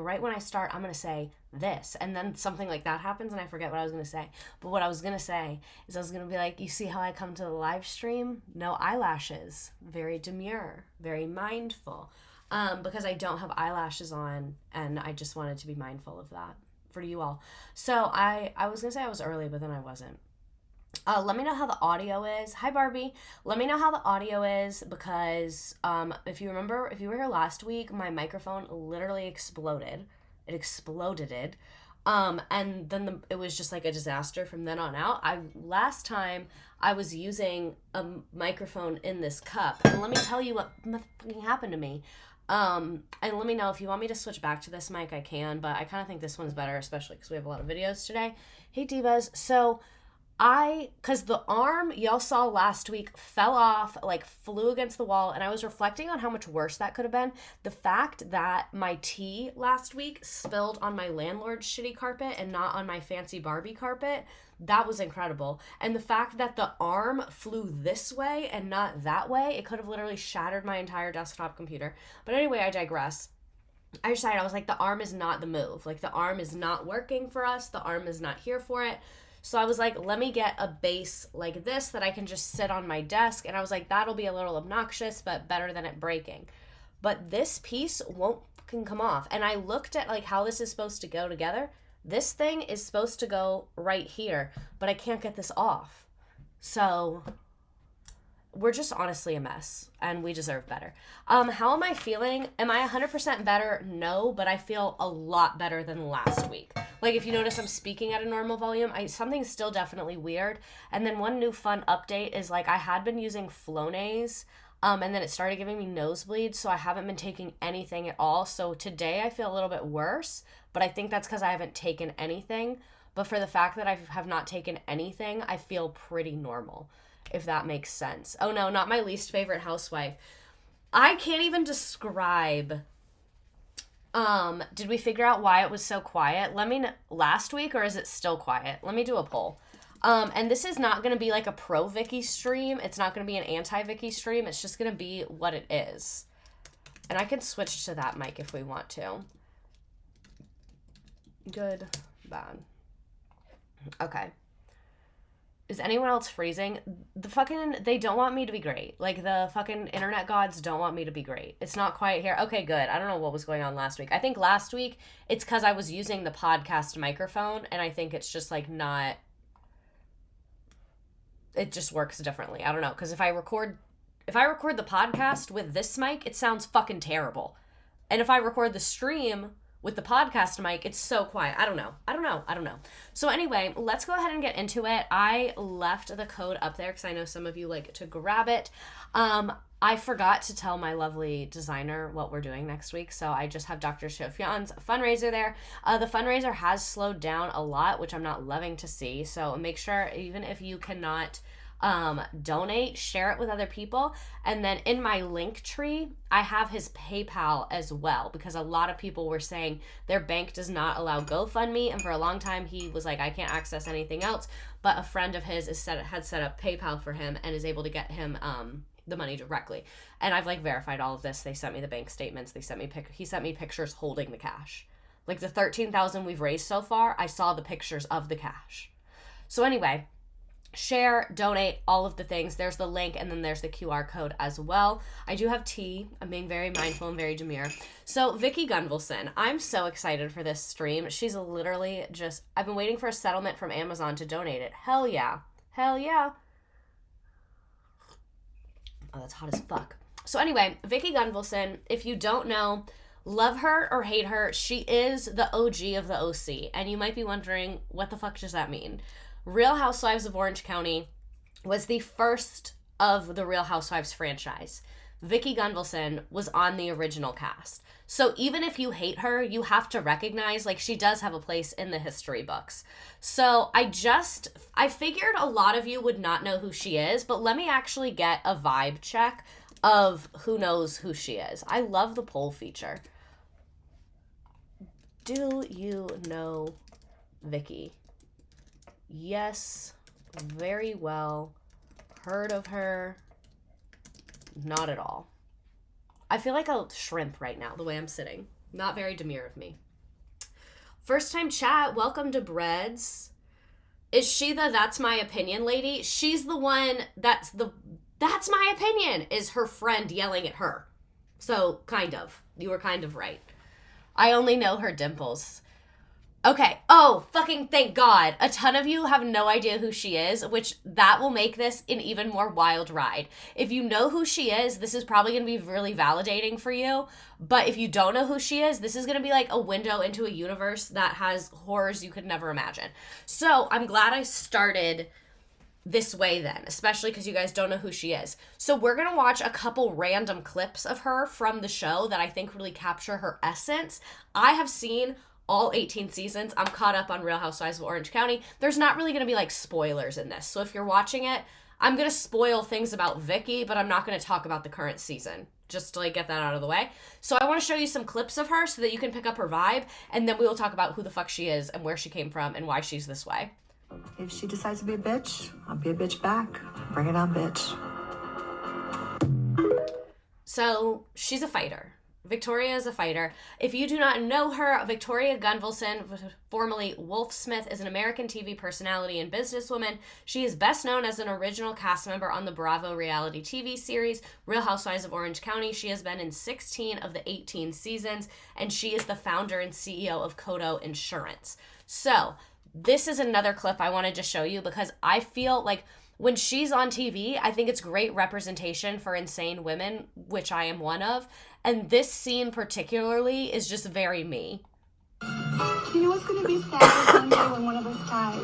right when I start, I'm going to say this. And then something like that happens and I forget what I was going to say. But what I was going to say is I was going to be like, you see how I come to the live stream? No eyelashes. Very demure. Very mindful. Because I don't have eyelashes on and I just wanted to be mindful of that for you all. So I was going to say I was early, but then I wasn't. Let me know how the audio is. Hi, Barbie. Let me know how the audio is because if you remember, if you were here last week, my microphone literally exploded. It exploded. And then it was just like a disaster from then on out. Last time I was using a microphone in this cup. And let me tell you what happened to me. And let me know if you want me to switch back to this mic, I can. But I kind of think this one's better, especially because we have a lot of videos today. Hey, divas. So because the arm y'all saw last week fell off, like flew against the wall, and I was reflecting on how much worse that could have been. The fact that my tea last week spilled on my landlord's shitty carpet and not on my fancy Barbie carpet, that was incredible. And the fact that the arm flew this way and not that way, it could have literally shattered my entire desktop computer. But anyway, I digress. I decided, I was like, the arm is not the move. Like, the arm is not working for us. The arm is not here for it. So I was like, let me get a base like this that I can just sit on my desk. And I was like, that'll be a little obnoxious, but better than it breaking. But this piece can come off. And I looked at like how this is supposed to go together. This thing is supposed to go right here, but I can't get this off. So we're just honestly a mess and we deserve better. How am I feeling? Am I 100% better? No, but I feel a lot better than last week. Like if you notice I'm speaking at a normal volume, something's still definitely weird. And then one new fun update is like I had been using Flonase and then it started giving me nosebleeds, so I haven't been taking anything at all. So today I feel a little bit worse, but I think that's because I haven't taken anything. But for the fact that I have not taken anything, I feel pretty normal, if that makes sense. Oh no, not my least favorite housewife. I can't even describe. Did we figure out why it was so quiet? Let me know, last week, or is it still quiet? Let me do a poll. And this is not going to be like a pro Vicki stream. It's not going to be an anti Vicki stream. It's just going to be what it is. And I can switch to that mic if we want to. Good, bad. Okay. Is anyone else freezing? They don't want me to be great. Like, the fucking internet gods don't want me to be great. It's not quiet here. Okay, good. I don't know what was going on last week. I think last week, it's because I was using the podcast microphone, and I think it's just, like, not... It just works differently. I don't know. Because if I record the podcast with this mic, it sounds fucking terrible. And if I record the stream with the podcast mic, it's so quiet. I don't know. So anyway, let's go ahead and get into it. I left the code up there because I know some of you like to grab it. I forgot to tell my lovely designer what we're doing next week, so I just have Dr. Shofian's fundraiser there. The fundraiser has slowed down a lot, which I'm not loving to see, so make sure, even if you cannot donate, share it with other people. And then in my link tree, I have his PayPal as well, because a lot of people were saying their bank does not allow GoFundMe, and for a long time he was like, I can't access anything else. But a friend of his had set up PayPal for him and is able to get him the money directly. And I've like verified all of this. They sent me the bank statements. He sent me pictures holding the cash. Like the $13,000 we've raised so far, I saw the pictures of the cash. So anyway, share, donate, all of the things. There's the link, and then there's the QR code as well. I do have tea. I'm being very mindful and very demure. So Vicki Gunvalson, I'm so excited for this stream. She's literally just, I've been waiting for a settlement from Amazon to donate it. Hell yeah. Hell yeah. Oh, that's hot as fuck. So anyway, Vicki Gunvalson, if you don't know, love her or hate her, she is the OG of the OC. And you might be wondering, what the fuck does that mean? Real Housewives of Orange County was the first of the Real Housewives franchise. Vicki Gunvalson was on the original cast. So even if you hate her, you have to recognize, like, she does have a place in the history books. So I figured a lot of you would not know who she is, but let me actually get a vibe check of who knows who she is. I love the poll feature. Do you know Vicki? Yes, very well. Heard of her? Not at all. I feel like a shrimp right now, the way I'm sitting. Not very demure of me. First time chat, welcome to Breads. Is she the that's my opinion lady? She's the one that's my opinion is her friend yelling at her. So, kind of. You were kind of right. I only know her dimples. Okay. Oh, fucking thank God. A ton of you have no idea who she is, which that will make this an even more wild ride. If you know who she is, this is probably going to be really validating for you. But if you don't know who she is, this is going to be like a window into a universe that has horrors you could never imagine. So I'm glad I started this way then, especially because you guys don't know who she is. So we're going to watch a couple random clips of her from the show that I think really capture her essence. I have seen all 18 seasons. I'm caught up on Real Housewives of Orange County. There's not really going to be like spoilers in this. So if you're watching it, I'm going to spoil things about Vicki, but I'm not going to talk about the current season, just to like get that out of the way. So I want to show you some clips of her so that you can pick up her vibe, and then we will talk about who the fuck she is and where she came from and why she's this way. If she decides to be a bitch, I'll be a bitch back. Bring it on, bitch. So she's a fighter. Victoria is a fighter. If you do not know her, Vicki Gunvalson, formerly Wolf Smith, is an American TV personality and businesswoman. She is best known as an original cast member on the Bravo reality TV series Real Housewives of Orange County. She has been in 16 of the 18 seasons, and she is the founder and CEO of Coto Insurance. So this is another clip I wanted to show you because I feel like when she's on TV, I think it's great representation for insane women, which I am one of. And this scene particularly is just very me. You know what's going to be sad one day when one of us dies?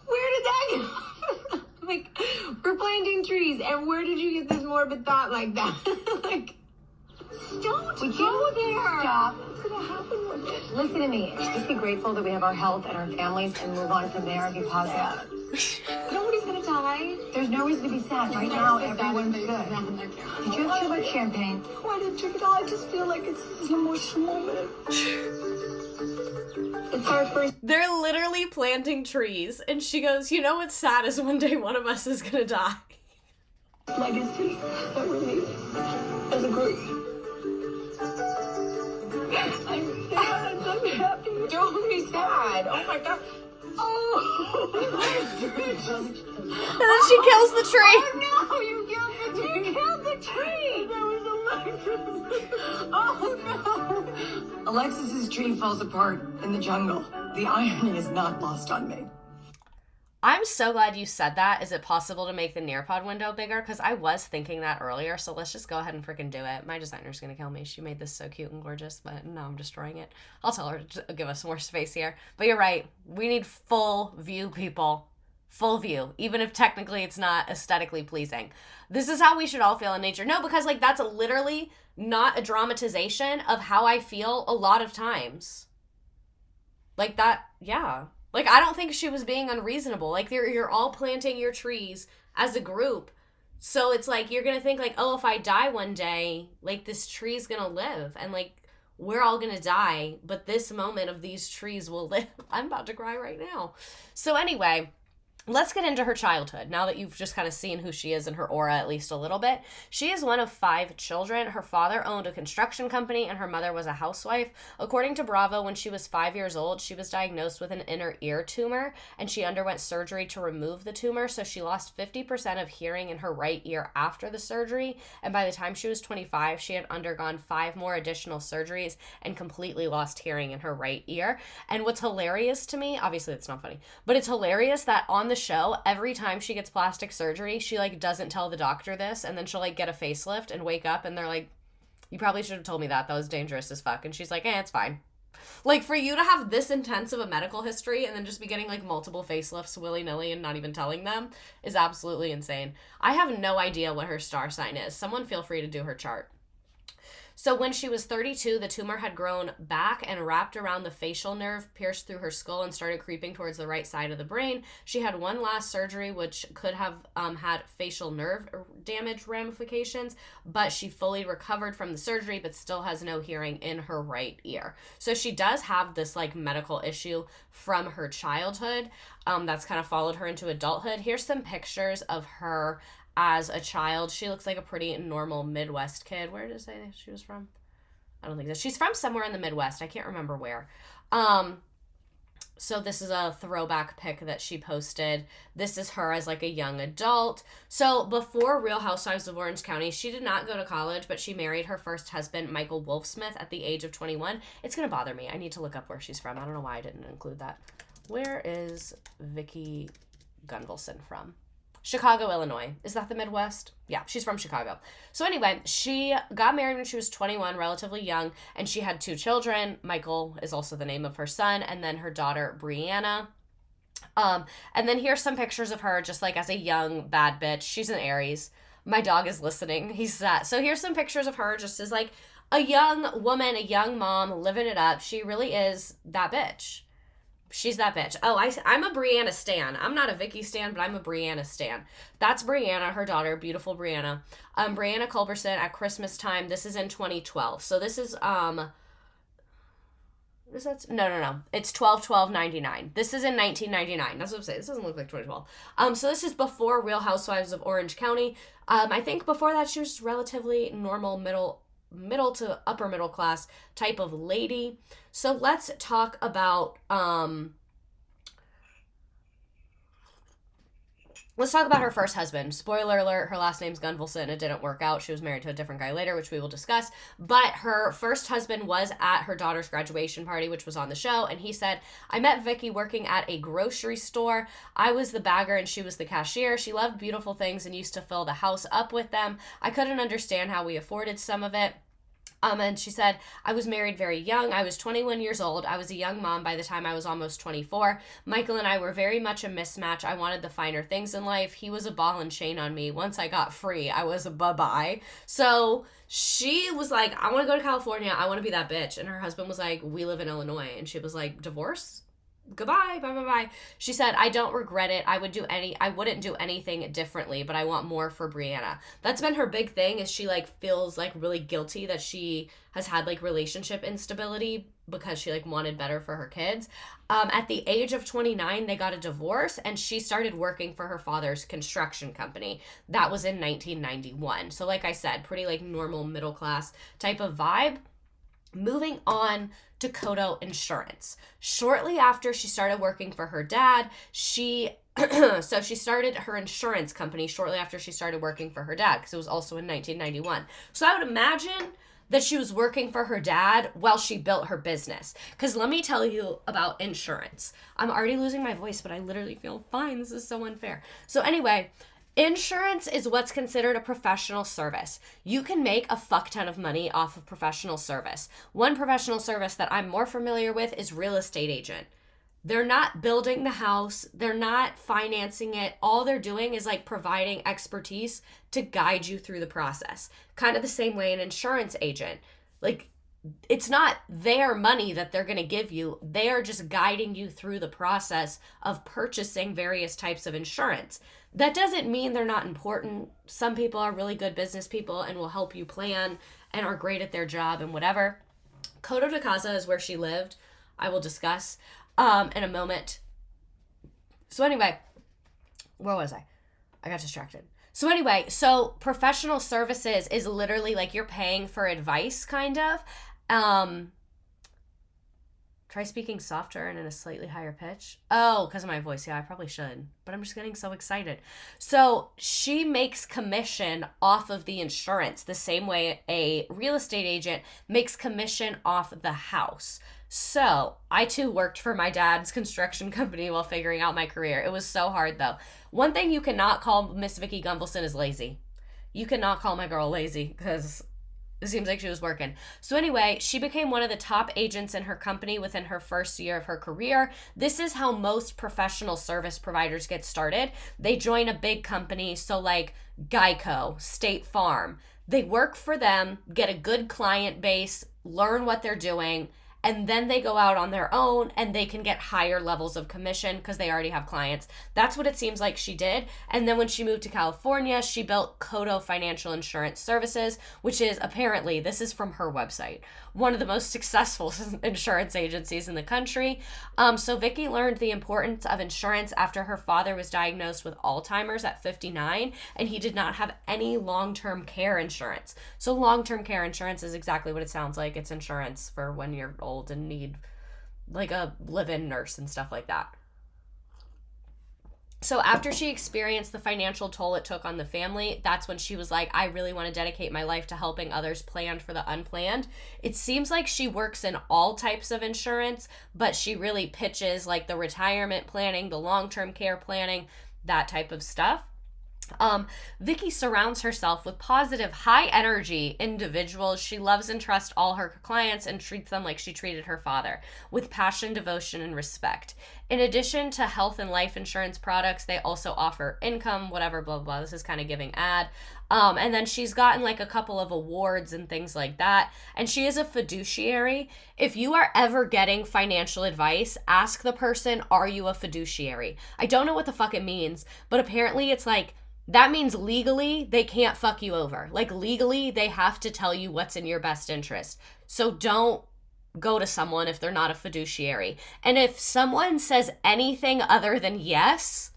Where did that go? Like, we're planting trees, and where did you get this morbid thought like that? Like, don't go there. Stop. What's going to happen with it? Listen to me. Just be grateful that we have our health and our families and move on from there and be positive. Nobody's going to die. There's no reason to be sad. Right now, everyone's good. Did you have too much champagne? Why did you drink it all? I just feel like it's an emotional moment. It's our first. They're literally planting trees, and she goes, you know what's sad is one day one of us is going to die. Legacy that we're leaving as a group. I'm sad. I'm happy. Don't be sad. Oh my God. Oh. And then she kills the tree. Oh no, you killed the tree. You killed the tree. That was Alexis. Oh no. Alexis's tree falls apart in the jungle. The irony is not lost on me. I'm so glad you said that. Is it possible to make the Nearpod window bigger? Because I was thinking that earlier, so let's just go ahead and freaking do it. My designer's going to kill me. She made this so cute and gorgeous, but no, I'm destroying it. I'll tell her to give us more space here. But you're right. We need full view, people. Full view. Even if technically it's not aesthetically pleasing. This is how we should all feel in nature. No, because like that's literally not a dramatization of how I feel a lot of times. Like that, yeah. Like, I don't think she was being unreasonable. Like, you're all planting your trees as a group. So it's like, you're going to think, like, oh, if I die one day, like, this tree's going to live. And, like, we're all going to die. But this moment of these trees will live. I'm about to cry right now. So anyway, let's get into her childhood. Now that you've just kind of seen who she is and her aura at least a little bit. She is one of 5 children. Her father owned a construction company and her mother was a housewife. According to Bravo, when she was 5 years old, she was diagnosed with an inner ear tumor and she underwent surgery to remove the tumor. So she lost 50% of hearing in her right ear after the surgery. And by the time she was 25, she had undergone 5 more additional surgeries and completely lost hearing in her right ear. And what's hilarious to me, obviously it's not funny, but it's hilarious that on the show, every time she gets plastic surgery, she like doesn't tell the doctor this, and then she'll like get a facelift and wake up and they're like, you probably should have told me that was dangerous as fuck. And she's like, it's fine. Like, for you to have this intense of a medical history and then just be getting like multiple facelifts willy-nilly and not even telling them is absolutely insane. I have no idea what her star sign is. Someone feel free to do her chart. So when she was 32, the tumor had grown back and wrapped around the facial nerve, pierced through her skull, and started creeping towards the right side of the brain. She had one last surgery, which could have had facial nerve damage ramifications, but she fully recovered from the surgery, but still has no hearing in her right ear. So she does have this like medical issue from her childhood that's kind of followed her into adulthood. Here's some pictures of her as a child. She looks like a pretty normal Midwest kid. Where did it say she was from? I don't think so. She's from somewhere in the Midwest. I can't remember where. So this is a throwback pic that she posted. This is her as like a young adult. So before Real Housewives of Orange County, she did not go to college, but she married her first husband, Michael Wolfsmith, at the age of 21. It's going to bother me. I need to look up where she's from. I don't know why I didn't include that. Where is Vicki Gunvalson from? Chicago, Illinois. Is that the Midwest? Yeah, she's from Chicago. So anyway, she got married when she was 21, relatively young, and she had 2 children. Michael is also the name of her son, and then her daughter, Brianna. And then here's some pictures of her just like as a young bad bitch. She's an Aries. My dog is listening. He's sad. So here's some pictures of her just as like a young woman, a young mom, living it up. She really is that bitch. She's that bitch. Oh, I'm a Brianna stan. I'm not a Vicki stan, but I'm a Brianna stan. That's Brianna, her daughter, beautiful Brianna. Brianna Culberson at Christmas time. This is in 2012. So this is No. It's 12/12/99. This is in 1999. That's what I'm saying. This doesn't look like 2012. So this is before Real Housewives of Orange County. I think before that she was relatively normal, middle to upper middle class type of lady. So let's talk about her first husband. Spoiler alert, her last name's Gunvalson. It didn't work out. She was married to a different guy later, which we will discuss. But her first husband was at her daughter's graduation party, which was on the show. And he said, I met Vicki working at a grocery store. I was the bagger and she was the cashier. She loved beautiful things and used to fill the house up with them. I couldn't understand how we afforded some of it. And she said, I was married very young. I was 21 years old. I was a young mom by the time I was almost 24. Michael and I were very much a mismatch. I wanted the finer things in life. He was a ball and chain on me. Once I got free, I was a bye-bye. So she was like, I want to go to California. I want to be that bitch. And her husband was like, we live in Illinois. And she was like, divorce? Goodbye, bye. She said, I don't regret it. I wouldn't do anything differently, but I want more for Brianna. That's been her big thing, is she like feels like really guilty that she has had like relationship instability because she like wanted better for her kids. At the age of 29, they got a divorce and she started working for her father's construction company. That was in 1991. So like I said, pretty like normal middle class type of vibe. Moving on to Coto Insurance. Shortly after she started working for her dad, she started her insurance company shortly after she started working for her dad, because it was also in 1991. So I would imagine that she was working for her dad while she built her business. Because let me tell you about insurance. I'm already losing my voice, but I literally feel fine. This is so unfair. So anyway, insurance is what's considered a professional service. You can make a fuck ton of money off of professional service. One professional service that I'm more familiar with is real estate agent. They're not building the house. They're not financing it. All they're doing is like providing expertise to guide you through the process. Kind of the same way an insurance agent. Like, it's not their money that they're going to give you. They are just guiding you through the process of purchasing various types of insurance. That doesn't mean they're not important. Some people are really good business people and will help you plan and are great at their job and whatever. Coto de Casa is where she lived. I will discuss in a moment. So anyway, where was I? I got distracted. So anyway, so professional services is literally like you're paying for advice, kind of. Try speaking softer and in a slightly higher pitch. Oh, because of my voice. Yeah, I probably should. But I'm just getting so excited. So she makes commission off of the insurance the same way a real estate agent makes commission off the house. So I too worked for my dad's construction company while figuring out my career. It was so hard though. One thing you cannot call Miss Vicki Gunvalson is lazy. You cannot call my girl lazy because it seems like she was working. So anyway, she became one of the top agents in her company within her first year of her career. This is how most professional service providers get started. They join a big company, so like Geico, State Farm. They work for them, get a good client base, learn what they're doing, and then they go out on their own and they can get higher levels of commission because they already have clients. That's what it seems like she did. And then when she moved to California, she built Coto Financial Insurance Services, which is apparently, this is from her website, one of the most successful insurance agencies in the country. So Vicki learned the importance of insurance after her father was diagnosed with Alzheimer's at 59, and he did not have any long-term care insurance. So long-term care insurance is exactly what it sounds like. It's insurance for when you're old and need like a live-in nurse and stuff like that. So after she experienced the financial toll it took on the family, that's when she was like, I really want to dedicate my life to helping others plan for the unplanned. It seems like she works in all types of insurance, but she really pitches like the retirement planning, the long-term care planning, that type of stuff. Vicki surrounds herself with positive, high energy individuals. She loves and trusts all her clients and treats them like she treated her father, with passion, devotion, and respect. In addition to health and life insurance products, they also offer income, whatever, blah, blah. This is kind of giving ad. And then she's gotten like a couple of awards and things like that. And she is a fiduciary. If you are ever getting financial advice, ask the person, are you a fiduciary? I don't know what the fuck it means, but apparently it's like, that means legally they can't fuck you over. Like legally they have to tell you what's in your best interest. So don't go to someone if they're not a fiduciary. And if someone says anything other than yes,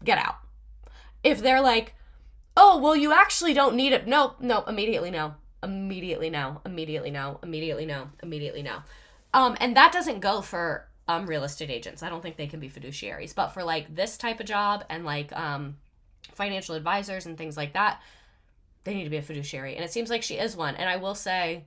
get out. If they're like, oh, well, you actually don't need it. No, immediately no. Immediately no. Immediately no. Immediately no. Immediately no. And that doesn't go for real estate agents. I don't think they can be fiduciaries. But for like this type of job and like financial advisors and things like that, they need to be a fiduciary. And it seems like she is one. And I will say,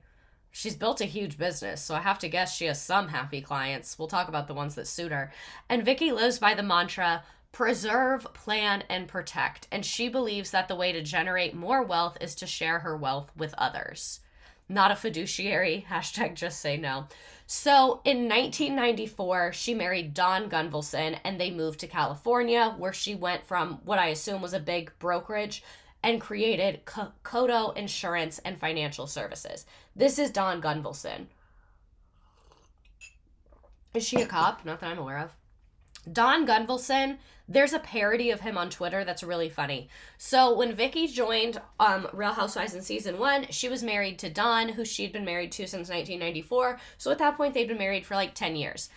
she's built a huge business, so I have to guess she has some happy clients. We'll talk about the ones that suit her. And Vicki lives by the mantra, preserve, plan, and protect. And she believes that the way to generate more wealth is to share her wealth with others. Not a fiduciary, hashtag just say no. So in 1994, she married Donn Gunvalson, and they moved to California, where she went from what I assume was a big brokerage and created Coto Insurance and Financial Services. This is Donn Gunvalson. Is she a cop? Not that I'm aware of. Donn Gunvalson, there's a parody of him on Twitter that's really funny. So when Vicki joined Real Housewives in season 1, she was married to Donn, who she'd been married to since 1994. So at that point, they'd been married for like 10 years.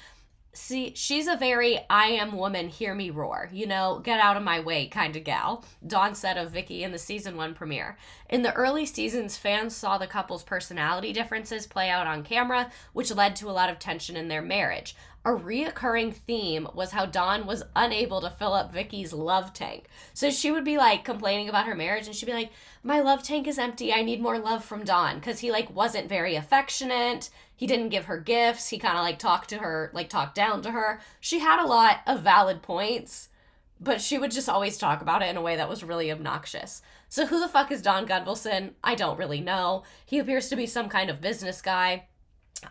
See, she's a very I am woman, hear me roar, you know, get out of my way kind of gal, Donn said of Vicki in the season 1 premiere. In the early seasons, fans saw the couple's personality differences play out on camera, which led to a lot of tension in their marriage. A reoccurring theme was how Donn was unable to fill up Vicki's love tank. So she would be like complaining about her marriage and she'd be like, my love tank is empty. I need more love from Donn. Because he like wasn't very affectionate. He didn't give her gifts. He kind of like talked to her, like talked down to her. She had a lot of valid points, but she would just always talk about it in a way that was really obnoxious. So who the fuck is Donn Gunvalson? I don't really know. He appears to be some kind of business guy.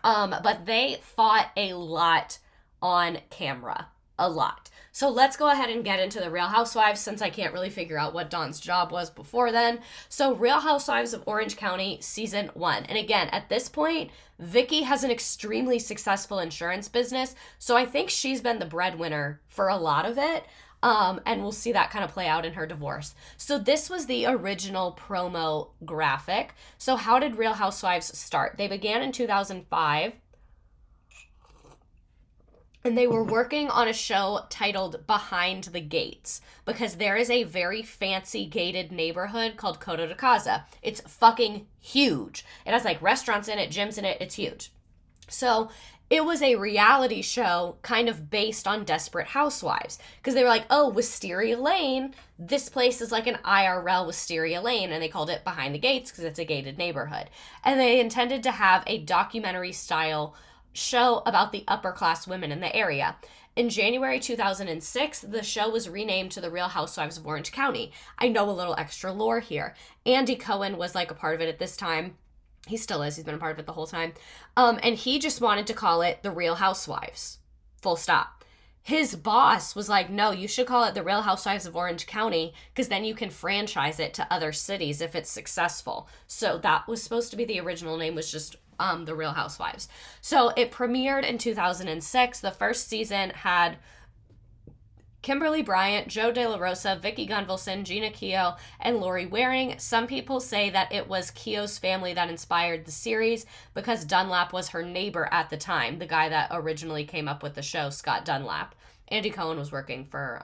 But they fought a lot on camera. A lot. So let's go ahead and get into the Real Housewives, since I can't really figure out what Donn's job was before then. So Real Housewives of Orange County, season 1. And again, at this point, Vicki has an extremely successful insurance business. So I think she's been the breadwinner for a lot of it. And we'll see that kind of play out in her divorce. So this was the original promo graphic. So how did Real Housewives start? They began in 2005. And they were working on a show titled Behind the Gates, because there is a very fancy gated neighborhood called Coto de Casa. It's fucking huge. It has like restaurants in it, gyms in it. It's huge. So it was a reality show kind of based on Desperate Housewives, because they were like, oh, Wisteria Lane, this place is like an IRL Wisteria Lane, and they called it Behind the Gates because it's a gated neighborhood. And they intended to have a documentary style show about the upper class women in the area. In January 2006, the show was renamed to The Real Housewives of Orange County. I know a little extra lore here. Andy Cohen was like a part of it at this time. He still is. He's been a part of it the whole time. And he just wanted to call it The Real Housewives. Full stop. His boss was like, no, you should call it The Real Housewives of Orange County, because then you can franchise it to other cities if it's successful. So that was supposed to be the original name, was just The Real Housewives. So it premiered in 2006. The first season had Kimberly Bryant, Joe De La Rosa, Vicki Gunvalson, Gina Keogh, and Lori Waring. Some people say that it was Keogh's family that inspired the series because Dunlap was her neighbor at the time, the guy that originally came up with the show, Scott Dunlap. Andy Cohen was working for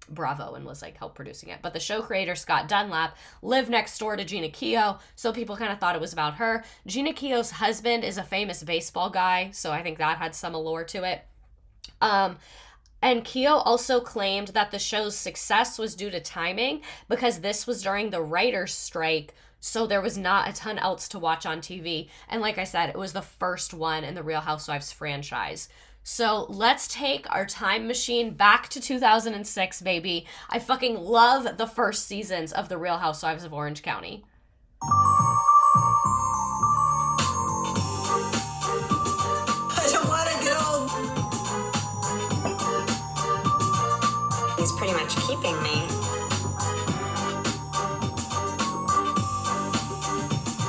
Bravo and was like help producing it. But the show creator, Scott Dunlap, lived next door to Gina Keogh, so people kind of thought it was about her. Gina Keogh's husband is a famous baseball guy, so I think that had some allure to it. And Keogh also claimed that the show's success was due to timing because this was during the writer's strike, so there was not a ton else to watch on TV. And like I said, it was the first one in the Real Housewives franchise. So let's take our time machine back to 2006, baby. I fucking love the first seasons of the Real Housewives of Orange County. I don't want to get old. He's pretty much keeping me.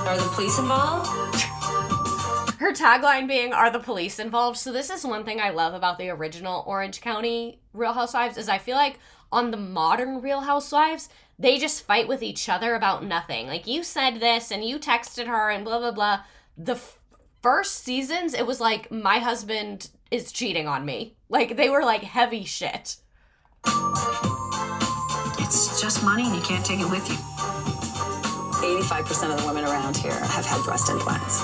Are the police involved? Her tagline being, "Are the police involved?" So this is one thing I love about the original Orange County Real Housewives is I feel like on the modern Real Housewives, they just fight with each other about nothing. Like, you said this and you texted her and blah, blah, blah. The first seasons, it was like, my husband is cheating on me. Like, they were like heavy shit. It's just money and you can't take it with you. 85% of the women around here have had breast implants.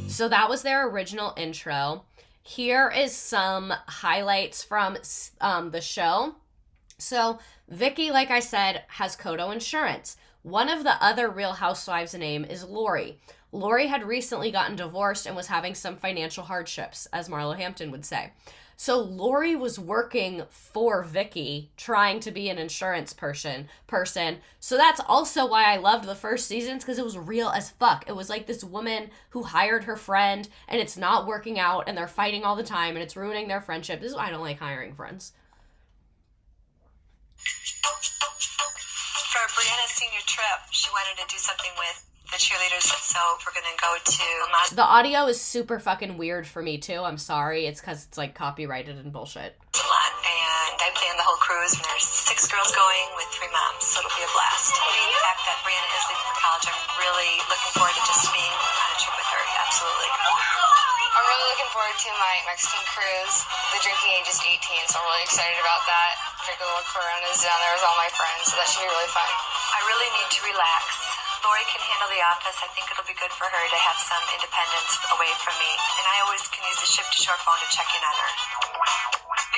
So that was their original intro. Here is some highlights from the show. So Vicki, like I said, has Coto Insurance. One of the other Real Housewives' name is Lori. Lori had recently gotten divorced and was having some financial hardships, as Marlo Hampton would say. So Lori was working for Vicki, trying to be an insurance person. So that's also why I loved the first seasons, because it was real as fuck. It was like this woman who hired her friend, and it's not working out, and they're fighting all the time, and it's ruining their friendship. This is why I don't like hiring friends. For Brianna's senior trip, she wanted to do something with the cheerleaders, so we're going to go to... The audio is super fucking weird for me, too. I'm sorry. It's because it's, like, copyrighted and bullshit. And I planned the whole cruise, and there's 6 girls going with 3 moms, so it'll be a blast. The fact that Brianna is leaving for college, I'm really looking forward to just being on a trip with her. Absolutely. I'm really looking forward to my Mexican cruise. The drinking age is 18, so I'm really excited about that. Drink a little Coronas down there with all my friends, so that should be really fun. I really need to relax. Lori can handle the office. I think it'll be good for her to have some independence away from me. And I always can use the ship-to-shore phone to check in on her.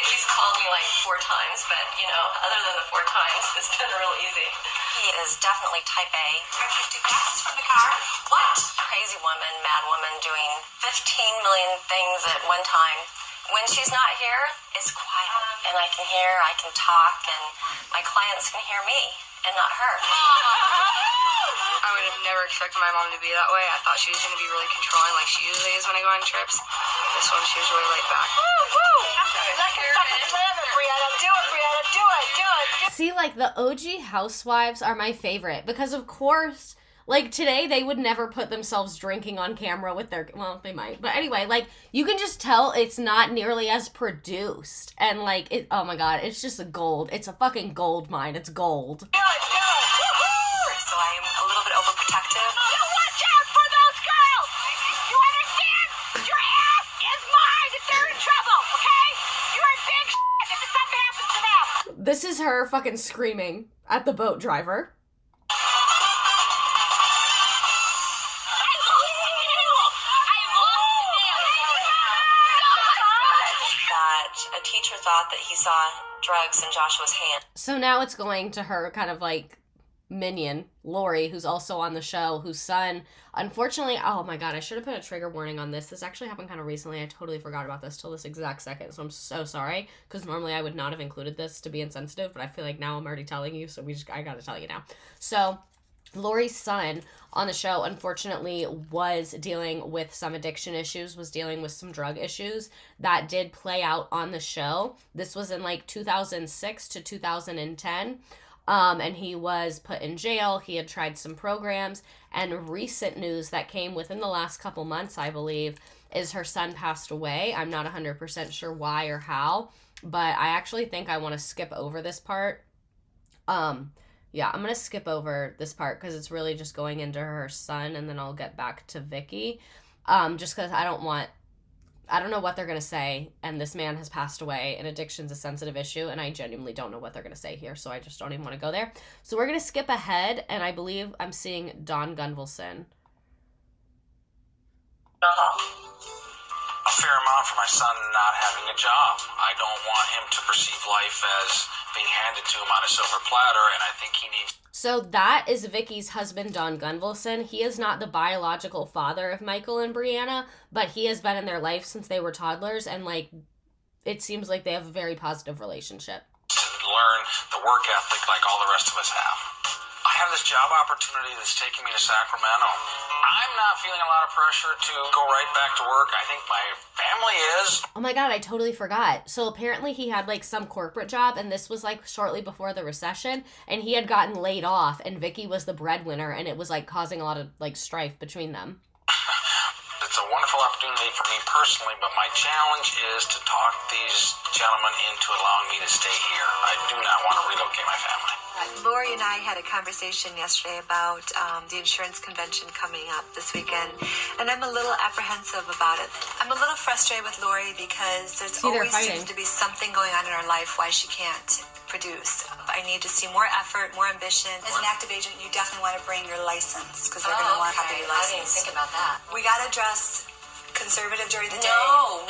He's called me like 4 times, but, you know, other than the 4 times, it's been real easy. He is definitely type A. I can do passes from the car. What? Crazy woman, mad woman, doing 15 million things at one time. When she's not here, it's quiet. And I can hear, I can talk, and my clients can hear me and not her. I would have never expected my mom to be that way. I thought she was going to be really controlling like she usually is when I go on trips. This one, she was really laid back. See, like, the OG housewives are my favorite because, of course, like, today they would never put themselves drinking on camera with their, well, they might. But anyway, like, you can just tell it's not nearly as produced. And, like, it, oh my God, it's just a gold. It's a fucking gold mine. It's gold. So I'm a little bit overprotective. You watch out for those girls! You understand? Your ass is mine if they're in trouble, okay? You're in big shit if something happens to them! This is her fucking screaming at the boat driver. That a teacher thought that he saw drugs in Joshua's hand. So now it's going to her kind of like minion, Lori, who's also on the show, whose son, unfortunately, oh my God, I should have put a trigger warning on this. This actually happened kind of recently. I totally forgot about this till this exact second, so I'm so sorry, because normally I would not have included this to be insensitive, but I feel like now I'm already telling you, so I gotta tell you now. So Lori's son on the show, unfortunately, was dealing with some addiction issues, was dealing with some drug issues that did play out on the show. This was in like 2006 to 2010. And he was put in jail. He had tried some programs. And recent news that came within the last couple months, I believe, is her son passed away. I'm not 100% sure why or how, but I actually think I want to skip over this part. Yeah, I'm going to skip over this part because it's really just going into her son, and then I'll get back to Vicki. Just because I don't know what they're going to say, and this man has passed away, and addiction's a sensitive issue, and I genuinely don't know what they're going to say here, so I just don't even want to go there. So we're going to skip ahead, and I believe I'm seeing Donn Gunvalson. A fair amount for my son not having a job. I don't want him to perceive life as being handed to him on a silver platter, and I think he needs... So that is Vicki's husband, Donn Gunvalson. He is not the biological father of Michael and Brianna, but he has been in their life since they were toddlers, and, like, it seems like they have a very positive relationship. ...to learn the work ethic like all the rest of us have. I have this job opportunity that's taking me to Sacramento. I'm not feeling a lot of pressure to go right back to work. I think my family is. Oh my God, I totally forgot. So apparently he had like some corporate job, and this was like shortly before the recession, and he had gotten laid off, and Vicki was the breadwinner, and it was like causing a lot of like strife between them. It's a wonderful opportunity for me personally, but my challenge is to talk these gentlemen into allowing me to stay here. I do not want to relocate my family. Lori and I had a conversation yesterday about the insurance convention coming up this weekend, and I'm a little apprehensive about it. I'm a little frustrated with Lori because there's always seems to be something going on in her life why she can't produce. I need to see more effort, more ambition. As an active agent, you definitely want to bring your license because they're going to want to have your license. I didn't think about that. We got to dress conservative during the day. No.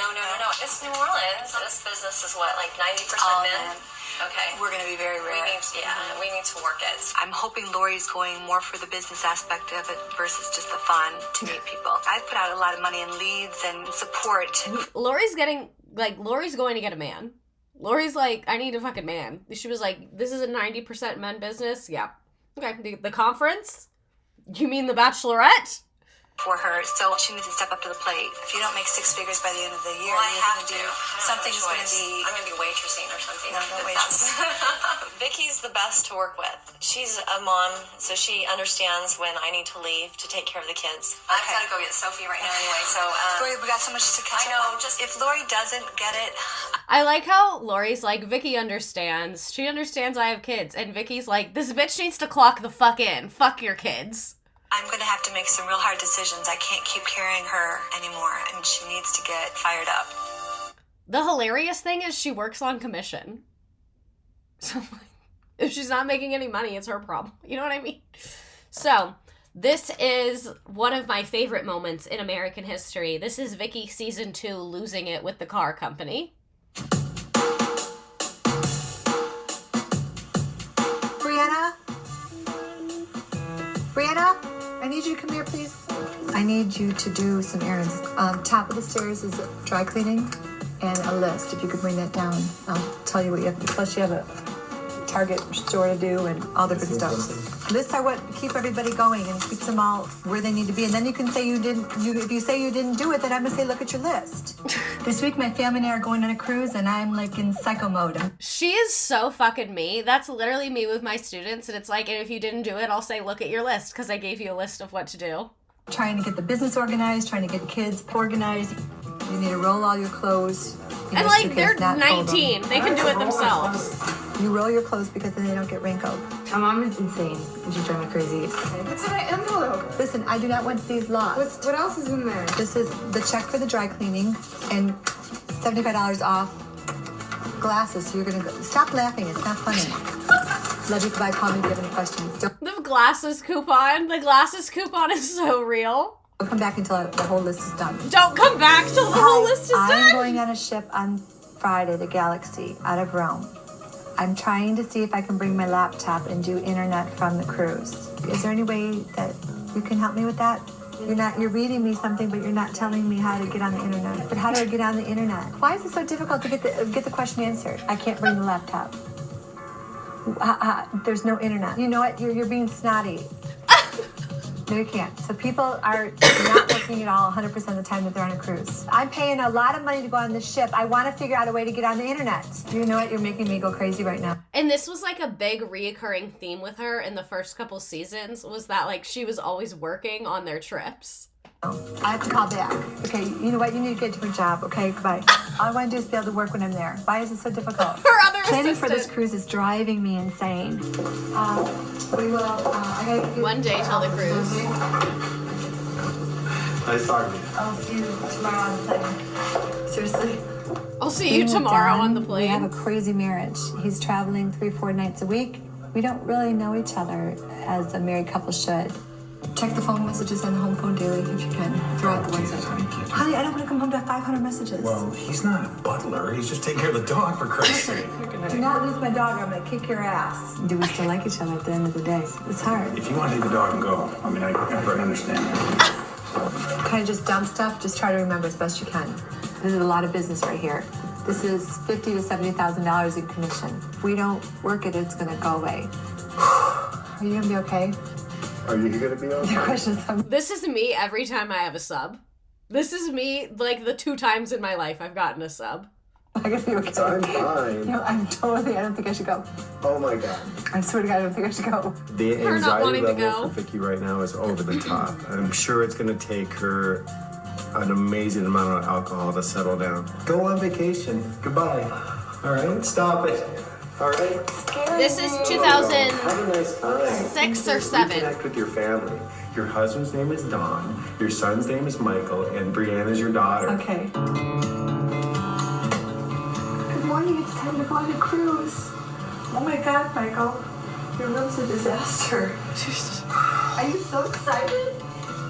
It's New Orleans. This business is what, like 90% men? Okay. We're going to be very rare. We need to work it. I'm hoping Lori's going more for the business aspect of it versus just the fun to meet people. I've put out a lot of money in leads and support. Lori's going to get a man. Lori's like, I need a fucking man. She was like, this is a 90% men business? Yeah. Okay. The conference? You mean the Bachelorette? For her, so she needs to step up to the plate. If you don't make six figures by the end of the year, I have to. Something's going to be... I'm going to be waitressing or something. No waitress. Vicki's the best to work with. She's a mom, so she understands when I need to leave to take care of the kids. Okay. I've got to go get Sophie right now anyway, so... Lori, we got so much to catch up on. Just if Lori doesn't get it... I like how Lori's like, Vicki understands. She understands I have kids. And Vicki's like, this bitch needs to clock the fuck in. Fuck your kids. I'm going to have to make some real hard decisions. I can't keep carrying her anymore, and she needs to get fired up. The hilarious thing is she works on commission. So, if she's not making any money, it's her problem. You know what I mean? So, this is one of my favorite moments in American history. This is Vicki season 2 losing it with the car company. Brianna, I need you to come here, please. I need you to do some errands. Top of the stairs is dry cleaning and a list. If you could bring that down, I'll tell you what you have to do. Plus, you have a Target store to do and all the good stuff. Lists are what keep everybody going and keeps them all where they need to be. And then you can say you didn't. If you say you didn't do it, then I'm gonna say, look at your list. This week, my family and I are going on a cruise, and I'm like in psycho mode. She is so fucking me. That's literally me with my students, and it's like, and if you didn't do it, I'll say, look at your list, because I gave you a list of what to do. Trying to get the business organized, trying to get the kids organized. You need to roll all your clothes. And like, they're 19. They can do it themselves. You roll your clothes because then they don't get wrinkled. My mom is insane, and she's driving me crazy. It's in an envelope. Listen, I do not want these lost. What else is in there? This is the check for the dry cleaning and $75 off glasses. So you're gonna go. Stop laughing. It's not funny. Love you. Goodbye. Call me if you have any questions. The glasses coupon. The glasses coupon is so real. Don't come back until the whole list is done. Don't come back till the whole list is done. I'm going on a ship on Friday, the Galaxy, out of Rome. I'm trying to see if I can bring my laptop and do internet from the cruise. Is there any way that you can help me with that? You're reading me something, but you're not telling me how to get on the internet. But how do I get on the internet? Why is it so difficult to get the question answered? I can't bring the laptop. There's no internet. You know what? You're being snotty. No, you can't. So people are not working at all 100% of the time that they're on a cruise. I'm paying a lot of money to go on this ship. I want to figure out a way to get on the internet. You know what? You're making me go crazy right now. And this was like a big reoccurring theme with her in the first couple seasons, was that like she was always working on their trips. I have to call back. Okay, you know what? You need to get a different job. Okay, goodbye. All I want to do is be able to work when I'm there. Why is it so difficult? Her other Planning assistant. for this cruise is driving me insane. We will. I gotta One day till the cruise. Nice talking to you. I'll see you tomorrow on the plane. Seriously. I'll see you tomorrow on the We plane. have a crazy marriage. He's traveling 3-4 nights a week. We don't really know each other as a married couple should. Check the phone messages on the home phone daily if you can. Throw out the ones that aren't. Honey, I don't want to come home to 500 messages. Well, he's not a butler. He's just taking care of the dog, for Christ's sake. Do not lose my dog or I'm going to kick your ass. Do we still like each other at the end of the day? It's hard. If you want to take the dog and go, I mean, I understand that. Kind of just dumb stuff. Just try to remember as best you can. This is a lot of business right here. This is $50,000 to $70,000 in commission. If we don't work it, it's going to go away. Are you going to be okay? Are you going to be okay? This is me every time I have a sub. This is me like the 2 times in my life I've gotten a sub. I gotta be okay. I'm fine. No, I don't think I should go. Oh my God. I swear to God, I don't think I should go. The Her not wanting anxiety to level go. for Vicki right now is over the top. I'm sure it's going to take her an amazing amount of alcohol to settle down. Go on vacation. Goodbye. All right? Stop it. All right? This is Have a nice time. 6 or 7. Reconnect with your family. Your husband's name is Donn. Your son's name is Michael. And Brianna's your daughter. Okay. Good morning. It's time to go on a cruise. Oh my God, Michael. Your room's a disaster. Are you so excited?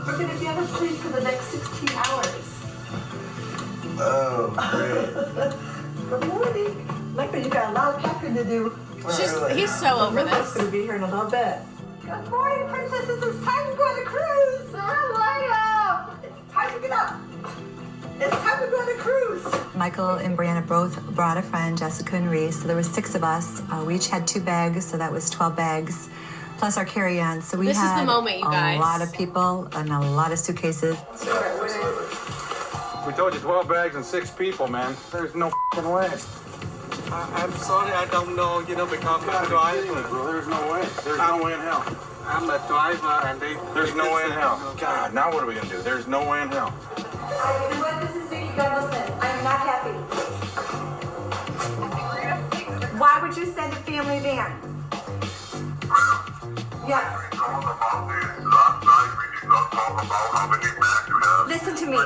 We're going to be on a plane for the next 16 hours. Oh, great. Good morning. Michael, you got a lot of packing to do. He's so over He's this. going to be here in a little bit. Good morning, princesses. It's time to go on a cruise. Light up. It's time to get up. It's time to go on a cruise. Michael and Brianna both brought a friend, Jessica and Reese. So there were 6 of us. We each had 2 bags, so that was 12 bags, plus our carry-on. So we This had is the moment, you guys. a lot of people and a lot of suitcases. We told you 12 bags and 6 people, man. There's no f***ing way. I'm sorry, I don't know, because I'm a driver. Bro, there's no way. There's no way in hell. I'm a driver and There's no way in hell. God, now what are we gonna do? There's no way in hell. You know what? This is Vicki Gunvalson. I am not happy. Why would you send a family van? Yes. Listen to me.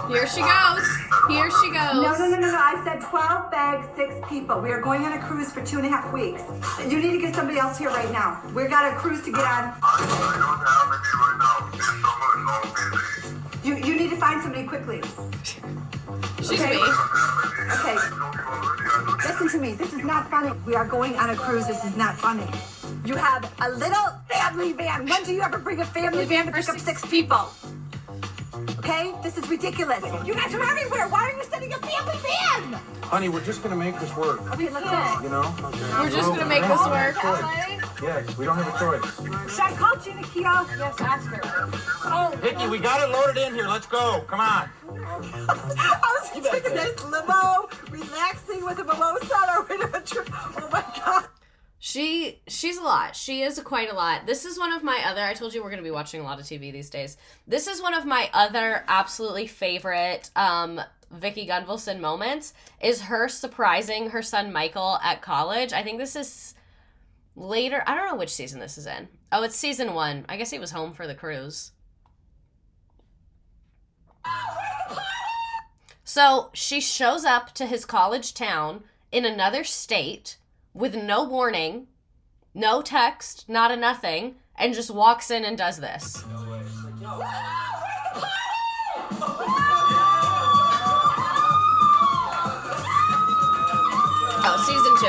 Here she goes. Here she goes. No. I said 12 bags, 6 people. We are going on a cruise for 2.5 weeks. You need to get somebody else here right now. We've got a cruise to get on. You need to find somebody quickly. She's Okay. me. Okay. Listen to me. This is not funny. We are going on a cruise. This is not funny. You have a little family van. When do you ever bring a family van to pick up 6 people? Okay? This is ridiculous. You guys are everywhere. Why are you sending a family van? Honey, we're just gonna make this work. Okay, let's go. You know? Okay. We're just gonna make this work. Yeah, we don't have a choice. Should I call Gina Keto? Yes, ask her. Oh. Vicky, we got it loaded in here. Let's go. Come on. I was taking a nice limo, relaxing with a mimosa on our way to a trip. Oh my God. She's a lot. She is quite a lot. This is one of my other, I told you we're going to be watching a lot of TV these days. This is one of my other absolutely favorite Vicki Gunvalson moments, is her surprising her son Michael at college. I think this is later. I don't know which season this is in. Oh, it's season 1. I guess he was home for the cruise. So she shows up to his college town in another state with no warning, no text, not a nothing, and just walks in and does this. Oh, season 2.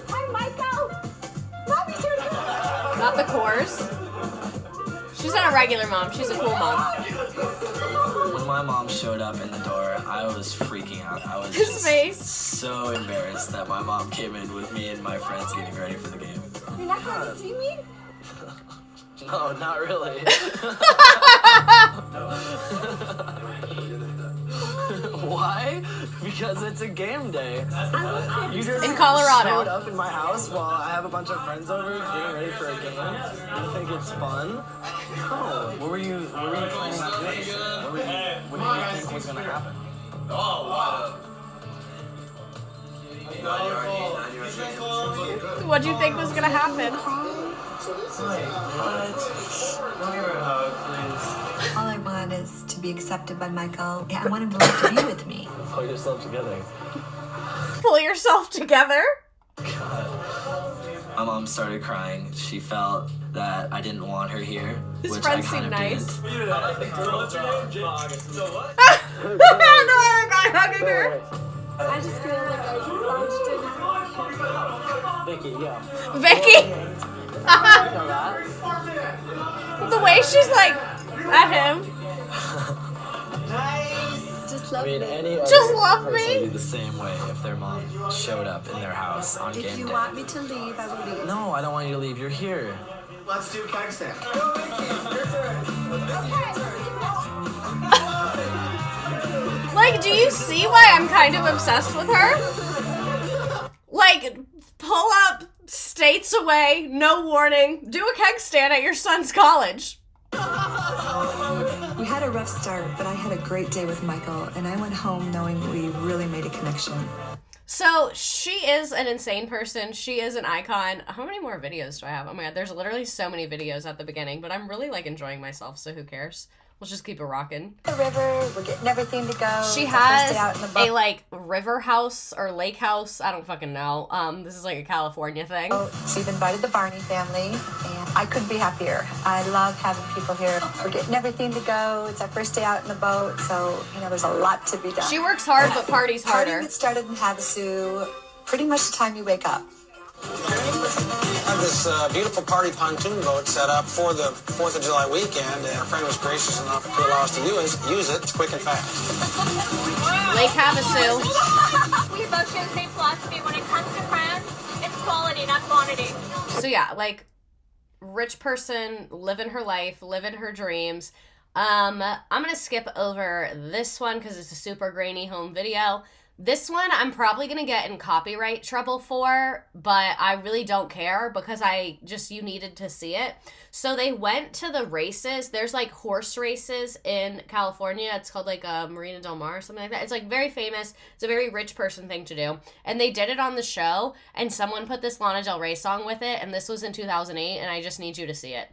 Hi, Michael. Mommy's here. Not the chorus. She's not a regular mom. She's a cool mom. When my mom showed up in the door, I was freaking out. I was so embarrassed that my mom came in with me and my friends getting ready for the game. You're not going to see me? No, not really. Why? Because it's a game day. You just in Colorado showed up in my house while I have a bunch of friends over getting ready for a game. You think it's fun? No. What were you planning on doing? What did you think was gonna happen? What do you think was gonna happen? All I want is to be accepted by Michael. I want him to like to be with me. Pull yourself together. Pull yourself together? God. My mom started crying. She felt that I didn't want her here. His which friends I kind seem of nice. didn't. What's your name? So what? No other guy hugging her. I just feel like I launched in. Vicky, yeah. Vicky? The way she's like at him. Just love I mean, me. any other Just love person me? would be the same way if their mom showed up in their house on game If you day. want me to leave, I will leave. No, I don't want you to leave. You're here. Let's do keg stand. Like, do you see why I'm kind of obsessed with her? Like, pull up states away, no warning, do a keg stand at your son's college. We had a rough start, but I had a great day with Michael, and I went home knowing we really made a connection. So, she is an insane person. She is an icon. How many more videos do I have? Oh my god, there's literally so many videos at the beginning, but I'm really, like, enjoying myself, so who cares? Let's just keep it rocking. The river, we're getting everything to go. She It's our first day out in has the a, like, river house or lake house. I don't fucking know. This is, like, a California thing. We've invited the Barney family, and I couldn't be happier. I love having people here. We're getting everything to go. It's our first day out in the boat, so, there's a lot to be done. She works hard, but parties harder. Partying that started in Havasu pretty much the time you wake up. I have this beautiful party pontoon boat set up for the 4th of July weekend, and our friend was gracious enough to allow us to use it. It's quick and fast. Lake Havasu. We both share the same philosophy. When it comes to friends, it's quality, not quantity. So yeah, like, rich person, living her life, living her dreams. I'm gonna skip over this one because it's a super grainy home video. This one I'm probably going to get in copyright trouble for, but I really don't care because you needed to see it. So they went to the races. There's like horse races in California. It's called like Marina Del Mar or something like that. It's like very famous. It's a very rich person thing to do. And they did it on the show and someone put this Lana Del Rey song with it. And this was in 2008 and I just need you to see it.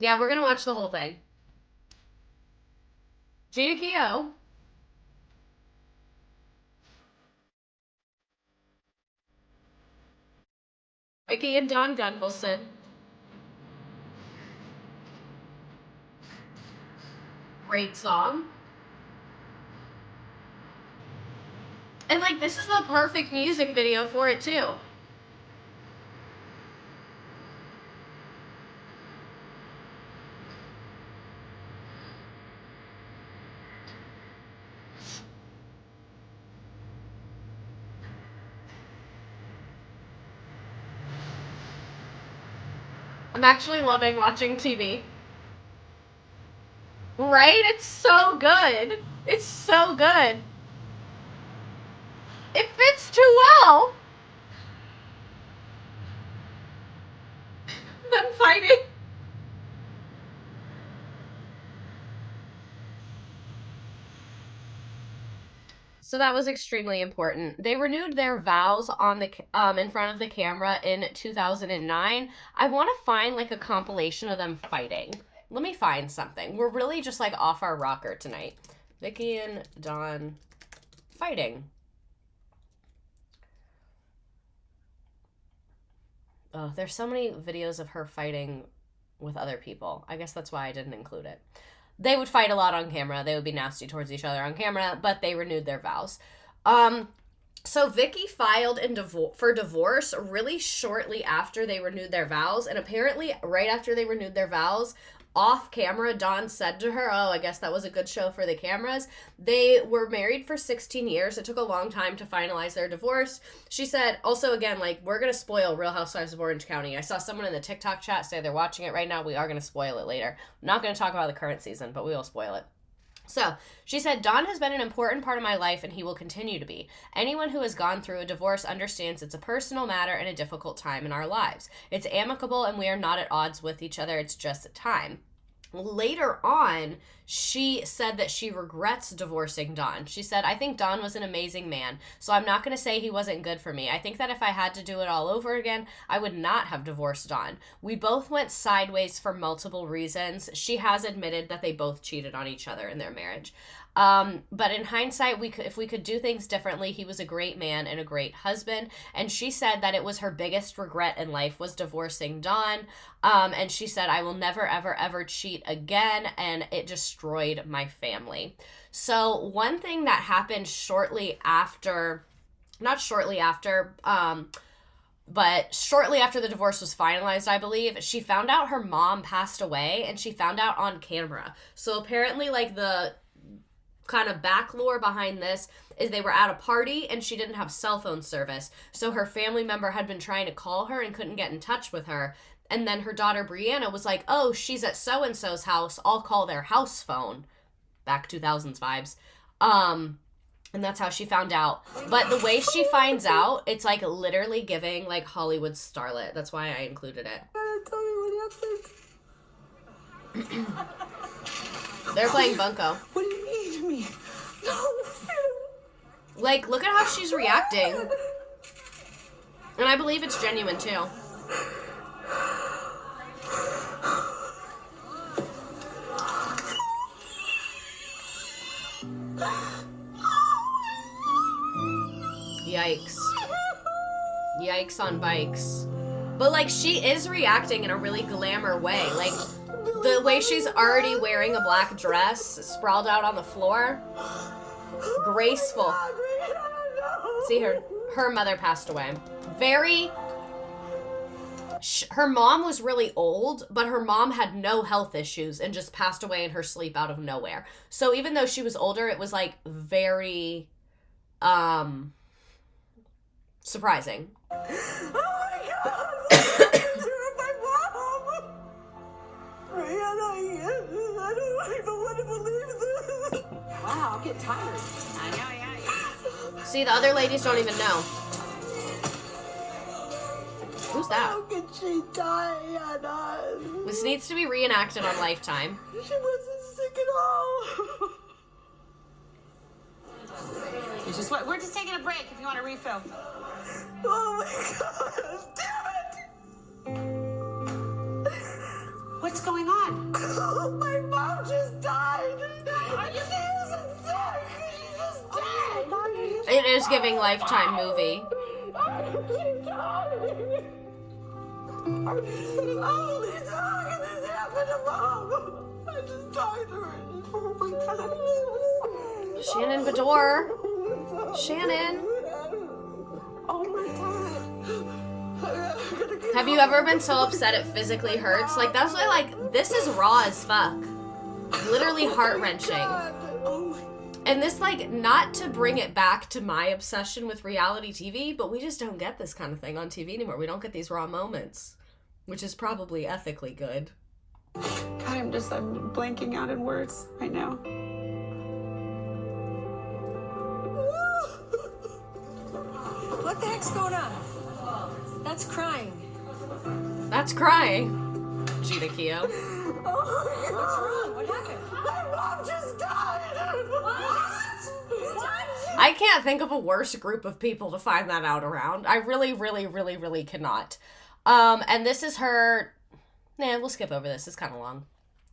Yeah, we're gonna watch the whole thing. Gina Keogh. Vicki and Donn Gunvalson. Great song. And like, this is the perfect music video for it too. I'm actually loving watching TV. Right? It's so good. It's so good. It fits too well. Them fighting. So that was extremely important. They renewed their vows on the in front of the camera in 2009. I want to find like a compilation of them fighting. Let me find something. We're really just like off our rocker tonight. Vicki and Donn fighting. Oh, there's so many videos of her fighting with other people. I guess that's why I didn't include it. They would fight a lot on camera. They would be nasty towards each other on camera, but they renewed their vows. So Vicki filed for divorce really shortly after they renewed their vows, and apparently right after they renewed their vows, off camera, Donn said to her, oh, I guess that was a good show for the cameras. They were married for 16 years. It took a long time to finalize their divorce. She said, also, again, like, we're going to spoil Real Housewives of Orange County. I saw someone in the TikTok chat say they're watching it right now. We are going to spoil it later. I'm not going to talk about the current season, but we will spoil it. So, she said, Donn has been an important part of my life and he will continue to be. Anyone who has gone through a divorce understands it's a personal matter and a difficult time in our lives. It's amicable and we are not at odds with each other. It's just a time. Later on, she said that she regrets divorcing Donn. She said, I think Donn was an amazing man, so I'm not going to say he wasn't good for me. I think that if I had to do it all over again, I would not have divorced Donn. We both went sideways for multiple reasons. She has admitted that they both cheated on each other in their marriage. But in hindsight, if we could do things differently, he was a great man and a great husband. And she said that it was her biggest regret in life was divorcing Donn. And she said, I will never, ever, ever cheat again. And it destroyed my family. So one thing that happened shortly after the divorce was finalized, I believe, she found out her mom passed away, and she found out on camera. So apparently, like, the kind of back lore behind this is they were at a party and she didn't have cell phone service. So her family member had been trying to call her and couldn't get in touch with her. And then her daughter Brianna was like, oh, she's at so-and-so's house. I'll call their house phone. Back 2000s vibes. And that's how she found out. But the way she finds out, it's like literally giving like Hollywood starlet. That's why I included it. They're playing Bunko. What do you need me? No. Like, look at how she's reacting. And I believe it's genuine, too. Yikes. Yikes on bikes. But, like, she is reacting in a really glamour way. Like, the way she's already wearing a black dress, sprawled out on the floor. Graceful. See, her mother passed away. Her mom was really old, but her mom had no health issues and just passed away in her sleep out of nowhere. So even though she was older, it was like very surprising. Oh my God! My mom! Brianna, I don't even want to believe this. Wow, I'll get tired. I know, yeah. See, the other ladies don't even know. Who's that? How could she die on us? This needs to be reenacted on Lifetime. She wasn't sick at all. We're just taking a break if you want a refill. Oh my God! Damn it! What's going on? Oh, my mom just died. She isn't sick. She just died. It is giving Lifetime movie. She died. Oh, Lisa, how can this happen to Mom? I just died to her. Oh my God. Shannon Bedore. Shannon. Oh my God. Have you ever been so upset it physically hurts? Like, that's why, like, this is raw as fuck. Literally heart-wrenching. And this, like, not to bring it back to my obsession with reality TV, but we just don't get this kind of thing on TV anymore. We don't get these raw moments, which is probably ethically good. God, I'm blanking out in words right now. What the heck's going on? That's crying. That's crying. Gina Keogh. Oh my God. What's wrong? What happened? My mom just died. What? I can't think of a worse group of people to find that out around. I really, really, really, really cannot. And this is her... Nah, we'll skip over this. It's kind of long.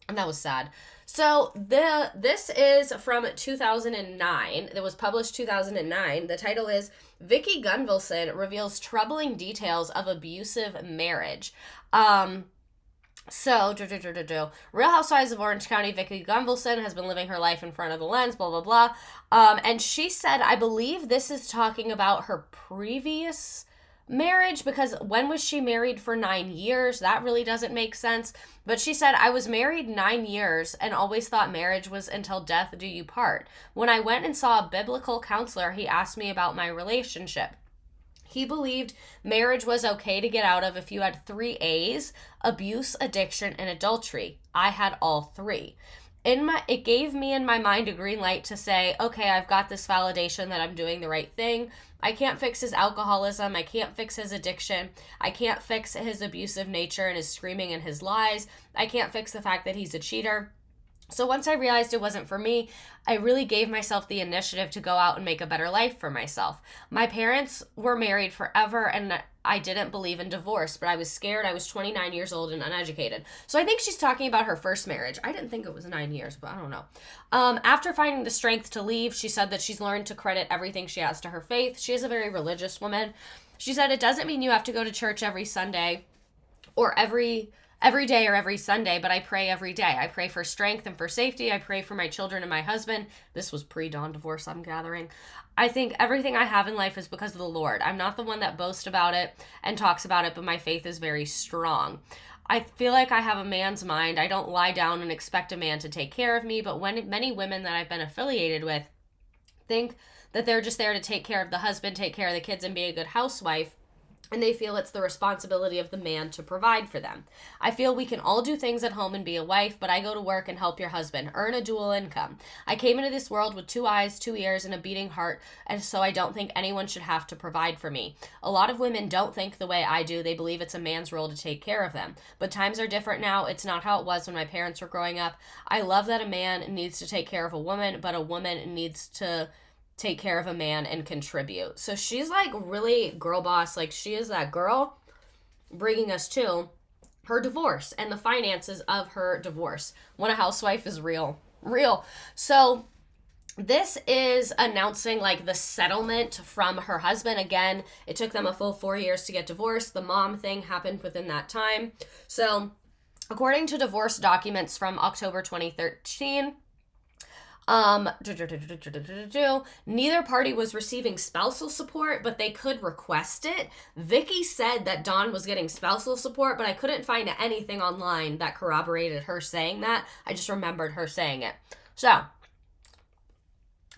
And that was sad. So this is from 2009. It was published 2009. The title is Vicki Gunvalson Reveals Troubling Details of Abusive Marriage. So, Real Housewives of Orange County, Vicki Gunvalson has been living her life in front of the lens, blah, blah, blah. And she said, I believe this is talking about her previous marriage, because when was she married for 9 years? That really doesn't make sense. But she said, I was married 9 years and always thought marriage was until death do you part. When I went and saw a biblical counselor, he asked me about my relationship. He believed marriage was okay to get out of if you had 3 A's: abuse, addiction, and adultery. I had all 3. It gave me in my mind a green light to say, okay, I've got this validation that I'm doing the right thing. I can't fix his alcoholism. I can't fix his addiction. I can't fix his abusive nature and his screaming and his lies. I can't fix the fact that he's a cheater. So once I realized it wasn't for me, I really gave myself the initiative to go out and make a better life for myself. My parents were married forever, and I didn't believe in divorce, but I was scared. I was 29 years old and uneducated. So I think she's talking about her first marriage. I didn't think it was 9 years, but I don't know. After finding the strength to leave, she said that she's learned to credit everything she has to her faith. She is a very religious woman. She said it doesn't mean you have to go to church every Sunday or every day or every Sunday, but I pray every day. I pray for strength and for safety. I pray for my children and my husband. This was pre-Donn divorce, I'm gathering. I think everything I have in life is because of the Lord. I'm not the one that boasts about it and talks about it, but my faith is very strong. I feel like I have a man's mind. I don't lie down and expect a man to take care of me, but when many women that I've been affiliated with think that they're just there to take care of the husband, take care of the kids, and be a good housewife, and they feel it's the responsibility of the man to provide for them. I feel we can all do things at home and be a wife, but I go to work and help your husband, earn a dual income. I came into this world with 2 eyes, 2 ears, and a beating heart, and so I don't think anyone should have to provide for me. A lot of women don't think the way I do. They believe it's a man's role to take care of them. But times are different now. It's not how it was when my parents were growing up. I love that a man needs to take care of a woman, but a woman needs to take care of a man and contribute. So she's like really girl boss. Like she is that girl, bringing us to her divorce and the finances of her divorce. When a housewife is real. So this is announcing like the settlement from her husband. Again, it took them a full 4 years to get divorced. The mom thing happened within that time. So according to divorce documents from October 2013, neither party was receiving spousal support, but they could request it. Vicki said that Donn was getting spousal support, but I couldn't find anything online that corroborated her saying that. I just remembered her saying it. So,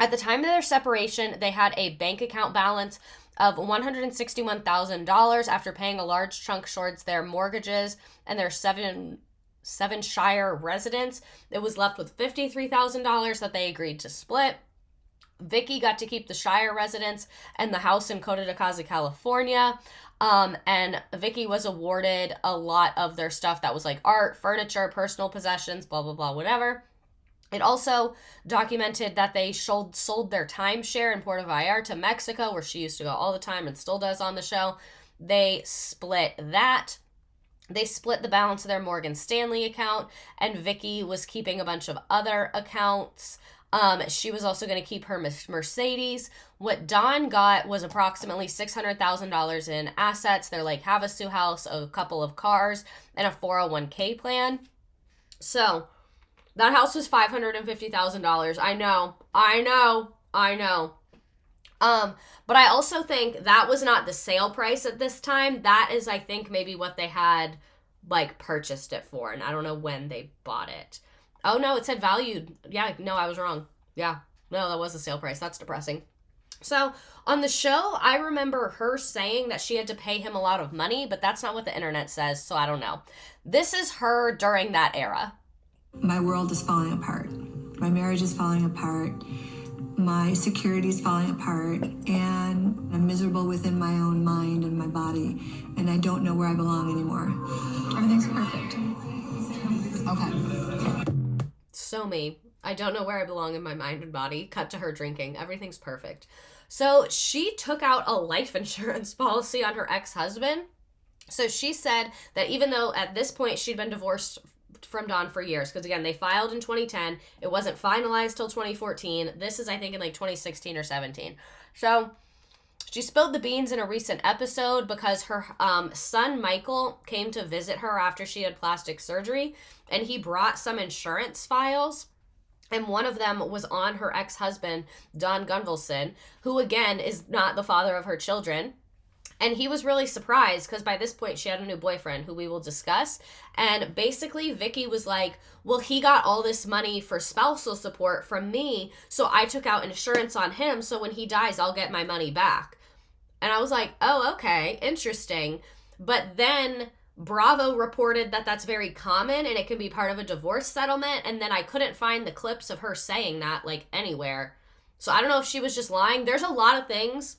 at the time of their separation, they had a bank account balance of $161,000 after paying a large chunk towards their mortgages and their seven Shire residence. It was left with $53,000 that they agreed to split. Vicki got to keep the Shire residence and the house in Coto Insurance, California. And Vicki was awarded a lot of their stuff that was like art, furniture, personal possessions, blah, blah, blah, whatever. It also documented that they sold their timeshare in Puerto Vallarta to Mexico, where she used to go all the time and still does on the show. They split that. They split the balance of their Morgan Stanley account, and Vicki was keeping a bunch of other accounts. She was also going to keep her Mercedes. What Donn got was approximately $600,000 in assets, their Lake Havasu house, a couple of cars, and a 401k plan. So that house was $550,000. I know. But I also think that was not the sale price at this time. That is, I think, maybe what they had, like, purchased it for. And I don't know when they bought it. Oh, no, it said valued. Yeah, no, I was wrong. Yeah, no, that was the sale price. That's depressing. So, on the show, I remember her saying that she had to pay him a lot of money, but that's not what the internet says, so I don't know. This is her during that era. My world is falling apart. My marriage is falling apart. My security is falling apart, and I'm miserable within my own mind and my body, and I don't know where I belong anymore. Everything's perfect. Okay. So me. I don't know where I belong in my mind and body. Cut to her drinking. Everything's perfect. So she took out a life insurance policy on her ex-husband. So she said that even though at this point she'd been divorced from Donn for years, because again, they filed in 2010. It wasn't finalized till 2014. This is, I think, in like 2016 or 17. So She spilled the beans in a recent episode because her son Michael came to visit her after she had plastic surgery, and he brought some insurance files. And one of them was on her ex-husband, Donn Gunvalson, who, again, is not the father of her children. And he was really surprised because by this point she had a new boyfriend who we will discuss. And basically Vicki was like, well, he got all this money for spousal support from me, so I took out insurance on him, so when he dies, I'll get my money back. And I was like, oh, okay, interesting. But then Bravo reported that that's very common and it can be part of a divorce settlement, and then I couldn't find the clips of her saying that, like, anywhere. So I don't know if she was just lying. There's a lot of things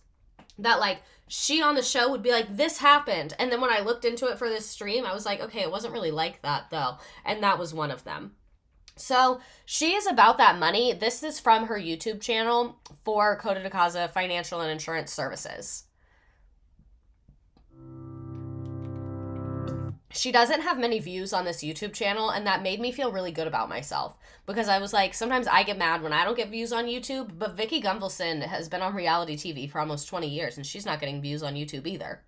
that, like, she on the show would be like, this happened, and then when I looked into it for this stream, I was like, okay, it wasn't really like that, though, and that was one of them. So she is about that money. This is from her YouTube channel for Coto de Casa Financial and Insurance Services. She doesn't have many views on this YouTube channel, and that made me feel really good about myself because I was like, sometimes I get mad when I don't get views on YouTube, but Vicki Gunvalson has been on reality TV for almost 20 years, and she's not getting views on YouTube either.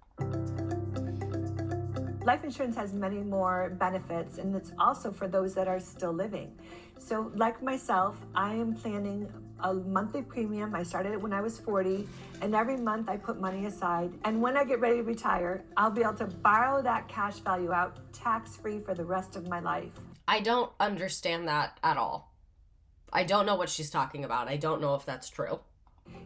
Life insurance has many more benefits, and it's also for those that are still living. So like myself, I am planning a monthly premium. I started it when I was 40, and every month I put money aside. And when I get ready to retire, I'll be able to borrow that cash value out tax-free for the rest of my life. I don't understand that at all. I don't know what she's talking about. I don't know if that's true.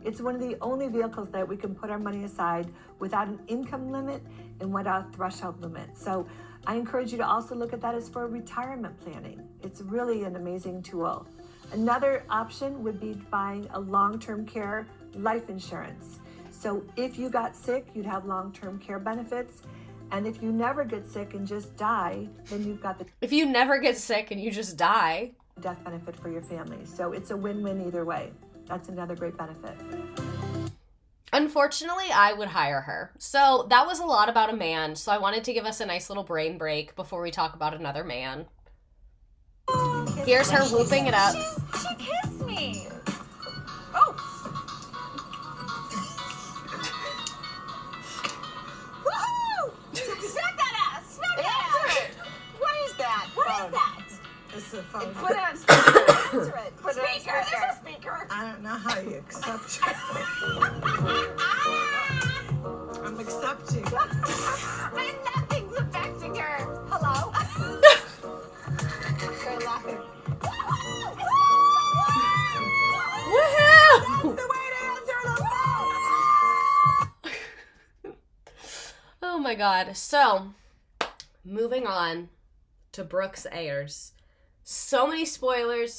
It's one of the only vehicles that we can put our money aside without an income limit and without a threshold limit. So I encourage you to also look at that as for retirement planning. It's really an amazing tool. Another option would be buying a long-term care life insurance. So if you got sick, you'd have long-term care benefits. And if you never get sick and just die, then you've got the... If you never get sick and you just die... death benefit for your family. So it's a win-win either way. That's another great benefit. Unfortunately, I would hire her. So that was a lot about a man. So I wanted to give us a nice little brain break before we talk about another man. Here's her whooping it up. She kissed me. Oh. Woohoo! Smack that ass! Smack that ass! What is that? What is that? It's a phone. Put it on speaker. Answer it. Put it on speaker. speaker. There's a speaker. I don't know how you accept it. I'm accepting. And nothing's affecting her. Hello? They're laughing. Woohoo! That's the way to answer the phone. Oh my god. So, moving on to Brooks Ayers. So many spoilers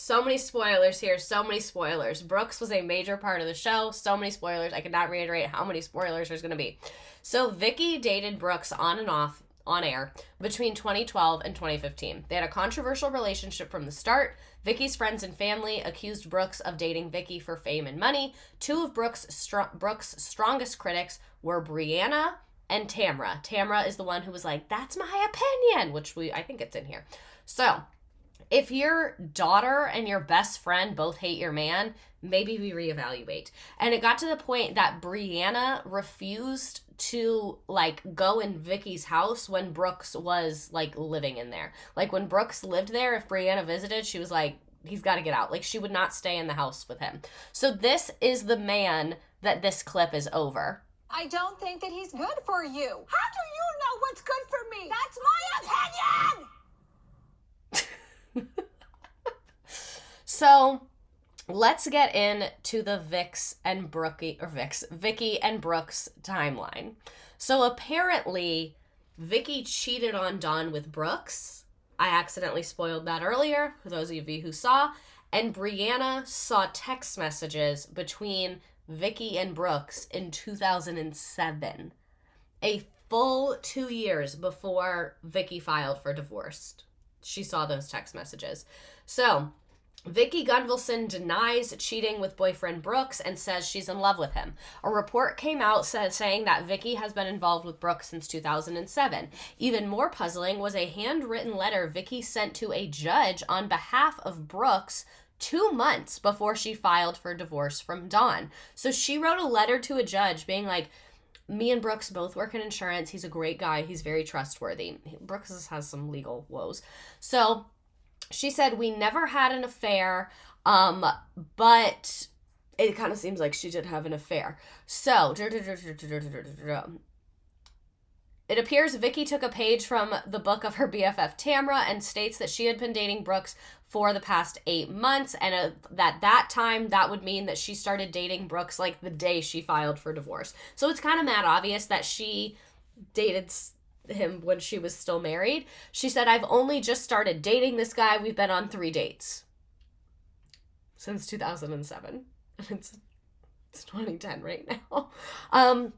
here, so many spoilers. Brooks was a major part of the show, so many spoilers. I cannot reiterate how many spoilers there's going to be. So Vicki dated Brooks on and off on air between 2012 and 2015. They had a controversial relationship from the start. Vicki's friends and family accused Brooks of dating Vicki for fame and money. Two of Brooks' strongest critics were Brianna and Tamra. Tamra is the one who was like, that's my opinion, which I think it's in here. So, if your daughter and your best friend both hate your man, maybe we reevaluate. And it got to the point that Brianna refused to, like, go in Vicki's house when Brooks was, like, living in there. Like, when Brooks lived there, if Brianna visited, she was like, he's got to get out. Like, she would not stay in the house with him. So this is the man that this clip is over. I don't think that he's good for you. How do you know what's good for me? That's my opinion! So, let's get into the Vicki and Brooks timeline. So, apparently, Vicki cheated on Donn with Brooks. I accidentally spoiled that earlier, for those of you who saw. And Brianna saw text messages between Vicki and Brooks in 2007. A full 2 years before Vicki filed for divorce. She saw those text messages. So, Vicki Gunvalson denies cheating with boyfriend Brooks and says she's in love with him. A report came out saying that Vicki has been involved with Brooks since 2007. Even more puzzling was a handwritten letter Vicki sent to a judge on behalf of Brooks 2 months before she filed for divorce from Donn. So she wrote a letter to a judge being like, me and Brooks both work in insurance. He's a great guy. He's very trustworthy. Brooks has some legal woes. So she said, we never had an affair, but it kind of seems like she did have an affair. So it appears Vicki took a page from the book of her BFF Tamra and states that she had been dating Brooks for the past 8 months, and that time that would mean that she started dating Brooks like the day she filed for divorce. So it's kind of mad obvious that she dated him when she was still married. She said, I've only just started dating this guy. We've been on 3 dates since 2007. It's 2010 right now.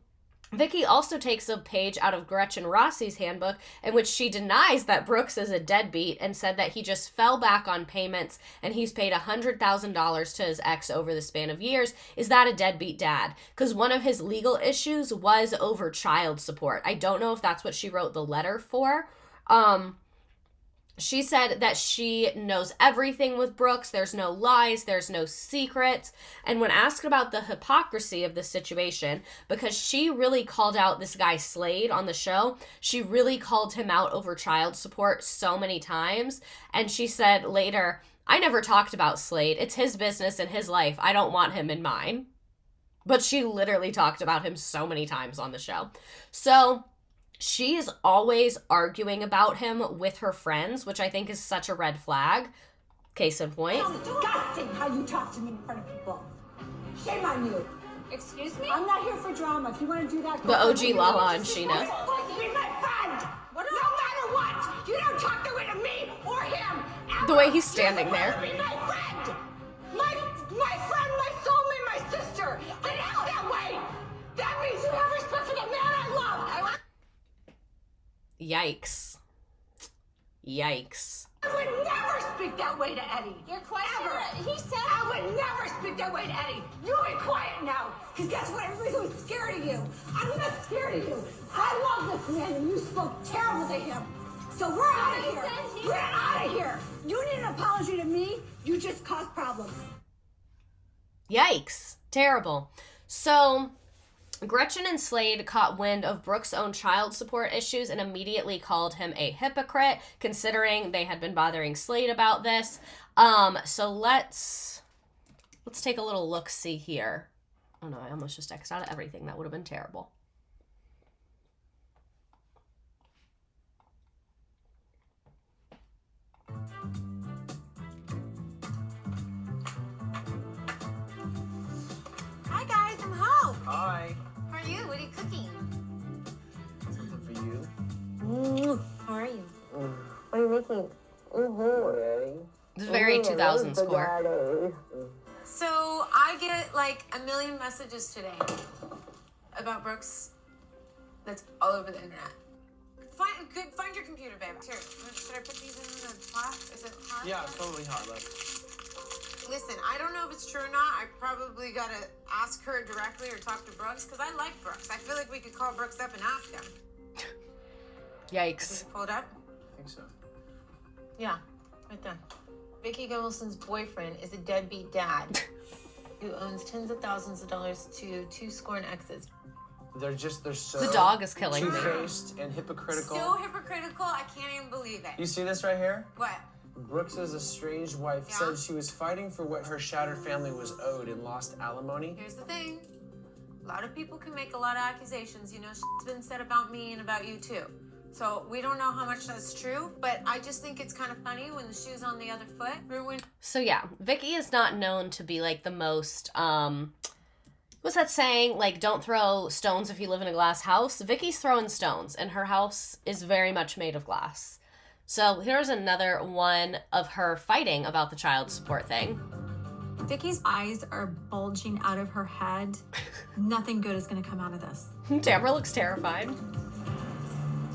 Vicki also takes a page out of Gretchen Rossi's handbook in which she denies that Brooks is a deadbeat and said that he just fell back on payments and he's paid $100,000 to his ex over the span of years. Is that a deadbeat dad? Because one of his legal issues was over child support. I don't know if that's what she wrote the letter for. She said that she knows everything with Brooks. There's no lies. There's no secrets. And when asked about the hypocrisy of the situation, because she really called out this guy Slade on the show, she really called him out over child support so many times. And she said later, I never talked about Slade. It's his business and his life. I don't want him in mine. But she literally talked about him so many times on the show. So she is always arguing about him with her friends, which I think is such a red flag. Case in point. It's disgusting how you talk to me in front of people. Shame on you. Excuse me? I'm not here for drama. If you want to do that, the OG Lala and Sheena. You're supposed to be my friend. No matter what, you don't talk the way to me or him. Ever. The way he's standing there. Be my friend. My friend, my soulmate, my sister. Get out that way. That means you have respect for the man I love. Yikes. Yikes. I would never speak that way to Eddie. You're quite ever. He said I would never speak that way to Eddie. You be quiet now, because guess what? Everybody's always scared of you. I'm not scared of you. I love this man, and you spoke terrible to him. So we're out of here. We're out of here. You need an apology to me. You just caused problems. Yikes. Terrible. So Gretchen and Slade caught wind of Brooks' own child support issues and immediately called him a hypocrite, considering they had been bothering Slade about this. So let's take a little look-see here. Oh no, I almost just X'd out of everything. That would have been terrible. Hi guys, I'm home. Hi. How are you? What are you cooking? Something for you. How are you? What are you making? It's very 2000s score. So I get like a million messages today about Brooks. That's all over the internet. Find your computer, babe. Here, should I put these in the pot? Is it hot? Yeah, totally hot, love. Listen, I don't know if it's true or not. I probably gotta ask her directly or talk to Brooks because I like Brooks. I feel like we could call Brooks up and ask him. Yikes. Pull it up? I think so. Yeah, right there. Vicki Gunvalson's boyfriend is a deadbeat dad who owns tens of thousands of dollars to 2 scorn exes. They're so... The dog is killing me. Two-faced and hypocritical. So hypocritical, I can't even believe it. You see this right here? What? Brooks's estranged wife said she was fighting for what her shattered family was owed and lost alimony. Here's the thing. A lot of people can make a lot of accusations. You know, shit's been said about me and about you too. So we don't know how much that's true, but I just think it's kind of funny when the shoe's on the other foot. So yeah, Vicki is not known to be like the most, what's that saying? Like, don't throw stones if you live in a glass house. Vicki's throwing stones, and her house is very much made of glass. So here's another one of her fighting about the child support thing. Vicki's eyes are bulging out of her head. Nothing good is going to come out of this. Tamra looks terrified.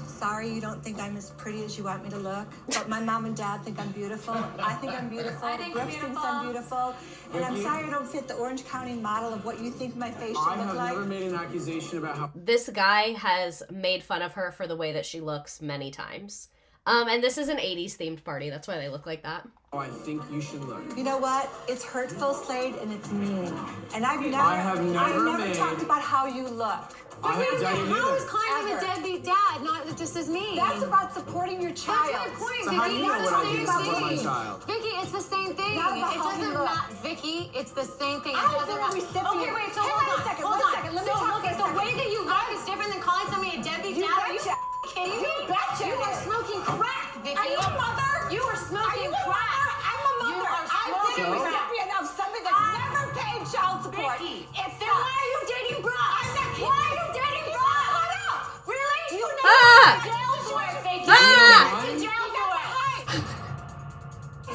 Sorry you don't think I'm as pretty as you want me to look, but my mom and dad think I'm beautiful. I think I'm beautiful. I think Brooks you're thinks I'm beautiful. And I'm sorry I don't fit the Orange County model of what you think my face should look like. I have never made an accusation about how... This guy has made fun of her for the way that she looks many times. And this is an 80s themed party. That's why they look like that. Oh, I think you should learn. You know what? It's hurtful, Slade, and it's mean. And I've never talked about how you look. I haven't done it How either. is climbing a deadbeat dad not just as mean? That's about supporting your child. That's my point, So Vicki. how do you know It's what the I did same to support my thing. child? Vicki, it's the same thing. Not about It how you doesn't look. matter. Vicki, it's the same thing. It I've doesn't been a matter. recipient. Okay, wait, so Hey, hold wait a on. second, Hold one on. second. Let me So, talk for okay, a the second. way that you look is different than calling somebody a deadbeat You dad. Are you betcha. kidding me? You betcha You it are is. smoking crack, Vicki. Are you a mother? You are smoking crack. I'm a mother. You are I've smoking been a crack. recipient of something that's never paid child support. Vicki, It's then why are you dating Brooks? I'm not Why are you dating Brooks? Hold up. Really? Do you know Ah! Jail for it, Vicki. Ah! You went to jail for it.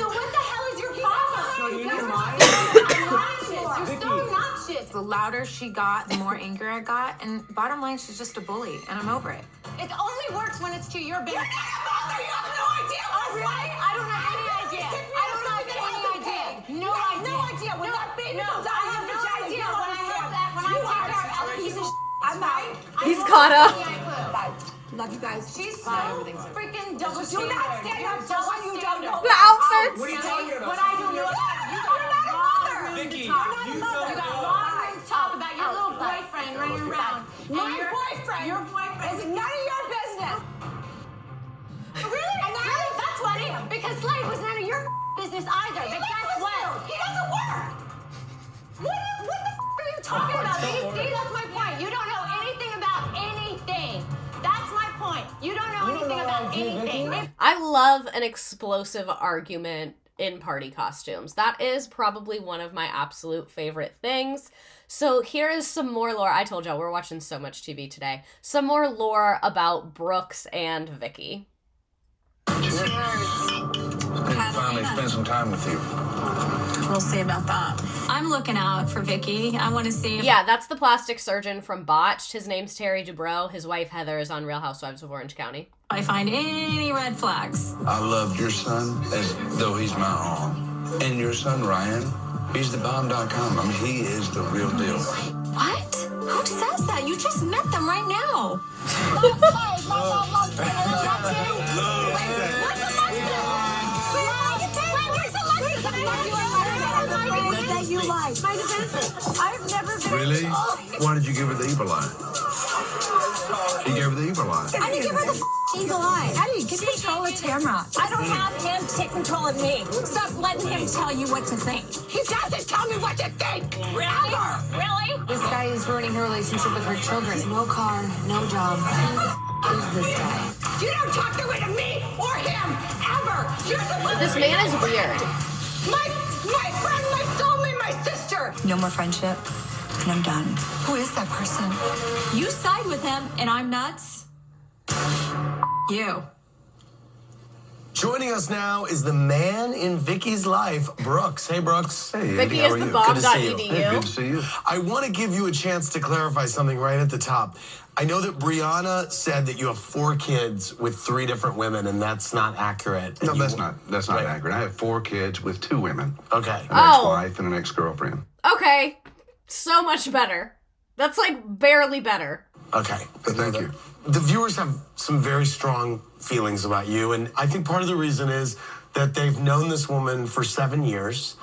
So what the hell is your problem? So you need your mind? You're so obnoxious. The louder she got, the more anger I got. And bottom line, she's just a bully, and I'm over it. It only works when it's to your benefit. You're not a mother. You have no idea. Oh, really? I don't have any idea. I don't have any idea. No idea. No idea. When that baby comes out I of have your no vagina, idea you when I understand. have that. When I You take care are of a piece of shit. I'm out. He's caught up. Love you guys. She's so freaking double Do not stand up for what you don't know. The outfits. What are you talking about? What I don't know about you got You're not a mother. Vicky, You got you you don't got know. long room to talk about your little boyfriend running around. My boyfriend. Your boyfriend is none of your business. Really? And that's funny because Slade was none of your business either. But guess what? He doesn't work. What the are you talking about? See, that's my point. You don't know anything about anything. That's my point. You don't know anything about anything. I love an explosive argument in party costumes. That is probably one of my absolute favorite things. So here is some more lore. I told y'all we're watching so much TV today. Some more lore about Brooks and Vicki. Finally spend some time with you. We'll see about that. I'm looking out for Vicki. I want to see if Yeah, that's the plastic surgeon from Botched. His name's Terry Dubrow. His wife Heather is on Real Housewives of Orange County. I find any red flags. I loved your son as though he's my own. And your son, Ryan, he's the bomb.com. I mean, he is the real deal. What? Who says that? You just met them right now. I've never been. Really? Why did you give her the evil eye? He gave her the evil eye. I didn't give her the evil eye. Eddie, get control of Tamara. I don't have him take control of me. Stop letting him tell you what to think. He doesn't tell me what to think. Really? Really? This guy is ruining her relationship with her children. No car, no job. Who's this guy? You don't talk the way to me or him ever. You're the one. This man is weird. My friend, my soulmate, my sister. No more friendship, and I'm done. Who is that person? You side with him, and I'm nuts. You. Joining us now is the man in Vicki's life, Brooks. Hey, Brooks. Hey, Vicki Andy, how is are the you? bomb.edu. Hey, good to see you. I want to give you a chance to clarify something right at the top. I know that Brianna said that you have 4 kids with 3 different women, and that's not accurate. No, And that's not accurate. I have 4 kids with 2 women. Okay. An ex-wife and an ex-girlfriend. Okay. So much better. That's like barely better. Okay. But thank you. The viewers have some very strong feelings about you, and I think part of the reason is that they've known this woman for 7 years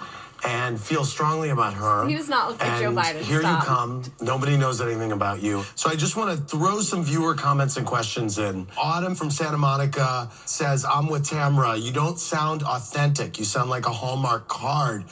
and feel strongly about her. He does not look like Joe And Biden. here Stop. you come. Nobody knows anything about you. So I just want to throw some viewer comments and questions in. Autumn from Santa Monica says, I'm with Tamara. You don't sound authentic. You sound like a Hallmark card.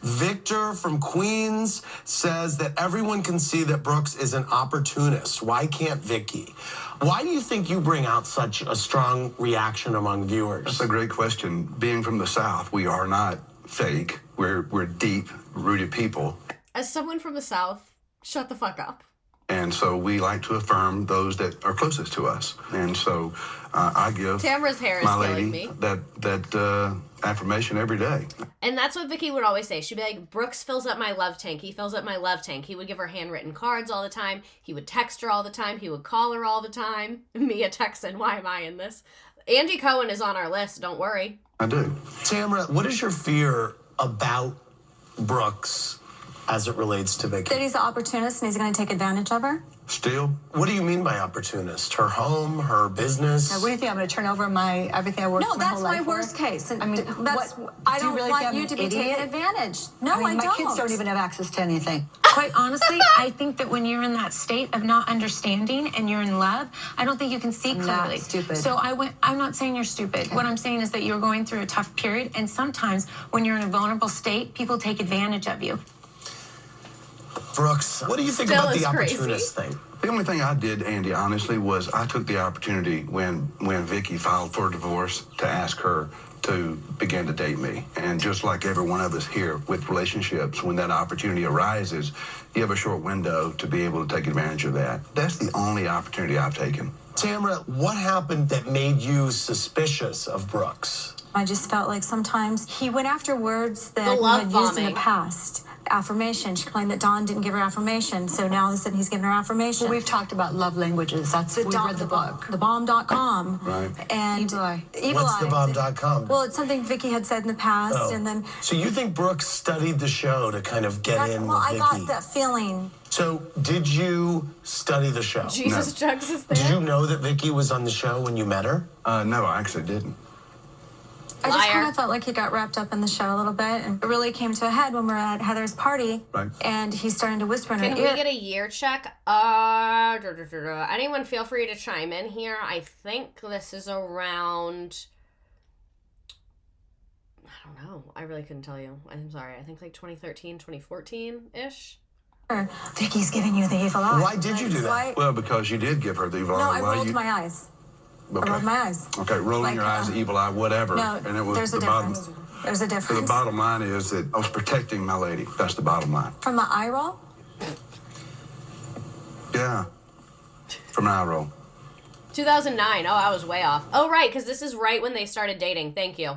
Victor from Queens says that everyone can see that Brooks is an opportunist. Why can't Vicki? Why do you think you bring out such a strong reaction among viewers? That's a great question. Being from the South, we are not fake. We're deep-rooted people. As someone from the South, shut the fuck up. And so we like to affirm those that are closest to us. And so I give Tamara's hair is my killing lady me. that affirmation every day. And that's what Vicki would always say. She'd be like, Brooks fills up my love tank. He fills up my love tank. He would give her handwritten cards all the time. He would text her all the time. He would call her all the time. Mia texting, why am I in this? Andy Cohen is on our list, don't worry. I do. Tamara, what is your fear about Brooks as it relates to Vicki? That he's an opportunist and he's going to take advantage of her. Still? What do you mean by opportunist? Her home, her business? Now, what do you think? I'm going to turn over everything I worked No, for my whole that's life my for? worst case. And I mean, I do you don't really want think I'm you an to be idiot? taken advantage. No, I my don't. kids don't even have access to anything. Quite honestly, I think that when you're in that state of not understanding and you're in love, I don't think you can see I'm clearly. not stupid. So I'm not saying you're stupid. Okay. What I'm saying is that you're going through a tough period, and sometimes when you're in a vulnerable state, people take advantage of you. Brooks, what do you think Still about is the crazy. opportunist thing? The only thing I did, Andy, honestly, was I took the opportunity when Vicki filed for divorce to ask her to begin to date me. And just like every one of us here with relationships, when that opportunity arises, you have a short window to be able to take advantage of that. That's the only opportunity I've taken. Tamara, what happened that made you suspicious of Brooks? I just felt like sometimes he went after words that he love had used in bombing. the past. Affirmation. She claimed that Donn didn't give her affirmation, so now all of a sudden he's giving her affirmation. Well, we've talked about love languages. We've read the book. Thebomb.com. Right. And Evil Eye. Evil What's Eye. thebomb.com? Well, it's something Vicki had said in the past, Oh. and then So you think Brooks studied the show to kind of get in with I Vicki? got that feeling. So did you study the show? Jesus Jugs is Did there. you know that Vicki was on the show when you met her? No, I actually didn't. I just Liar. kind of felt like he got wrapped up in the show a little bit, and it really came to a head when we were at Heather's party, Right. and he's starting to whisper in her Can we ear. get a year check? Anyone feel free to chime in here. I think this is around... I don't know. I really couldn't tell you. I'm sorry. I think like 2013, 2014-ish. Vicki's giving you the evil eye. Why did you do that? Why- Well, because you did give her the evil No, eye. I Why rolled you... my eyes. Okay. I rolled my eyes. Okay, rolling Like, your eyes, evil eye, whatever. No, and it was there's a the bottom. difference. There's a So the difference. bottom line is that I was protecting my lady. That's the bottom line. From the eye roll? Yeah. From an eye roll. 2009. Oh, I was way off. Oh, right, because this is right when they started dating. Thank you.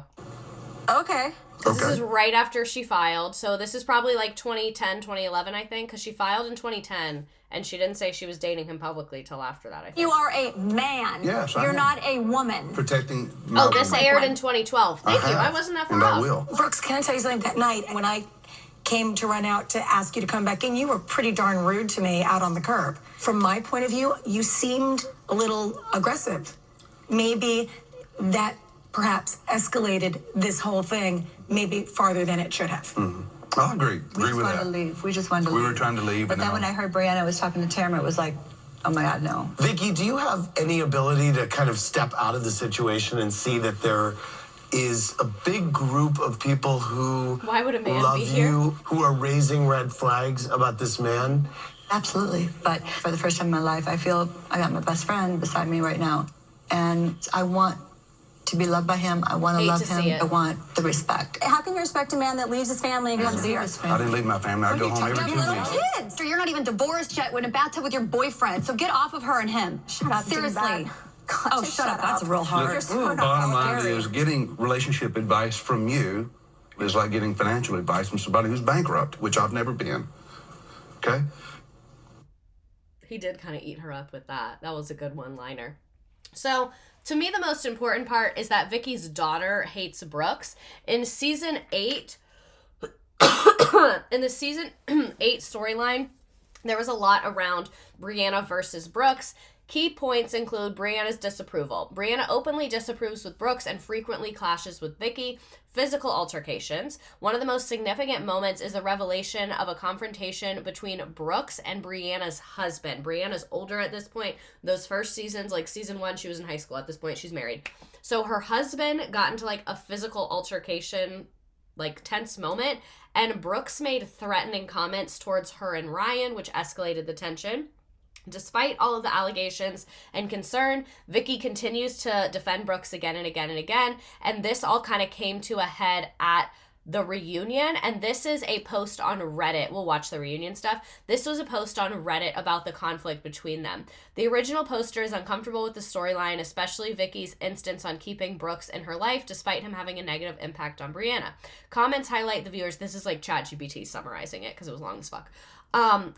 Okay. This is right after she filed. So this is probably like 2010, 2011, I think, because she filed in 2010, and she didn't say she was dating him publicly till after that, I think. You are a man. Yes, I You're am. not a woman. Protecting my Oh, this woman. aired in 2012. Thank you. have, I wasn't that far and I off. will. Brooks, can I tell you something? That night when I came to run out to ask you to come back in, you were pretty darn rude to me out on the curb. From my point of view, you seemed a little aggressive. Maybe that perhaps escalated this whole thing maybe farther than it should have. Mm-hmm. I agree. We Agree just with wanted that. to leave. We just wanted to We leave. were trying to leave. But and then now- when I heard Brianna was talking to Tamara, it was like, oh my God, no. Vicki, do you have any ability to kind of step out of the situation and see that there is a big group of people who Why would a man love be here? you, who are raising red flags about this man? Absolutely. But for the first time in my life, I feel I got my best friend beside me right now. And I want to be loved by him. I want to Hate love to see him. it. I want the respect. How can you respect a man that leaves his family and comes here? I didn't leave my family. I go home every You have 2 little weeks. kids. So you're not even divorced yet. We're in a bathtub with your boyfriend. So get off of her and him. Shut up. Seriously. Oh, shut up. That's real hard. The bottom line is getting relationship advice from you is like getting financial advice from somebody who's bankrupt, which I've never been. Okay? He did kind of eat her up with that. That was a good one-liner. So, to me, the most important part is that Vicki's daughter hates Brooks. In season 8, in the season 8 storyline, there was a lot around Brianna versus Brooks. Key points include Brianna's disapproval. Brianna openly disapproves with Brooks and frequently clashes with Vicki. Physical altercations. One of the most significant moments is the revelation of a confrontation between Brooks and Brianna's husband. Brianna's older at this point. Those first seasons, like season 1, she was in high school. At this point, she's married. So her husband got into like a physical altercation, like tense moment, and Brooks made threatening comments towards her and Ryan, which escalated the tension. Despite all of the allegations and concern, Vicki continues to defend Brooks again and again and again, and this all kind of came to a head at the reunion, and this is a post on Reddit. We'll watch the reunion stuff. This was a post on Reddit about the conflict between them. The original poster is uncomfortable with the storyline, especially Vicki's instance on keeping Brooks in her life, despite him having a negative impact on Brianna. Comments highlight the viewers. This is like ChatGPT summarizing it because it was long as fuck.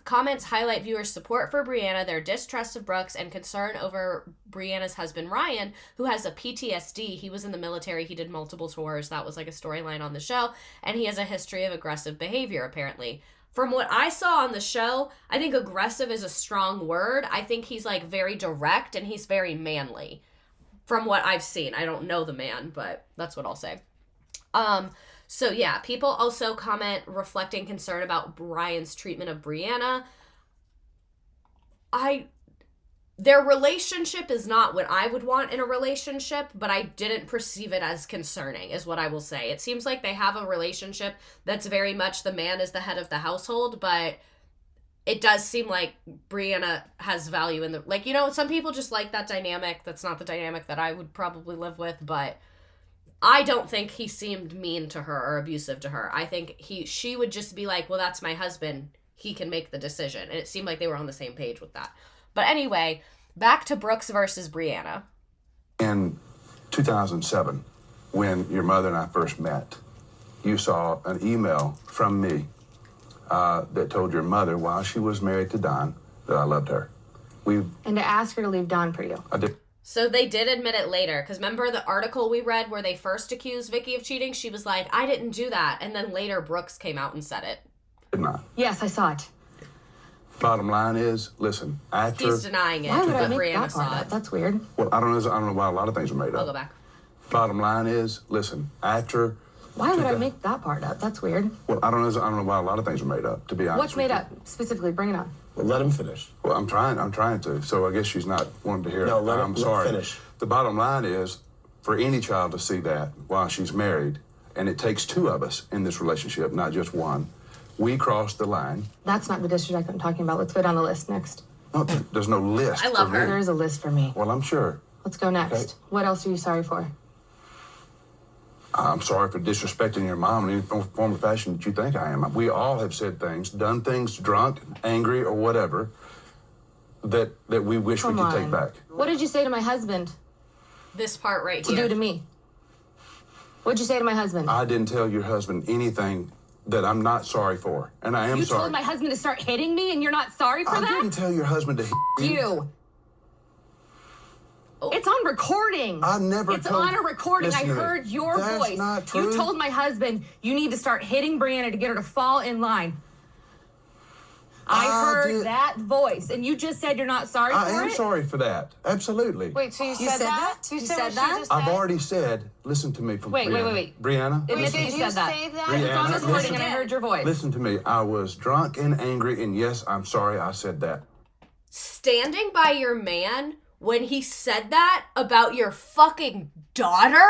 Comments highlight viewers' support for Brianna, their distrust of Brooks, and concern over Brianna's husband, Ryan, who has a PTSD. He was in the military. He did multiple tours. That was like a storyline on the show. And he has a history of aggressive behavior, apparently. From what I saw on the show, I think aggressive is a strong word. I think he's like very direct and he's very manly. From what I've seen. I don't know the man, but that's what I'll say. So yeah, people also comment reflecting concern about Brian's treatment of Brianna. Their relationship is not what I would want in a relationship, but I didn't perceive it as concerning, is what I will say. It seems like they have a relationship that's very much the man is the head of the household, but it does seem like Brianna has value in the... Like, you know, some people just like that dynamic. That's not the dynamic that I would probably live with, but I don't think he seemed mean to her or abusive to her. I think she would just be like, well, that's my husband. He can make the decision. And it seemed like they were on the same page with that. But anyway, back to Brooks versus Brianna. In 2007, when your mother and I first met, you saw an email from me that told your mother while she was married to Donn that I loved her. And to ask her to leave Donn for you. I did. So they did admit it later, because remember the article we read where they first accused Vicki of cheating? She was like, I didn't do that. And then later Brooks came out and said it. Did not. Yes, I saw it. Bottom line is, listen, after... He's denying it. Why would I but make Brianna that saw part it. up? That's weird. Well, I don't know why a lot of things are made up. I'll go back. Bottom line is, listen, after... Why would I make that part up? That's weird. Well, I don't know why a lot of things are made up, to be honest. What's made up? Specifically, bring it on. Well, let him finish. Well, I'm trying to. So I guess she's not wanting to hear it. No, let I'm him sorry. finish. The bottom line is, for any child to see that while she's married, and it takes two of us in this relationship, not just one, we crossed the line. That's not the disrespect I'm talking about. Let's go down the list next. No, there's no list. I love her. There is a list for me. Well, I'm sure. Let's go next. Okay. What else are you sorry for? I'm sorry for disrespecting your mom in any form or fashion that you think I am. We all have said things, done things, drunk, angry, or whatever, that we wish we could take back. What did you say to my husband? This part right To here. do to me? What'd you say to my husband? I didn't tell your husband anything that I'm not sorry for, and I am sorry. You told my husband to start hitting me, and you're not sorry for that? I didn't tell your husband to hit you. It's on recording. I never It's told- on a recording. I Listen to me. heard your That's voice. not true. You told my husband you need to start hitting Brianna to get her to fall in line. I heard that voice, and you just said you're not sorry for it? I am sorry for that. Absolutely. Wait, so you said that? You said that? I've already said, listen to me from Wait, Brianna. wait. Brianna, Did listen. you said that? Brianna, It's on recording, listen. and I heard your voice. Listen to me. I was drunk and angry, and yes, I'm sorry I said that. Standing by your man when he said that about your fucking daughter?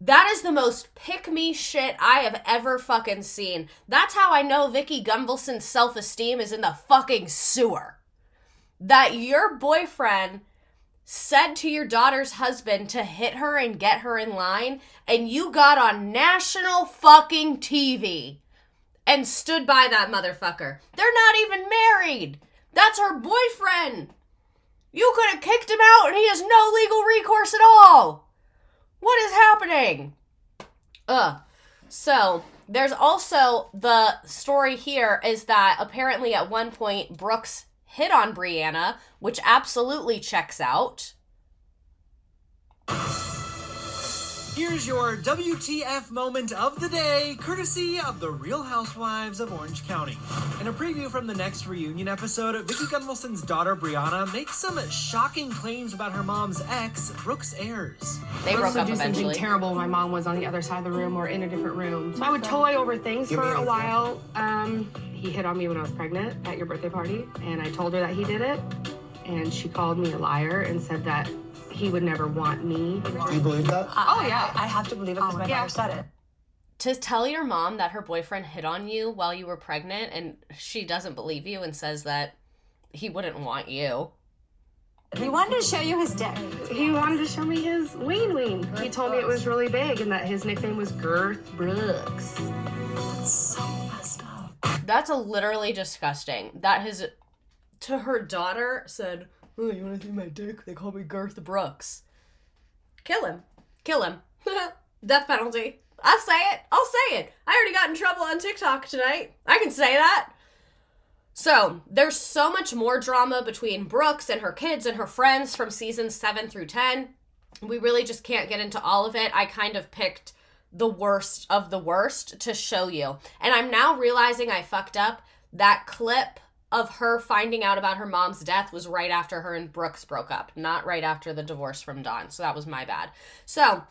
That is the most pick-me shit I have ever fucking seen. That's how I know Vicki Gunvalson's self-esteem is in the fucking sewer. That your boyfriend said to your daughter's husband to hit her and get her in line, and you got on national fucking TV and stood by that motherfucker. They're not even married. That's her boyfriend. You could have kicked him out and he has no legal recourse at all. What is happening? So, there's also the story here is that apparently at one point Brooks hit on Brianna, which absolutely checks out. Here's your WTF moment of the day, courtesy of the Real Housewives of Orange County. In a preview from the next reunion episode, Vicki Gunvalson's daughter Brianna makes some shocking claims about her mom's ex, Brooks Ayers. They broke up do eventually. something terrible. My mom was on the other side of the room or in a different room. So I would toy over things for a while. He hit on me when I was pregnant at your birthday party, and I told her that he did it, and she called me a liar and said that he would never want me. Do you believe that? Oh, yeah. I have to believe it because my daughter said it. To tell your mom that her boyfriend hit on you while you were pregnant and she doesn't believe you and says that he wouldn't want you. He wanted to show you his dick. He wanted to show me his ween. He told me it was really big and that his nickname was Girth Brooks. So messed up. That's literally disgusting. That his, to her daughter, said, oh, you want to see my dick? They call me Girth Brooks. Kill him. Kill him. Death penalty. I'll say it. I already got in trouble on TikTok tonight. I can say that. So, there's so much more drama between Brooks and her kids and her friends from seasons 7 through 10. We really just can't get into all of it. I kind of picked the worst of the worst to show you. And I'm now realizing I fucked up. That clip of her finding out about her mom's death was right after her and Brooks broke up, not right after the divorce from Donn. So that was my bad. So,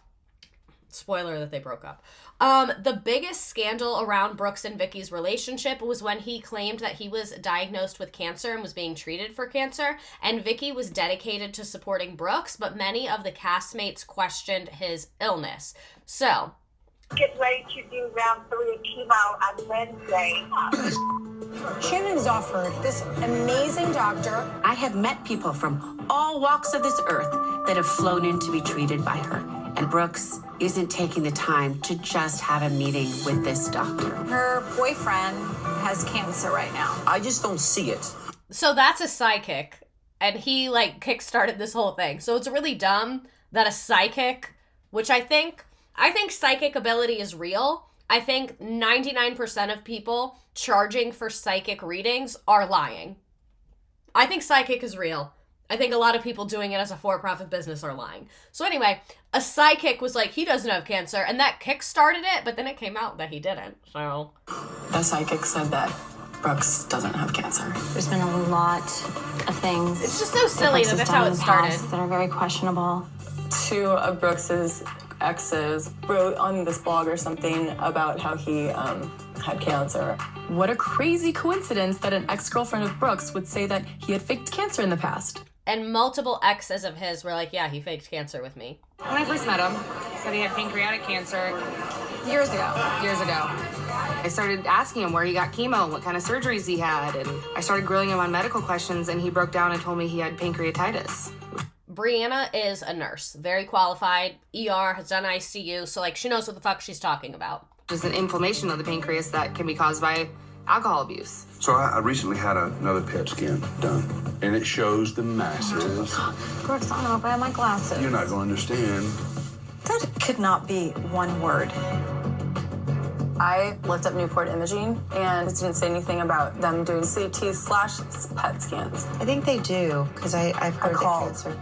spoiler that they broke up. The biggest scandal around Brooks and Vicki's relationship was when he claimed that he was diagnosed with cancer and was being treated for cancer, and Vicki was dedicated to supporting Brooks, but many of the castmates questioned his illness. So, get ready to do round 3 of chemo on Wednesday. Shannon's offered this amazing doctor. I have met people from all walks of this earth that have flown in to be treated by her. And Brooks isn't taking the time to just have a meeting with this doctor. Her boyfriend has cancer right now. I just don't see it. So that's a psychic, and he, like, kickstarted this whole thing. So it's really dumb that a psychic, which I think psychic ability is real. I think 99% of people charging for psychic readings are lying. I think psychic is real. I think a lot of people doing it as a for-profit business are lying. So anyway, a psychic was like, he doesn't have cancer, and that kick-started it, but then it came out that he didn't, so. The psychic said that Brooks doesn't have cancer. There's been a lot of things. It's just so silly that that's how it started. That are very questionable. 2 of Brooks's exes wrote on this blog or something about how he had cancer. What a crazy coincidence that an ex-girlfriend of Brooks would say that he had faked cancer in the past. And multiple exes of his were like, yeah, he faked cancer with me. When I first met him, he said he had pancreatic cancer years ago. I started asking him where he got chemo and what kind of surgeries he had, and I started grilling him on medical questions, and he broke down and told me he had pancreatitis. Brianna is a nurse, very qualified, ER, has done ICU, so like she knows what the fuck she's talking about. Just an inflammation of the pancreas that can be caused by alcohol abuse. So I recently had another PET scan done, and it shows the masses. Brooks, I don't know if I have my glasses. You're not going to understand. That could not be one word. I looked up Newport Imaging, and it didn't say anything about them doing CT/PET scans. I think they do, because I've heard called, cancer.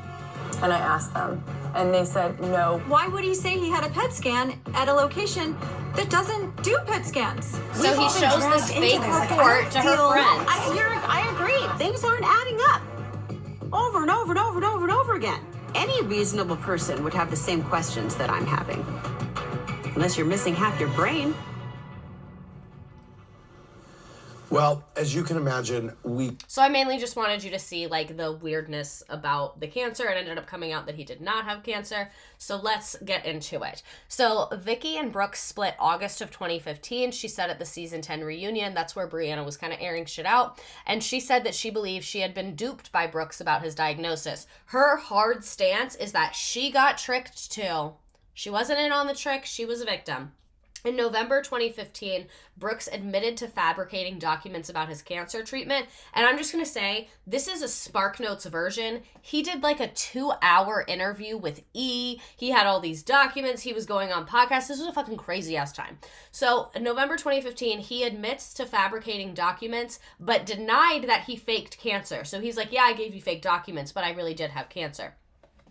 and I asked them, and they said no. Why would he say he had a PET scan at a location that doesn't do PET scans? So he shows this fake report to her friends. I agree. Things aren't adding up. Over and over and over and over and over again. Any reasonable person would have the same questions that I'm having. Unless you're missing half your brain. Well, as you can imagine, So I mainly just wanted you to see, like, the weirdness about the cancer. It ended up coming out that he did not have cancer. So let's get into it. So Vicki and Brooks split August of 2015. She said at the season 10 reunion, that's where Brianna was kind of airing shit out. And she said that she believed she had been duped by Brooks about his diagnosis. Her hard stance is that she got tricked too. She wasn't in on the trick. She was a victim. In November 2015, Brooks admitted to fabricating documents about his cancer treatment. And I'm just going to say, this is a SparkNotes version. He did like a 2-hour interview with E! He had all these documents. He was going on podcasts. This was a fucking crazy ass time. So in November 2015, he admits to fabricating documents, but denied that he faked cancer. So he's like, yeah, I gave you fake documents, but I really did have cancer.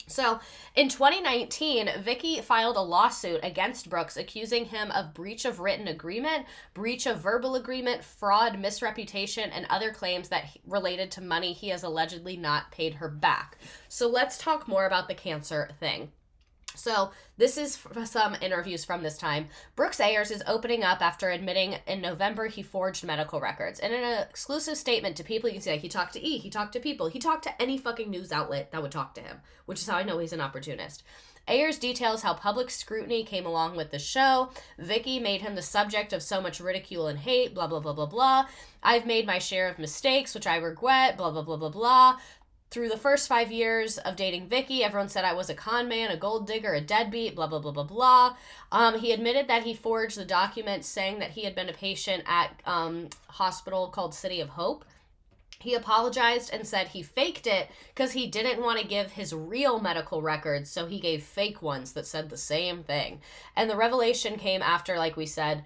So, in 2019, Vicki filed a lawsuit against Brooks accusing him of breach of written agreement, breach of verbal agreement, fraud, misreputation, and other claims that related to money he has allegedly not paid her back. So, let's talk more about the cancer thing. So this is some interviews from this time. Brooks Ayers is opening up after admitting in November he forged medical records. And in an exclusive statement to people, you can see like he talked to E!, he talked to people, he talked to any fucking news outlet that would talk to him, which is how I know he's an opportunist. Ayers details how public scrutiny came along with the show. Vicki made him the subject of so much ridicule and hate, blah, blah, blah, blah, blah. I've made my share of mistakes, which I regret, blah, blah, blah, blah, blah. Through the first 5 years of dating Vicki, everyone said I was a con man, a gold digger, a deadbeat, blah, blah, blah, blah, blah. He admitted that he forged the documents saying that he had been a patient at hospital called City of Hope. He apologized and said he faked it because he didn't want to give his real medical records, so he gave fake ones that said the same thing. And the revelation came after, like we said,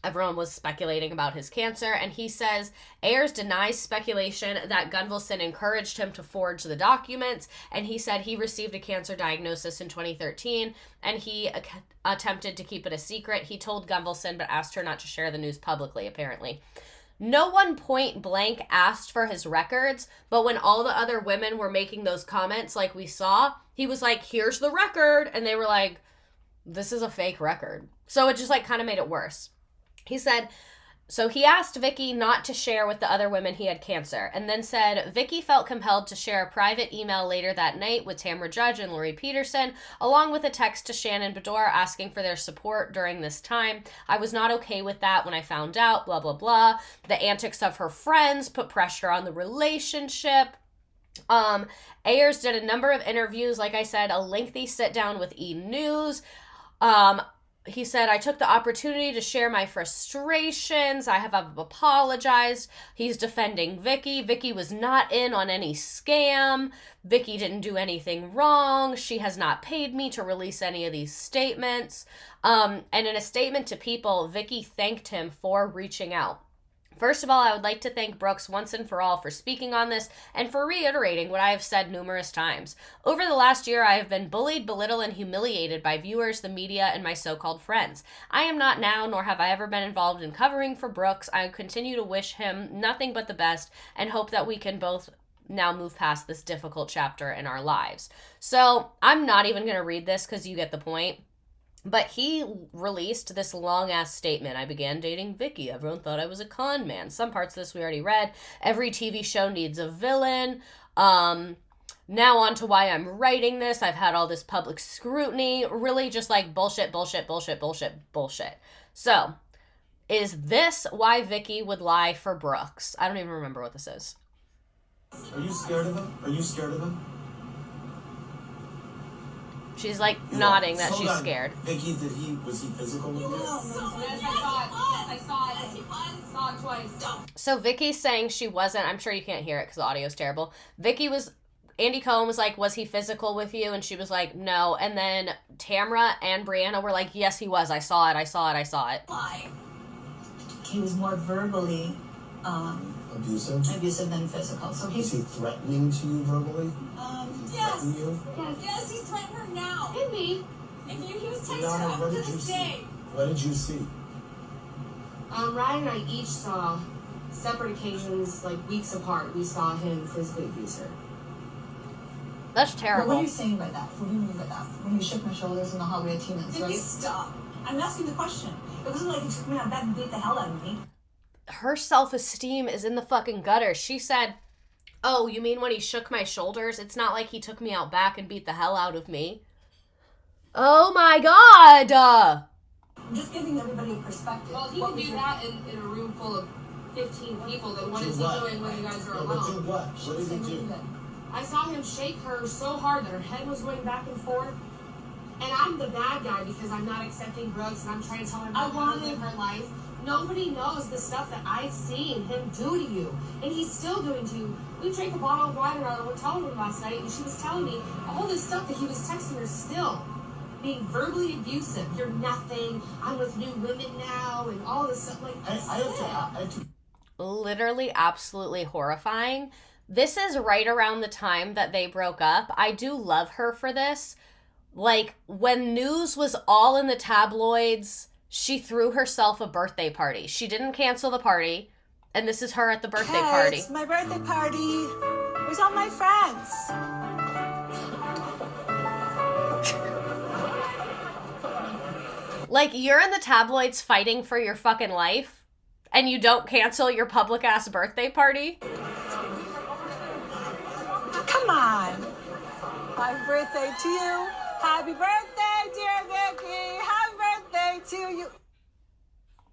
Everyone was speculating about his cancer, and he says Ayers denies speculation that Gunvalson encouraged him to forge the documents, and he said he received a cancer diagnosis in 2013, and he attempted to keep it a secret. He told Gunvalson, but asked her not to share the news publicly, apparently. No one point blank asked for his records, but when all the other women were making those comments like we saw, he was like, here's the record, and they were like, this is a fake record. So it just like kind of made it worse. He said, so he asked Vicki not to share with the other women he had cancer, and then said Vicki felt compelled to share a private email later that night with Tamra Judge and Lori Peterson, along with a text to Shannon Bedore asking for their support during this time. I was not okay with that when I found out, blah, blah, blah. The antics of her friends put pressure on the relationship. Ayers did a number of interviews, like I said, a lengthy sit down with E! News. He said, I took the opportunity to share my frustrations. I have apologized. He's defending Vicki. Vicki was not in on any scam. Vicki didn't do anything wrong. She has not paid me to release any of these statements. And in a statement to People, Vicki thanked him for reaching out. First of all, I would like to thank Brooks once and for all for speaking on this and for reiterating what I have said numerous times. Over the last year, I have been bullied, belittled, and humiliated by viewers, the media, and my so-called friends. I am not now, nor have I ever been involved in covering for Brooks. I continue to wish him nothing but the best and hope that we can both now move past this difficult chapter in our lives. So I'm not even going to read this because you get the point. But he released this long-ass statement. I began dating Vicki. Everyone thought I was a con man. Some parts of this we already read. Every TV show needs a villain. Now on to why I'm writing this. I've had all this public scrutiny. Really just like bullshit, bullshit, bullshit, bullshit, bullshit. So, is this why Vicki would lie for Brooks? I don't even remember what this is. Are you scared of him? Are you scared of him? She's like nodding that she's scared. Vicki, was he physical with you? Yes, I saw it twice. So Vicki's saying she wasn't. I'm sure you can't hear it because the audio's terrible. Andy Cohen was like, was he physical with you? And she was like, no. And then Tamra and Brianna were like, yes, he was. I saw it. He was more verbally abusive than physical. So is he threatening to you verbally? Yes. You? Yes, he's threatening her now. And me. And he was texting Brianna, her what to did you this see? day. What did you see? Ryan and I each saw separate occasions, like weeks apart. We saw him physically abuse her. That's terrible. What are you saying by that? What do you mean by that? When you shook my shoulders in the hallway at Tina's, right? Stop. I'm asking the question. It wasn't like he took me out back and beat the hell out of me. Her self-esteem is in the fucking gutter. She said, oh, you mean when he shook my shoulders? It's not like he took me out back and beat the hell out of me. Oh my God! I'm just giving everybody a perspective. Well, he can do that in a room full of 15 people. Then what is he doing when you guys are alone? But do what? What did he do? I saw him shake her so hard that her head was going back and forth. And I'm the bad guy because I'm not accepting Brooks and I'm trying to tell her how to live her life. Nobody knows the stuff that I've seen him do to you. And he's still doing to you. We drank a bottle of wine in our hotel room last night and she was telling me all this stuff that he was texting her still. Being verbally abusive. You're nothing. I'm with new women now and all this stuff. Like, I have to... Literally absolutely horrifying. This is right around the time that they broke up. I do love her for this. Like, when news was all in the tabloids, she threw herself a birthday party. She didn't cancel the party, and this is her at the birthday party. It's my birthday party. Where's all my friends? Like, you're in the tabloids fighting for your fucking life, and you don't cancel your public-ass birthday party? Come on. Happy birthday to you. Happy birthday, dear Vicki. Happy birthday to you.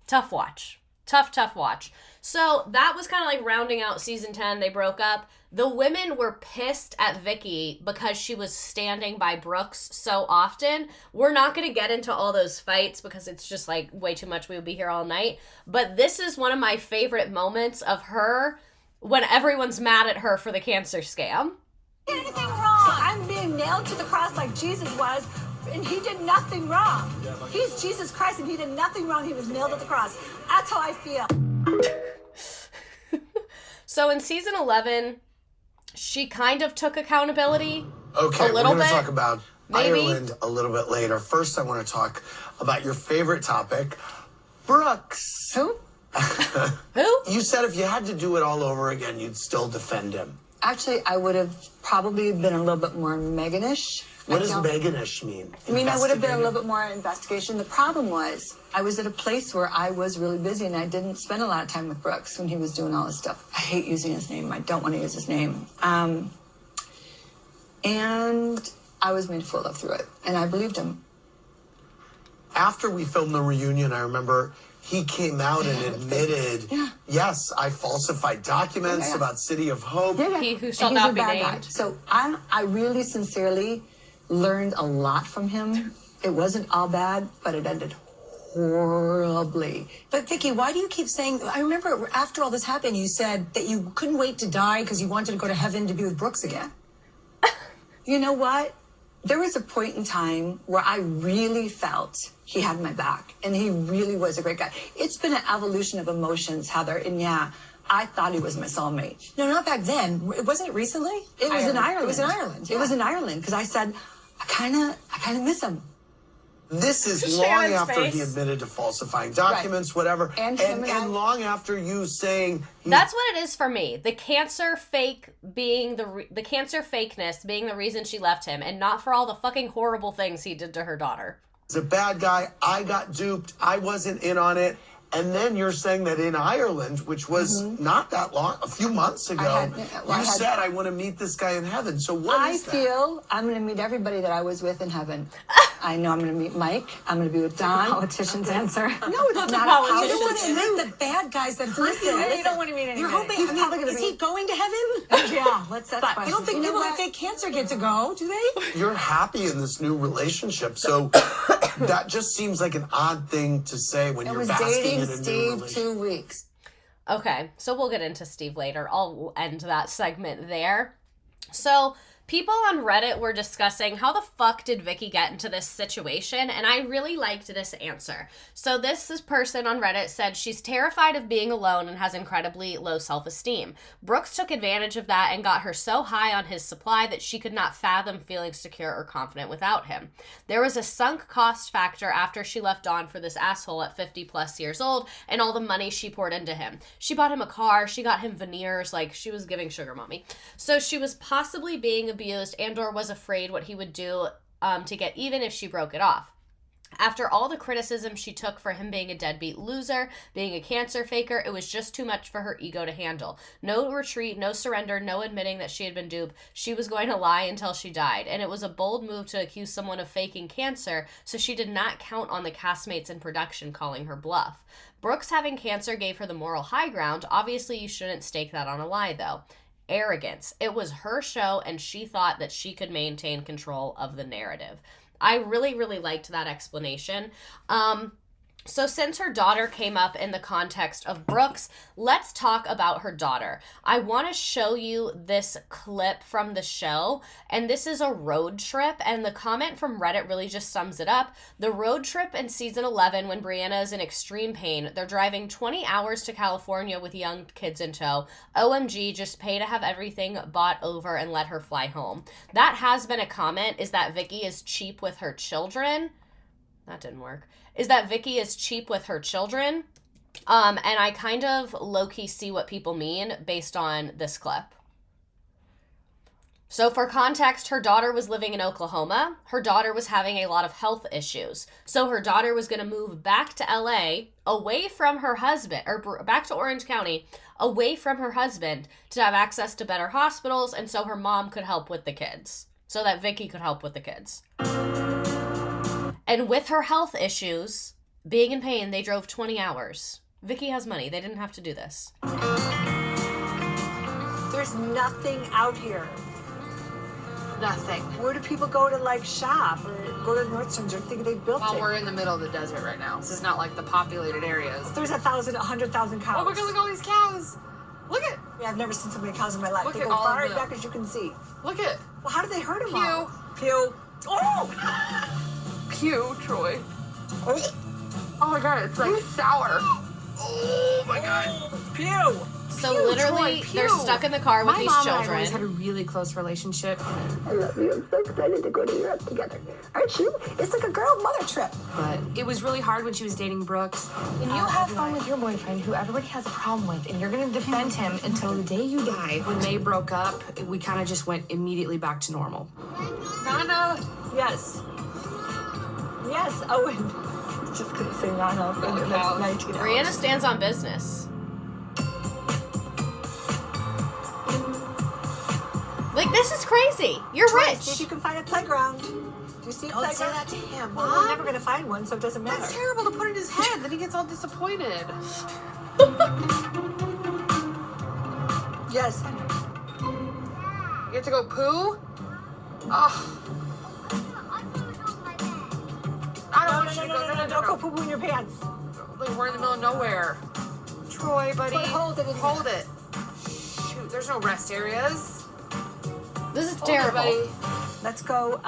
Tough watch. Tough watch. So that was kind of like rounding out season 10. They broke up. The women were pissed at Vicki because she was standing by Brooks so often. We're not going to get into all those fights because it's just like way too much. We would be here all night. But this is one of my favorite moments of her when everyone's mad at her for the cancer scam. Anything wrong? I'm being nailed to the cross like Jesus was. And he did nothing wrong. He's Jesus Christ, and he did nothing wrong. He was nailed to the cross. That's how I feel. So in season 11, she kind of took accountability. Okay, a little we're going bit. to talk about Maybe. Ireland a little bit later. First, I want to talk about your favorite topic, Brooks. Who? Who? You said if you had to do it all over again, you'd still defend him. Actually, I would have probably been a little bit more Megan-ish. What does Megan-ish mean? I mean, I would have been a little bit more investigation. The problem was, I was at a place where I was really busy and I didn't spend a lot of time with Brooks when he was doing all this stuff. I hate using his name. I don't want to use his name. And I was made a fool of through it. And I believed him. After we filmed the reunion, I remember he came out and admitted, yes, I falsified documents about City of Hope. He who shall And not he's a be bad guy. named. So I really sincerely learned a lot from him. It wasn't all bad, but it ended horribly. But Vicki, why do you keep saying, I remember after all this happened, you said that you couldn't wait to die because you wanted to go to heaven to be with Brooks again. You know what? There was a point in time where I really felt he had my back, and he really was a great guy. It's been an evolution of emotions, Heather, and yeah, I thought he was my soulmate. No, not back then. Wasn't it recently? It was in Ireland. It was in Ireland. It was in Ireland, because I said, I kind of miss him. This is long Shannon's after he face. admitted to falsifying documents, whatever, And long after you saying That's what it is for me. The cancer fake being the cancer fakeness being the reason she left him, and not for all the fucking horrible things he did to her daughter. he's a bad guy. I got duped. I wasn't in on it. And then you're saying that in Ireland, which was not that long, a few months ago, you said, I want to meet this guy in heaven. So what is that? I feel I'm going to meet everybody that I was with in heaven. I know I'm going to meet Mike. I'm going to be with Donn. Politician's answer. No, it's not a You don't want to politician. meet the bad guys that hurt you. You don't want to meet anybody. You're hoping, He's I mean, probably gonna is be- he going to heaven? Yeah, let's that's I don't think people with fake cancer get to go, do they? You're happy in this new relationship. So that just seems like an odd thing to say when I you're was basking dating in a new Steve relationship. 2 weeks. Okay, so we'll get into Steve later. I'll end that segment there. So, people on Reddit were discussing how the fuck did Vicki get into this situation, and I really liked this answer. So this person on Reddit said she's terrified of being alone and has incredibly low self-esteem. Brooks took advantage of that and got her so high on his supply that she could not fathom feeling secure or confident without him. There was a sunk cost factor after she left Donn for this asshole at 50 plus years old and all the money she poured into him. She bought him a car, she got him veneers, like she was giving sugar mommy. So she was possibly being abused and or was afraid what he would do to get even if she broke it off. After all the criticism she took for him being a deadbeat loser, being a cancer faker, it was just too much for her ego to handle. No retreat, no surrender, no admitting that she had been duped. She was going to lie until she died, and it was a bold move to accuse someone of faking cancer, so she did not count on the castmates in production calling her bluff. Brooks having cancer gave her the moral high ground. Obviously, you shouldn't stake that on a lie, though. Arrogance. It was her show, and she thought that she could maintain control of the narrative. I really, really liked that explanation. So since her daughter came up in the context of Brooks, let's talk about her daughter. I want to show you this clip from the show, and this is a road trip, and the comment from Reddit really just sums it up. The road trip in season 11 when Brianna is in extreme pain. They're driving 20 hours to California with young kids in tow. OMG, just pay to have everything bought over and let her fly home. That has been a comment, is that Vicki is cheap with her children. That didn't work. Is that Vicki is cheap with her children. And I kind of low-key see what people mean based on this clip. So for context, her daughter was living in Oklahoma. Her daughter was having a lot of health issues. So her daughter was going to move back to LA, away from her husband, or back to Orange County, away from her husband, to have access to better hospitals, and so her mom could help with the kids. So that Vicki could help with the kids. And with her health issues, being in pain, they drove 20 hours. Vicki has money. They didn't have to do this. There's nothing out here. Nothing. Where do people go to like shop or go to Nordstrom's or think they built Well, it? we're in the middle of the desert right now. This is not like the populated areas. There's 100,000 cows. Oh, look at all these cows. Look at. Yeah, I've never seen so many cows in my life. Look They at go all far of them. back as you can see. Look at. Well, how did they hurt him Pew. all? Pew. Oh! pew, Troy. Oh my god, it's like sour. Oh my god. Pew! So literally, they're stuck in the car with My these mom children. and I always had a really close relationship. I love you. I'm so excited to go to Europe together. Aren't you? It's like a girl-mother trip. But it was really hard when she was dating Brooks. And you have fun with your boyfriend, who everybody has a problem with, and you're going to defend him until the day you die. When they broke up, we kind of just went immediately back to normal. Nana. Yes. Yes, Owen. Just gonna say Nana for the next 19 hours. Brianna stands on business. Like, this is crazy. You're rich. See if you can find a playground. Do you see a Don't playground? say that to him, Well, Mom. we're never gonna find one, so it doesn't matter. That's terrible to put in his head. Then he gets all disappointed. Yes. You have to go poo? Oh. I don't want you to go. No, Don't go poo-poo in your pants. Like, we're in the middle of nowhere. Troy, buddy. Troy, hold it in Hold it. Shoot, there's no rest areas. This is Hold it, terrible. buddy. Let's go,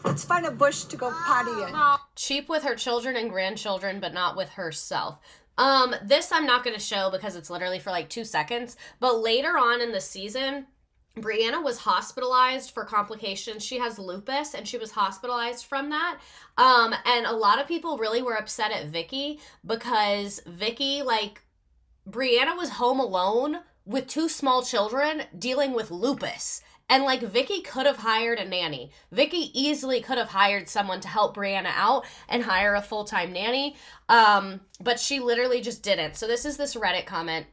let's find a bush to go potty in. Cheap with her children and grandchildren, but not with herself. This I'm not going to show because it's literally for like 2 seconds. But later on in the season, Brianna was hospitalized for complications. She has lupus, and she was hospitalized from that. And a lot of people really were upset at Vicki because Vicki, like, Brianna was home alone with 2 small children dealing with lupus. And, like, Vicki could have hired a nanny. Vicki easily could have hired someone to help Brianna out and hire a full-time nanny. But she literally just didn't. So this is this Reddit comment.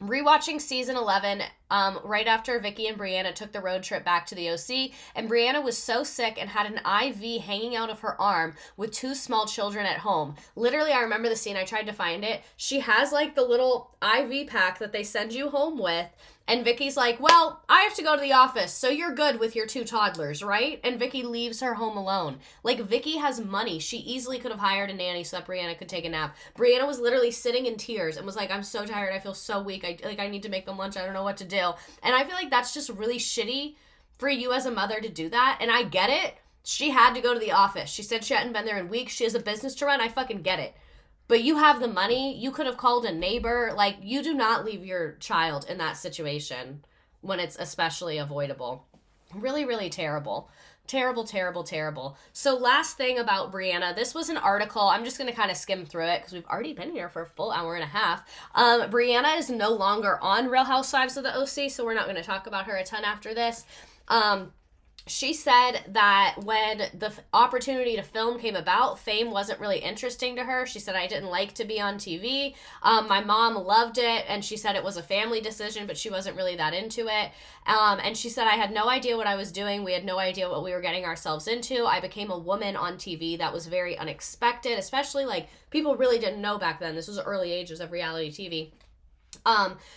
Rewatching season 11, right after Vicki and Brianna took the road trip back to the OC, and Brianna was so sick and had an IV hanging out of her arm with 2 small children at home. Literally, I remember the scene. I tried to find it. She has like the little IV pack that they send you home with, and Vicki's like, well, I have to go to the office, so you're good with your 2 toddlers, right? And Vicki leaves her home alone. Like, Vicki has money. She easily could have hired a nanny so that Brianna could take a nap. Brianna was literally sitting in tears and was like, I'm so tired. I feel so weak. I need to make them lunch. I don't know what to do. And I feel like that's just really shitty for you as a mother to do that. And I get it. She had to go to the office. She said she hadn't been there in weeks. She has a business to run. I fucking get it. But you have the money. You could have called a neighbor. Like, you do not leave your child in that situation when it's especially avoidable. Really, really terrible. Terrible, terrible, terrible. So last thing about Brianna, this was an article. I'm just going to kind of skim through it because we've already been here for a full hour and a half. Brianna is no longer on Real Housewives of the OC, so we're not going to talk about her a ton after this. She said that when the opportunity to film came about, fame wasn't really interesting to her. She said, I didn't like to be on TV. My mom loved it, and she said it was a family decision, but she wasn't really that into it. And she said, I had no idea what I was doing. We had no idea what we were getting ourselves into. I became a woman on TV. That was very unexpected, especially, like, people really didn't know back then. This was early ages of reality TV.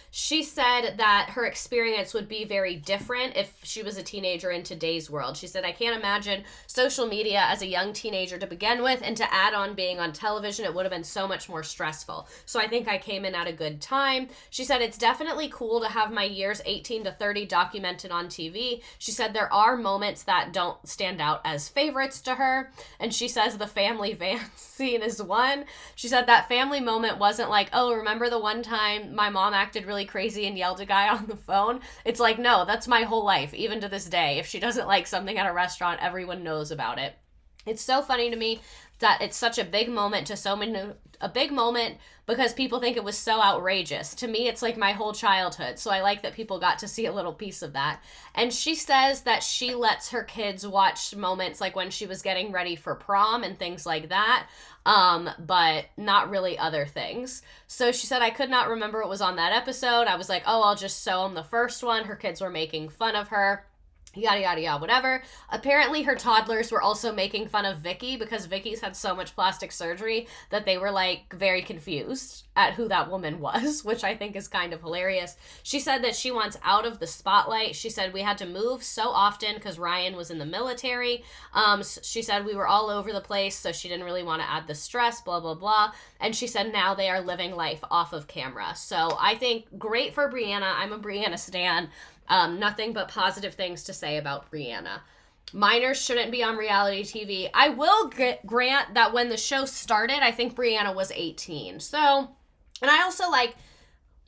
She said that her experience would be very different if she was a teenager in today's world. She said, I can't imagine social media as a young teenager to begin with, and to add on being on television, it would have been so much more stressful. So I think I came in at a good time. She said, it's definitely cool to have my years 18 to 30 documented on TV. She said there are moments that don't stand out as favorites to her. And she says the family van scene is one. She said that family moment wasn't like, oh, remember the one time my mom acted really crazy and yelled at a guy on the phone? It's like, no, that's my whole life, even to this day. If she doesn't like something at a restaurant, everyone knows about it. It's so funny to me that it's such a big moment to so many, a big moment because people think it was so outrageous. To me, it's like my whole childhood. So I like that people got to see a little piece of that. And she says that she lets her kids watch moments like when she was getting ready for prom and things like that, but not really other things. So she said, I could not remember what was on that episode. I was like, oh, I'll just show them the first one. Her kids were making fun of her. Yada, yada, yada, whatever. Apparently her toddlers were also making fun of Vicki because Vicki's had so much plastic surgery that they were like very confused at who that woman was, which I think is kind of hilarious. She said that she wants out of the spotlight. She said we had to move so often because Ryan was in the military. She said we were all over the place, so she didn't really want to add the stress, blah, blah, blah. And she said now they are living life off of camera. So I think great for Brianna. I'm a Brianna stan. Nothing but positive things to say about Brianna. Minors shouldn't be on reality TV. I will grant that when the show started, I think Brianna was 18. So, and I also like,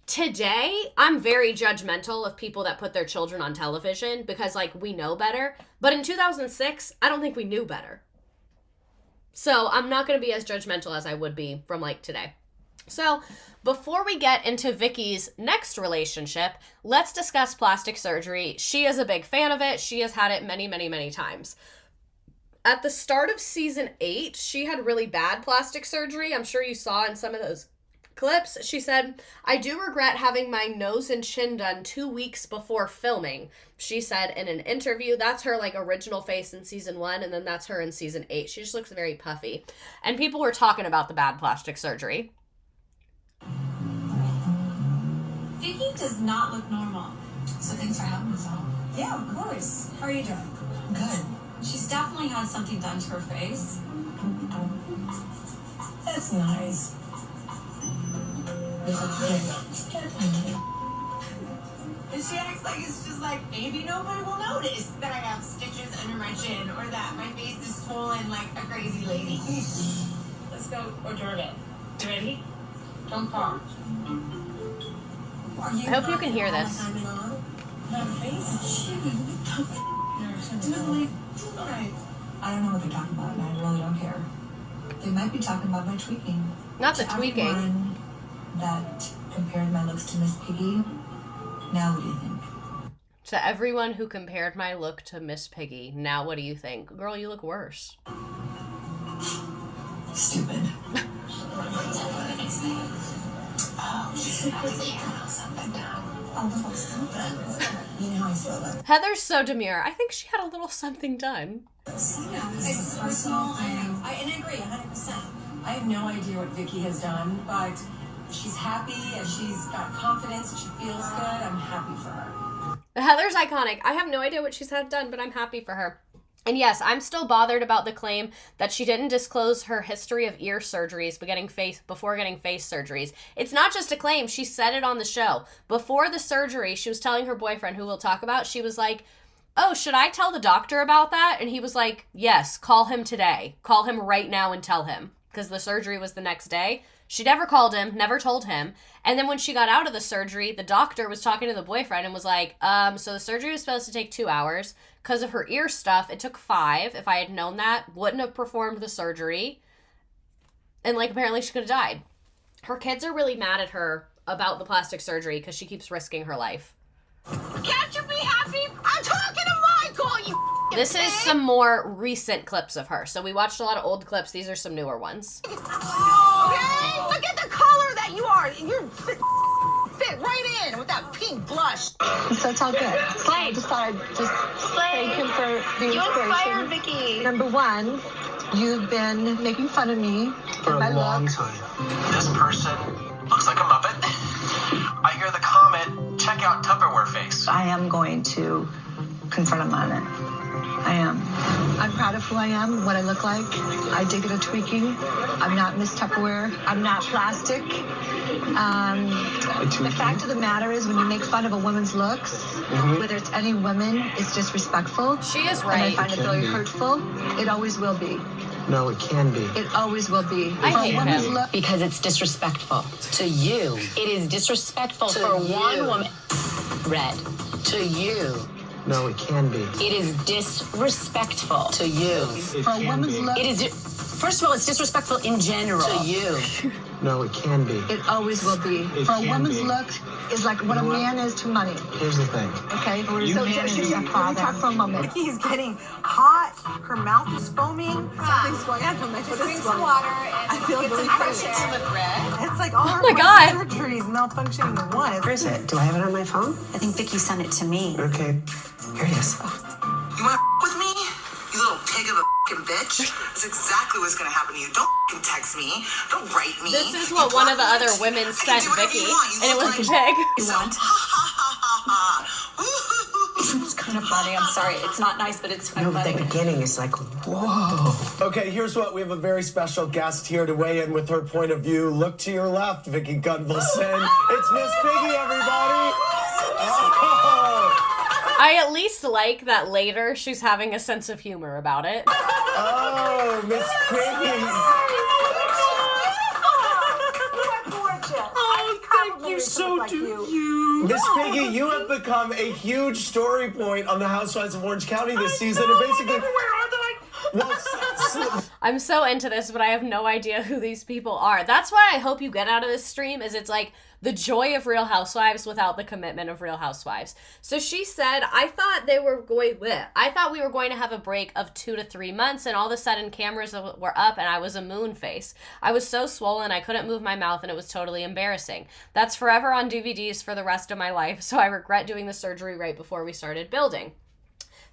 today, I'm very judgmental of people that put their children on television because, like, we know better. But in 2006, I don't think we knew better. So I'm not going to be as judgmental as I would be from, like, today. So before we get into Vicki's next relationship, let's discuss plastic surgery. She is a big fan of it. She has had it many, many, many times. At the start of season 8, she had really bad plastic surgery. I'm sure you saw in some of those clips. She said, "I do regret having my nose and chin done 2 weeks before filming." She said in an interview. That's her like original face in season 1, and then that's her in season 8. She just looks very puffy. And people were talking about the bad plastic surgery. Vicki does not look normal. So thanks for having us all. Yeah, of course. How are you doing? Good. She's definitely had something done to her face. That's nice. And she acts like it's just like, maybe nobody will notice that I have stitches under my chin or that my face is swollen like a crazy lady. Let's go order it. You ready? Don't fall. I hope you can hear this. I don't know what they're talking about, and I really don't care. They might be talking about my tweaking. Not the tweaking. Everyone that compared my looks to Miss Piggy, now what do you think? To everyone who compared my look to Miss Piggy, now what do you think? Girl, you look worse. Stupid. Heather's so demure. I think she had a little something done. It's personal. I agree 100%. I have no idea what Vicki has done, but she's happy and she's got confidence and she feels good. I'm happy for her. Heather's iconic. I have no idea what she's had done, but I'm happy for her. And yes, I'm still bothered about the claim that she didn't disclose her history of ear surgeries before getting face surgeries. It's not just a claim. She said it on the show. Before the surgery, she was telling her boyfriend, who we'll talk about, she was like, "Oh, should I tell the doctor about that?" And he was like, "Yes, call him today. Call him right now and tell him." Because the surgery was the next day. She never called him, never told him. And then when she got out of the surgery, the doctor was talking to the boyfriend and was like, so the surgery was supposed to take 2 hours. Because of her ear stuff, it took 5. If I had known that, wouldn't have performed the surgery. And, like, apparently she could have died. Her kids are really mad at her about the plastic surgery because she keeps risking her life. Can't you be happy? I'm talking to Michael, you This is some more recent clips of her. So we watched a lot of old clips. These are some newer ones. Okay? Look at the color that you are. You fit right in with that pink blush. So it's all good. I just thought I'd just thank him for the inspiration. Vicki. Number 1, you've been making fun of me For and my a long look. time. This person looks like a Muppet. I hear the comment, check out Tupperware face. I am going to confront him on it. I am. I'm proud of who I am, what I look like. I dig at a tweaking. I'm not Miss Tupperware. I'm not plastic. The fact of the matter is, when you make fun of a woman's looks, whether it's any woman, it's disrespectful. She is And right. I find it very hurtful. It always will be. No, it can be. It always will be. I For a hate woman's him. look, Because it's disrespectful to you. It is disrespectful for one woman. Red. To you. No, it can be. It is disrespectful to you. for a woman's look, It is. First of all, it's disrespectful in general to you. No, it can be. it always will be. For a can woman's be. look is like what a man is to money. Here's the thing. Okay? So just let me talk for a moment. Vicki's getting hot. Her mouth is foaming. Something's going on. Just drink some water and I feel really fresh. It's like all her surgeries malfunctioning in one. Where is it? Do I have it on my phone? I think Vicki sent it to me. Okay, here it is. You wanna with me? You little pig of a fucking bitch? That's exactly what's gonna happen to you. Don't fucking text me. Don't write me. This is what one of the other women sent Vicki, and it was the pig. It's kind of funny. I'm sorry. It's not nice, but it's kind of funny. The beginning is like, whoa. Okay, here's what we have a very special guest here to weigh in with her point of view. Look to your left, Vicki Gunvalson. It's Miss Piggy, everybody. Oh. I at least like that later she's having a sense of humor about it. Oh, Miss Piggy. Oh, thank you, so do you. Miss Piggy, you have become a huge story point on the Housewives of Orange County this season. And basically, I'm so into this, but I have no idea who these people are. That's why I hope you get out of this stream, is it's like the joy of Real Housewives without the commitment of Real Housewives. So she said, I thought we were going to have a break of 2 to 3 months, and all of a sudden cameras were up and I was a moon face. I was so swollen I couldn't move my mouth and it was totally embarrassing. That's forever on DVDs for the rest of my life, so I regret doing the surgery right before we started building.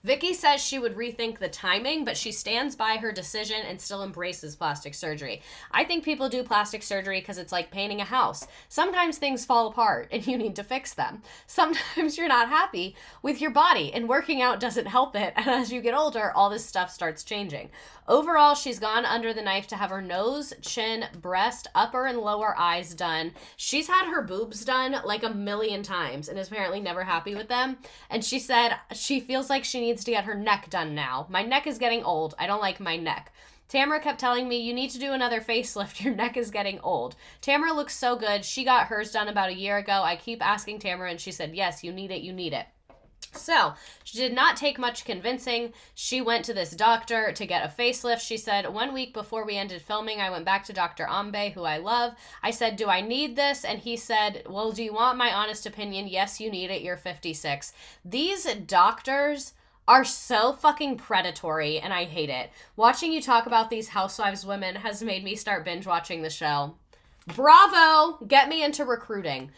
Vicki says she would rethink the timing, but she stands by her decision and still embraces plastic surgery. I think people do plastic surgery because it's like painting a house. Sometimes things fall apart and you need to fix them. Sometimes you're not happy with your body and working out doesn't help it. And as you get older, all this stuff starts changing. Overall, she's gone under the knife to have her nose, chin, breast, upper and lower eyes done. She's had her boobs done like 1,000,000 times and is apparently never happy with them. And she said she feels like she needs to get her neck done now. My neck is getting old. I don't like my neck. Tamara kept telling me, you need to do another facelift. Your neck is getting old. Tamara looks so good. She got hers done about a year ago. I keep asking Tamara and she said, yes, you need it. You need it. So, she did not take much convincing. She went to this doctor to get a facelift. She said, 1 week before we ended filming, I went back to Dr. Ambe, who I love. I said, do I need this? And he said, well, do you want my honest opinion? Yes, you need it. You're 56. These doctors are so fucking predatory, and I hate it. Watching you talk about these housewives women has made me start binge watching the show. Bravo! Get me into recruiting.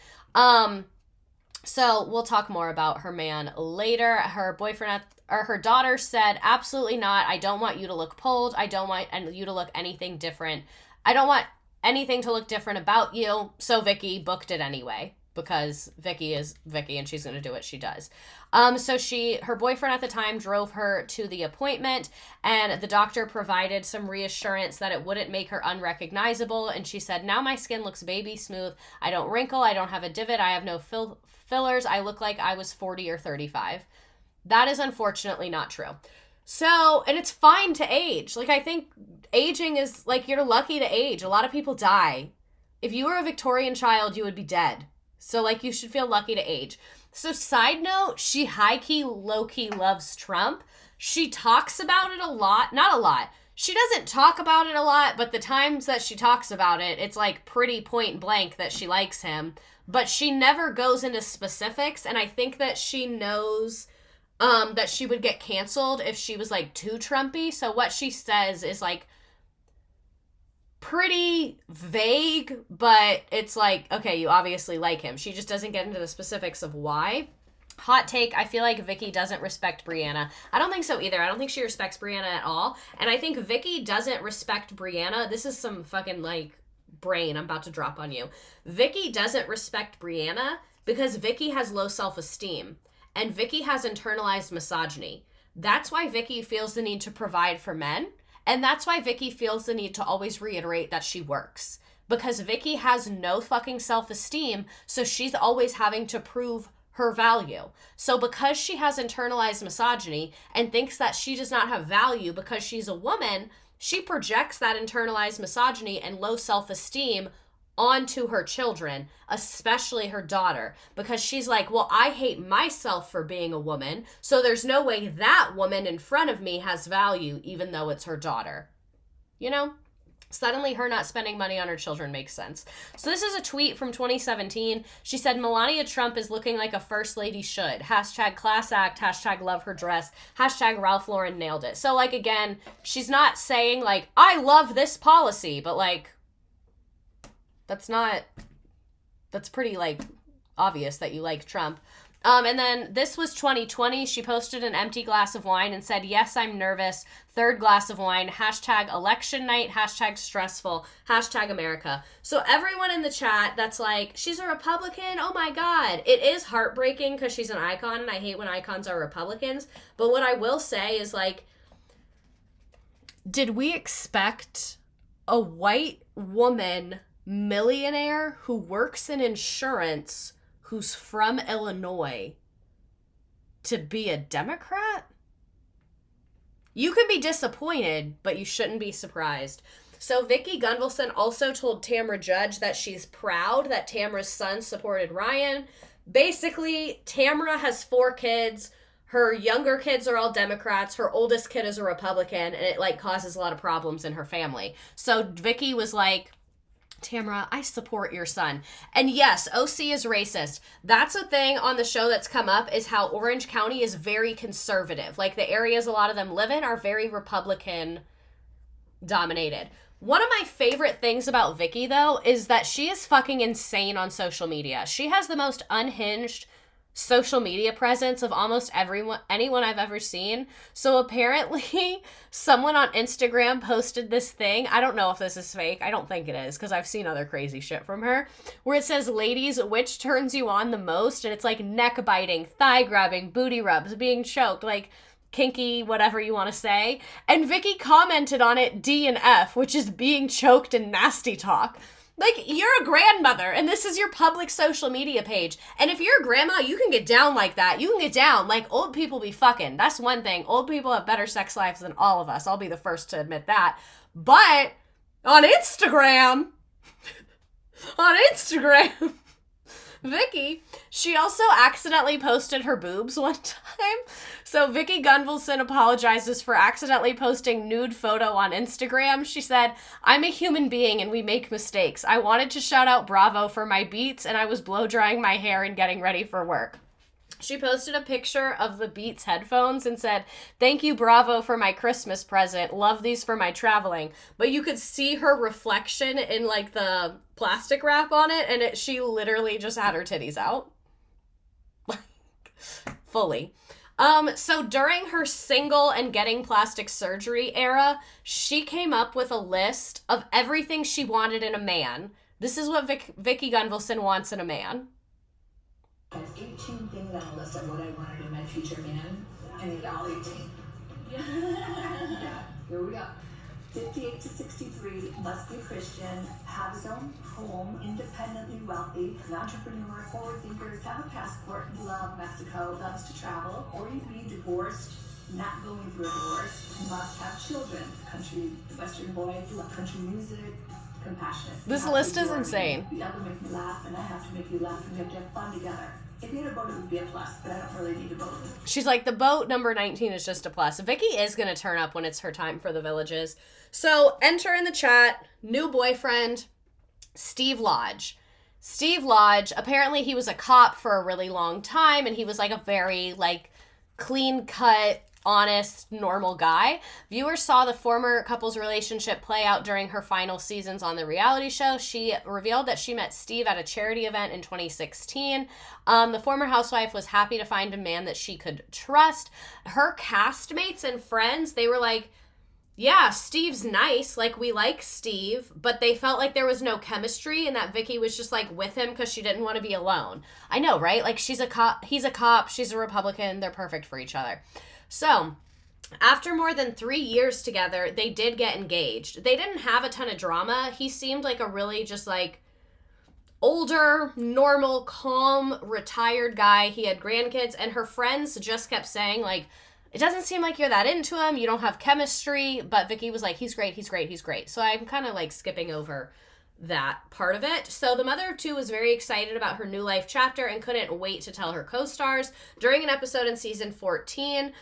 So we'll talk more about her man later. Her boyfriend or her daughter said, absolutely not. I don't want you to look pulled. I don't want you to look anything different. I don't want anything to look different about you. So Vicki booked it anyway because Vicki is Vicki and she's going to do what she does. So her boyfriend at the time drove her to the appointment and the doctor provided some reassurance that it wouldn't make her unrecognizable. And she said, now my skin looks baby smooth. I don't wrinkle. I don't have a divot. I have no fillers. I look like I was 40 or 35. That is unfortunately not true. So, and it's fine to age. Like, I think aging is like, you're lucky to age. A lot of people die. If you were a Victorian child, you would be dead. So, like, you should feel lucky to age. So, side note, she high-key, low-key loves Trump. She talks about it a lot. Not a lot. She doesn't talk about it a lot, but the times that she talks about it, it's like pretty point blank that she likes him. But she never goes into specifics, and I think that she knows that she would get canceled if she was, like, too Trumpy. So what she says is, like, pretty vague, but it's like, okay, you obviously like him. She just doesn't get into the specifics of why. Hot take, I feel like Vicki doesn't respect Brianna. I don't think so either. I don't think she respects Brianna at all. And I think Vicki doesn't respect Brianna. This is some fucking, like, brain I'm about to drop on you. Vicki doesn't respect Brianna because Vicki has low self-esteem. And Vicki has internalized misogyny. That's why Vicki feels the need to provide for men. And that's why Vicki feels the need to always reiterate that she works. Because Vicki has no fucking self-esteem, so she's always having to prove her value. So because she has internalized misogyny and thinks that she does not have value because she's a woman, she projects that internalized misogyny and low self-esteem onto her children, especially her daughter, because she's like, well, I hate myself for being a woman, so there's no way that woman in front of me has value, even though it's her daughter. You know? Suddenly her not spending money on her children makes sense. So this is a tweet from 2017. She said, Melania Trump is looking like a first lady should. Hashtag class act, hashtag love her dress, hashtag Ralph Lauren nailed it. So, like, again, she's not saying, like, I love this policy, but, like, that's pretty, like, obvious that you like Trump. And then this was 2020. She posted an empty glass of wine and said, yes, I'm nervous. Third glass of wine. Hashtag election night. Hashtag stressful. Hashtag America. So everyone in the chat that's like, she's a Republican. Oh my God. It is heartbreaking because she's an icon and I hate when icons are Republicans. But what I will say is, like, did we expect a white woman millionaire who works in insurance who's from Illinois to be a Democrat? You can be disappointed, but you shouldn't be surprised. So Vicki Gunvalson also told Tamra Judge that she's proud that Tamra's son supported Ryan. Basically, Tamra has 4 kids. Her younger kids are all Democrats. Her oldest kid is a Republican, and it, like, causes a lot of problems in her family. So Vicki was like, Tamra, I support your son. And yes, OC is racist. That's a thing on the show that's come up, is how Orange County is very conservative. Like, the areas a lot of them live in are very Republican dominated. One of my favorite things about Vicki, though, is that she is fucking insane on social media. She has the most unhinged social media presence of almost anyone I've ever seen. So apparently someone on Instagram posted this thing. I don't know if this is fake. I don't think it is, because I've seen other crazy shit from her, where it says, ladies, which turns you on the most? And it's like neck biting, thigh grabbing, booty rubs, being choked, like kinky, whatever you want to say. And Vicki commented on it D and F, which is being choked and nasty talk. Like, you're a grandmother, and this is your public social media page. And if you're a grandma, you can get down like that. You can get down like old people be fucking. That's one thing. Old people have better sex lives than all of us. I'll be the first to admit that. But on Instagram, Vicki, she also accidentally posted her boobs one time. So Vicki Gunvalson apologizes for accidentally posting nude photo on Instagram. She said, I'm a human being and we make mistakes. I wanted to shout out Bravo for my Beats, and I was blow drying my hair and getting ready for work. She posted a picture of the Beats headphones and said, thank you, Bravo, for my Christmas present. Love these for my traveling. But you could see her reflection in, like, the plastic wrap on it, and she literally just had her titties out. Fully. So during her single and getting plastic surgery era, she came up with a list of everything she wanted in a man. This is what Vicki Gunvalson wants in a man. I have 18 things on the list of what I wanted in my future man, and they all 18. Yeah, here we go. 58 to 63, must be Christian, have his own home, independently wealthy, an entrepreneur, forward thinkers, have a passport, love Mexico, loves to travel, or you be divorced, not going through a divorce, must have children, country, Western boys, love country music, compassionate. This list is insane. You have to make me laugh, and I have to make you laugh, and we have to have fun together. If you had a boat, it would be a plus, but I don't really need a boat. She's like, the boat number 19 is just a plus. Vicki is going to turn up when it's her time for the villages. So enter in the chat, new boyfriend, Steve Lodge. Steve Lodge, apparently he was a cop for a really long time, and he was like a very like clean-cut, honest, normal guy. Viewers saw the former couple's relationship play out during her final seasons on the reality show. She revealed that she met Steve at a charity event in 2016. The former housewife was happy to find a man that she could trust. Her castmates and friends, they were like, yeah, Steve's nice, like, we like Steve, but they felt like there was no chemistry and that Vicki was just, like, with him because she didn't want to be alone. I know, right? Like, she's a cop, he's a cop, she's a Republican, they're perfect for each other. So, after more than 3 years together, they did get engaged. They didn't have a ton of drama. He seemed like a really just, like, older, normal, calm, retired guy. He had grandkids, and her friends just kept saying, like, it doesn't seem like you're that into him. You don't have chemistry. But Vicki was like, he's great, he's great, he's great. So I'm kind of like skipping over that part of it. So the mother of two was very excited about her new life chapter and couldn't wait to tell her co-stars. During an episode in season 14,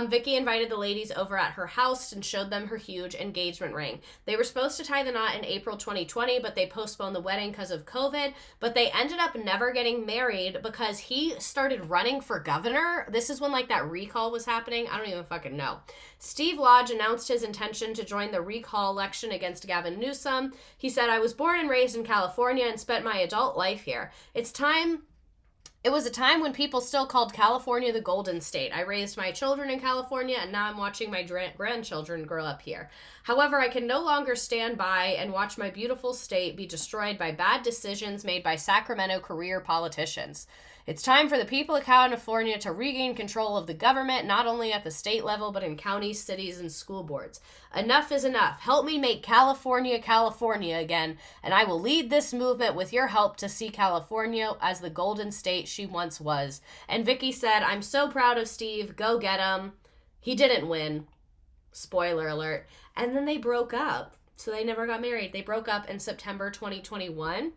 Vicki invited the ladies over at her house and showed them her huge engagement ring. They were supposed to tie the knot in April 2020, but they postponed the wedding because of COVID. But they ended up never getting married because he started running for governor. This is when like that recall was happening. I don't even fucking know. Steve Lodge announced his intention to join the recall election against Gavin Newsom. He said, I was born and raised in California and spent my adult life here. It was a time when people still called California the Golden State. I raised my children in California, and now I'm watching my grandchildren grow up here. However, I can no longer stand by and watch my beautiful state be destroyed by bad decisions made by Sacramento career politicians. It's time for the people of California to regain control of the government, not only at the state level, but in counties, cities, and school boards. Enough is enough. Help me make California, California again, and I will lead this movement with your help to see California as the golden state she once was. And Vicki said, I'm so proud of Steve. Go get him. He didn't win. Spoiler alert. And then they broke up. So they never got married. They broke up in September 2021.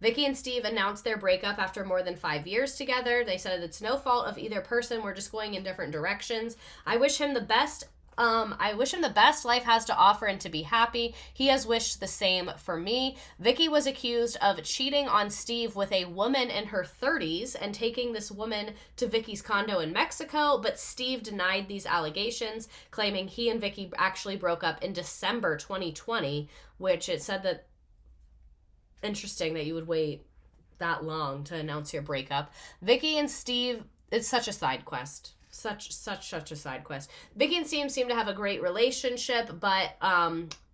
Vicki and Steve announced their breakup after more than 5 years together. They said it's no fault of either person. We're just going in different directions. I wish him the best. Life has to offer and to be happy. He has wished the same for me. Vicki was accused of cheating on Steve with a woman in her 30s and taking this woman to Vicki's condo in Mexico, but Steve denied these allegations, claiming he and Vicki actually broke up in December 2020, which it said that interesting that you would wait that long to announce your breakup. Vicki and Steve, it's such a side quest. Such a side quest. Vicki and Steve seem to have a great relationship, but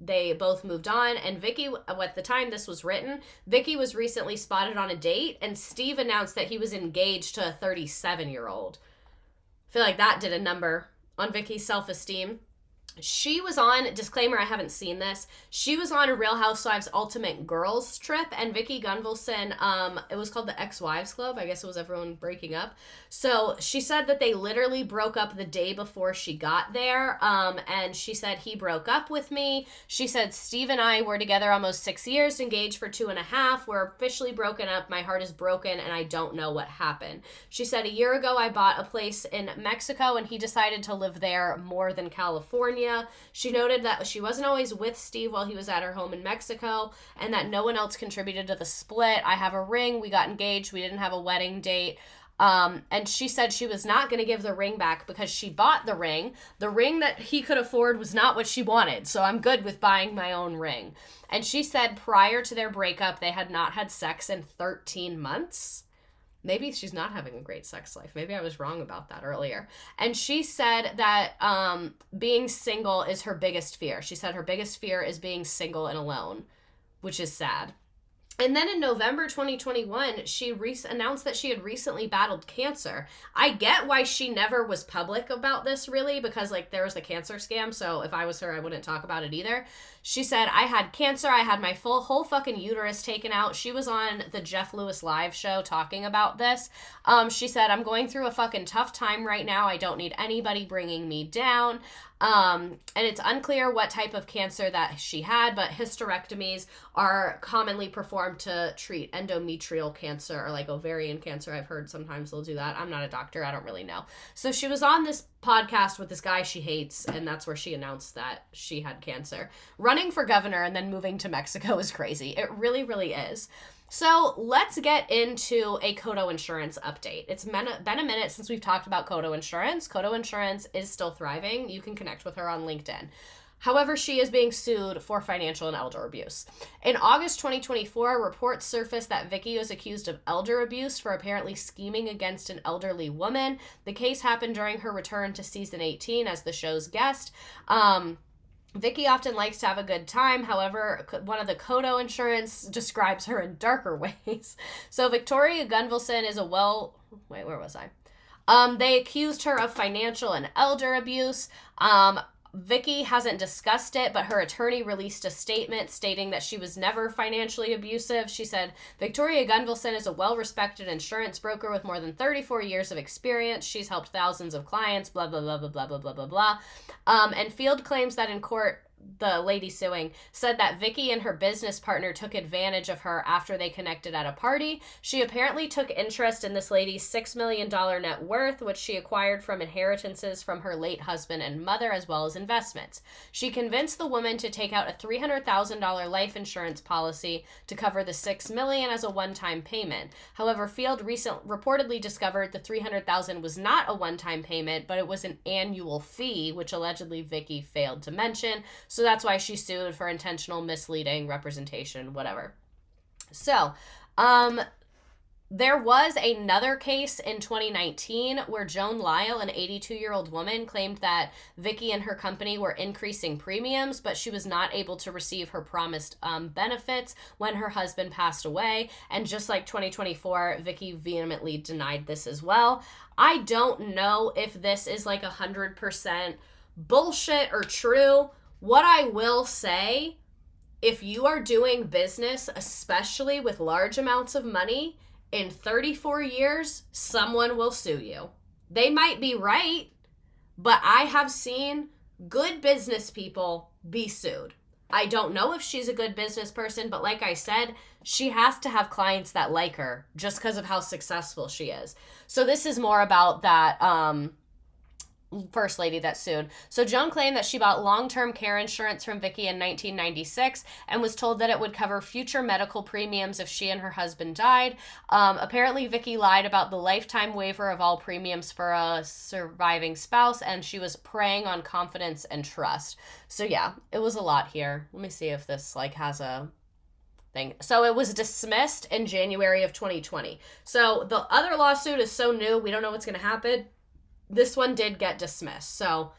they both moved on. And Vicki, at the time this was written, Vicki was recently spotted on a date, and Steve announced that he was engaged to a 37-year-old. I feel like that did a number on Vicki's self-esteem. She was on, disclaimer, I haven't seen this, she was on a Real Housewives Ultimate Girls trip, and Vicki Gunvalson, it was called the Ex-Wives Club, I guess it was everyone breaking up. So she said that they literally broke up the day before she got there, and she said, he broke up with me. She said, Steve and I were together almost 6 years, engaged for 2.5. We're officially broken up. My heart is broken, and I don't know what happened. She said, a year ago, I bought a place in Mexico, and he decided to live there more than California. She noted that she wasn't always with Steve while he was at her home in Mexico, and that no one else contributed to the split. I have a ring. We got engaged. We didn't have a wedding date. And she said she was not going to give the ring back because she bought the ring. The ring that he could afford was not what she wanted, so I'm good with buying my own ring. And she said prior to their breakup, they had not had sex in 13 months. Maybe she's not having a great sex life. Maybe I was wrong about that earlier. And she said that being single is her biggest fear. She said her biggest fear is being single and alone, which is sad. And then in November 2021, she announced that she had recently battled cancer. I get why she never was public about this, really, because, like, there was the cancer scam, so if I was her, I wouldn't talk about it either. She said, I had cancer, I had my whole fucking uterus taken out. She was on the Jeff Lewis live show talking about this. She said, I'm going through a fucking tough time right now. I don't need anybody bringing me down. And it's unclear what type of cancer that she had, but hysterectomies are commonly performed to treat endometrial cancer or like ovarian cancer. I've heard sometimes they'll do that. I'm not a doctor. I don't really know. So she was on this podcast with this guy she hates, and that's where she announced that she had cancer. Running for governor and then moving to Mexico is crazy. It really, really is. So let's get into a Coto Insurance update. It's been a minute since we've talked about Coto Insurance. Coto Insurance is still thriving. You can connect with her on LinkedIn. However, she is being sued for financial and elder abuse. In August 2024, reports surfaced that Vicki was accused of elder abuse for apparently scheming against an elderly woman. The case happened during her return to season 18 as the show's guest. Vicki often likes to have a good time. However, one of the Coto Insurance describes her in darker ways. So Victoria Gunvalson is where was I? They accused her of financial and elder abuse. Vicki hasn't discussed it, but her attorney released a statement stating that she was never financially abusive. She said, Victoria Gunvalson is a well-respected insurance broker with more than 34 years of experience. She's helped thousands of clients, blah, blah, blah, blah, blah, blah, blah, blah, blah. And Field claims that in court, the lady suing said that Vicki and her business partner took advantage of her after they connected at a party. She apparently took interest in this lady's $6 million net worth, which she acquired from inheritances from her late husband and mother, as well as investments. She convinced the woman to take out a $300,000 life insurance policy to cover the $6 million as a one-time payment. However, Field reportedly discovered the $300,000 was not a one-time payment, but it was an annual fee, which allegedly Vicki failed to mention. So that's why she sued for intentional misleading representation, whatever. So, there was another case in 2019 where Joan Lyle, an 82-year-old woman, claimed that Vicki and her company were increasing premiums, but she was not able to receive her promised benefits when her husband passed away. And just like 2024, Vicki vehemently denied this as well. I don't know if this is like 100% bullshit or true. What I will say, if you are doing business, especially with large amounts of money, in 34 years, someone will sue you. They might be right, but I have seen good business people be sued. I don't know if she's a good business person, but like I said, she has to have clients that like her just because of how successful she is. So this is more about that first lady that sued. So Joan claimed that she bought long-term care insurance from Vicki in 1996 and was told that it would cover future medical premiums if she and her husband died. Apparently, Vicki lied about the lifetime waiver of all premiums for a surviving spouse, and she was preying on confidence and trust. So yeah, it was a lot here. Let me see if this like has a thing. So it was dismissed in January of 2020. So the other lawsuit is so new, we don't know what's going to happen. This one did get dismissed. So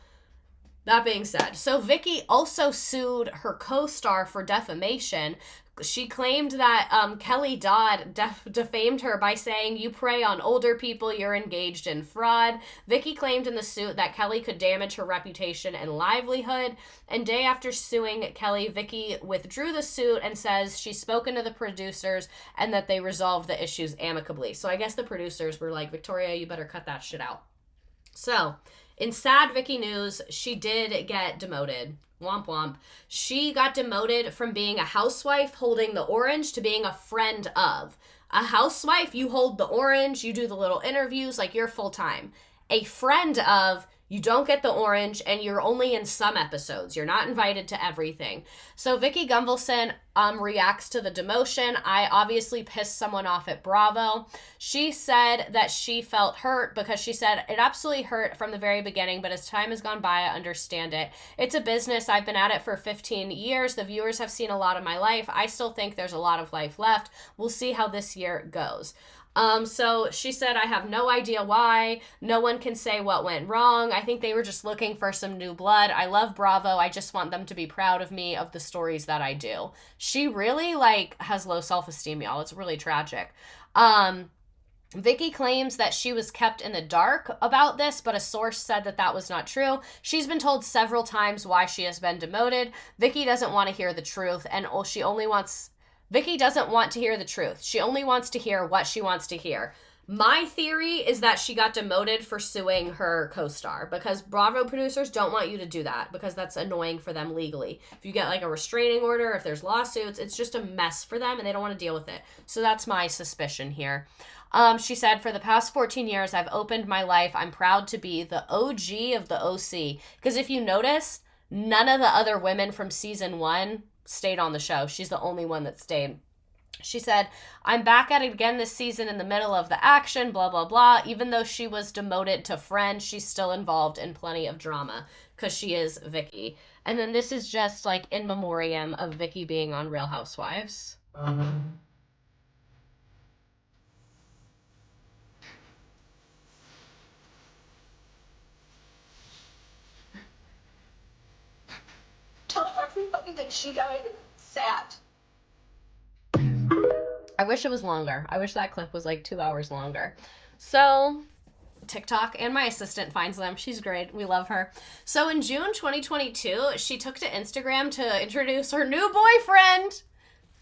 that being said, so Vicki also sued her co-star for defamation. She claimed that Kelly Dodd defamed her by saying, "You prey on older people, you're engaged in fraud." Vicki claimed in the suit that Kelly could damage her reputation and livelihood. And day after suing Kelly, Vicki withdrew the suit and says she's spoken to the producers and that they resolved the issues amicably. So I guess the producers were like, "Victoria, you better cut that shit out." So, in sad Vicki news, she did get demoted. Womp womp. She got demoted from being a housewife holding the orange to being a friend of. A housewife, you hold the orange, you do the little interviews, like you're full-time. A friend of, you don't get the orange and you're only in some episodes. You're not invited to everything. So Vicki Gunvalson reacts to the demotion. I obviously pissed someone off at Bravo. She said that she felt hurt because she said, "It absolutely hurt from the very beginning, but as time has gone by, I understand it. It's a business. I've been at it for 15 years. The viewers have seen a lot of my life. I still think there's a lot of life left. We'll see how this year goes." So she said, "I have no idea why. No one can say what went wrong. I think they were just looking for some new blood. I love Bravo. I just want them to be proud of me, of the stories that I do." She really has low self-esteem, y'all. It's really tragic. Vicki claims that she was kept in the dark about this, but a source said that that was not true. She's been told several times why she has been demoted. Vicki doesn't want to hear the truth, and Vicki doesn't want to hear the truth. She only wants to hear what she wants to hear. My theory is that she got demoted for suing her co-star because Bravo producers don't want you to do that because that's annoying for them legally. If you get like a restraining order, if there's lawsuits, it's just a mess for them and they don't want to deal with it. So that's my suspicion here. She said, "For the past 14 years, I've opened my life. I'm proud to be the OG of the OC." Because if you notice, none of the other women from season 1 stayed on the show. She's the only one that stayed. She said, "I'm back at it again this season in the middle of the action, blah, blah, blah." Even though she was demoted to friend, she's still involved in plenty of drama because she is Vicki. And then this is just like in memoriam of Vicki being on Real Housewives. Tell everybody that she died sad. I wish it was longer. I wish that clip was like 2 hours longer. So TikTok and my assistant finds them. She's great. We love her. So in June 2022, she took to Instagram to introduce her new boyfriend.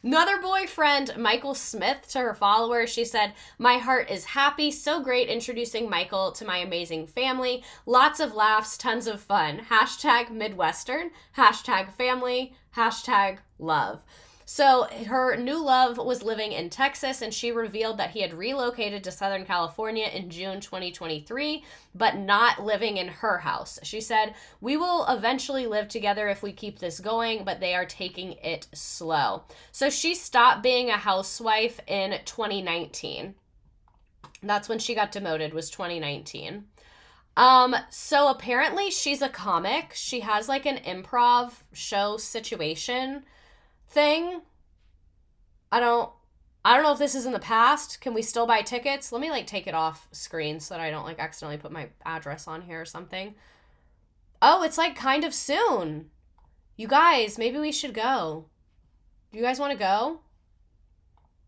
Another boyfriend, Michael Smith, to her followers. She said, "My heart is happy. So great introducing Michael to my amazing family. Lots of laughs, tons of fun. Hashtag Midwestern, hashtag family, hashtag love." So her new love was living in Texas, and she revealed that he had relocated to Southern California in June 2023, but not living in her house. She said, "We will eventually live together if we keep this going, but they are taking it slow." So she stopped being a housewife in 2019. That's when she got demoted, was 2019. So apparently she's a comic. She has like an improv show situation thing. I don't I don't know if this is in the past. Can we still buy tickets? Let me like take it off screen so that I don't like accidentally put my address on here or something. Oh, it's like kind of soon. You guys, maybe we should go. Do you guys want to go?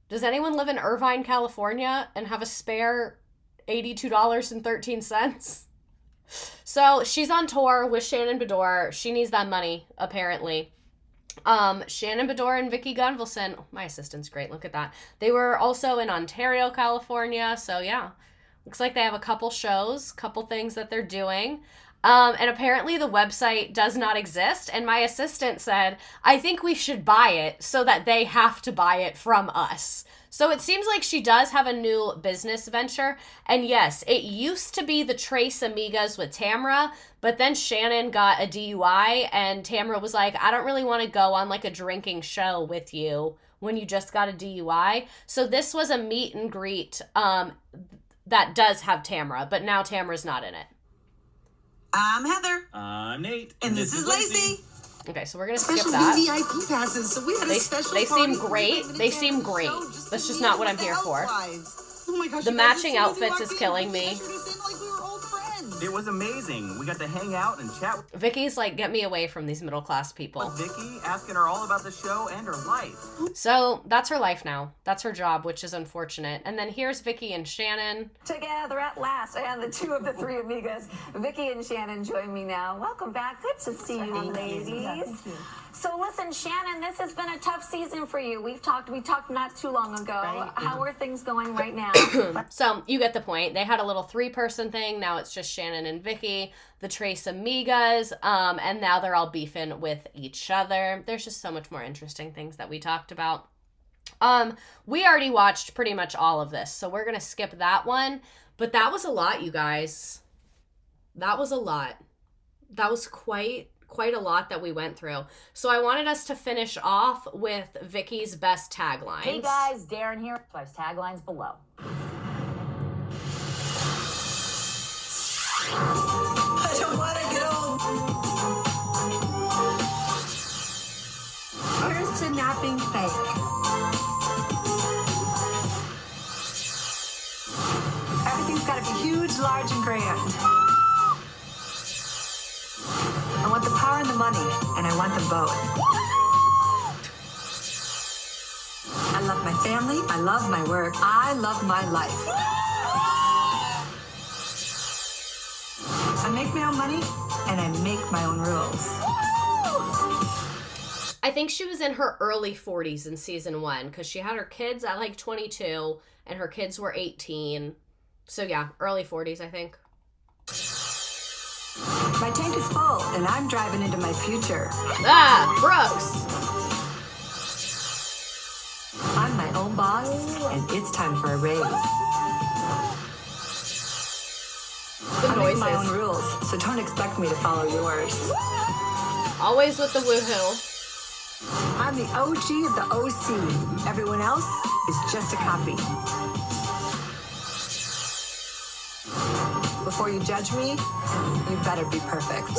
Does anyone live in Irvine, California and have a spare $82.13? So she's on tour with Shannon Bedore. She needs that money, apparently. Shannon Bedore and Vicki Gunvalson. Oh, my assistant's great. Look at that. They were also in Ontario, California. So yeah, looks like they have a couple shows, couple things that they're doing. And apparently the website does not exist. And my assistant said, I think we should buy it so that they have to buy it from us. So it seems like she does have a new business venture. And yes, it used to be the Trace Amigas with Tamra, but then Shannon got a DUI and Tamra was like, I don't really want to go on like a drinking show with you when you just got a DUI. So this was a meet and greet that does have Tamra, but now Tamra's not in it. I'm Heather. I'm Nate. And this is Lacey. Okay, so we're going to skip Special that. VIP passes, so we had a special They party seem great. They seem great. That's just not what I'm here for. Oh my gosh, The you guys, matching as soon as we outfits walked is in, killing we me. ushered us in like we were old friends. It was amazing. We got to hang out and chat Vicky's like, get me away from these middle class people. with Vicki, asking her all about the show and her life. So that's her life now. That's her job, which is unfortunate. And then here's Vicki and Shannon. Together at last, and the two of the three amigas, Vicki and Shannon, join me now. Welcome back. Good to see you, ladies. So listen, Shannon, this has been a tough season for you. We talked not too long ago. Right. How are things going right now? So you get the point. They had a little 3-person thing. Now it's just Shannon and Vicki, the Trace Amigas, and now they're all beefing with each other. There's just so much more interesting things that we talked about. We already watched pretty much all of this, so we're gonna skip that one. But that was a lot, you guys. That was a lot. That was quite a lot that we went through. So I wanted us to finish off with Vicky's best taglines. Hey guys, Darren here. Life's taglines below. I don't want to get old. First to napping fake. Everything's got to be huge, large, and grand. I want the power and the money, and I want them both. I love my family, I love my work, I love my life. I make my own money, and I make my own rules. I think she was in her early 40s in season 1 because she had her kids at like 22 and her kids were 18. So yeah, early 40s, I think. My tank is full, and I'm driving into my future. Ah, Brooks! I'm my own boss, and it's time for a raise. I make my own rules, so don't expect me to follow yours. Always with the woohoo. I'm the OG of the OC. Everyone else is just a copy. Before you judge me, you better be perfect.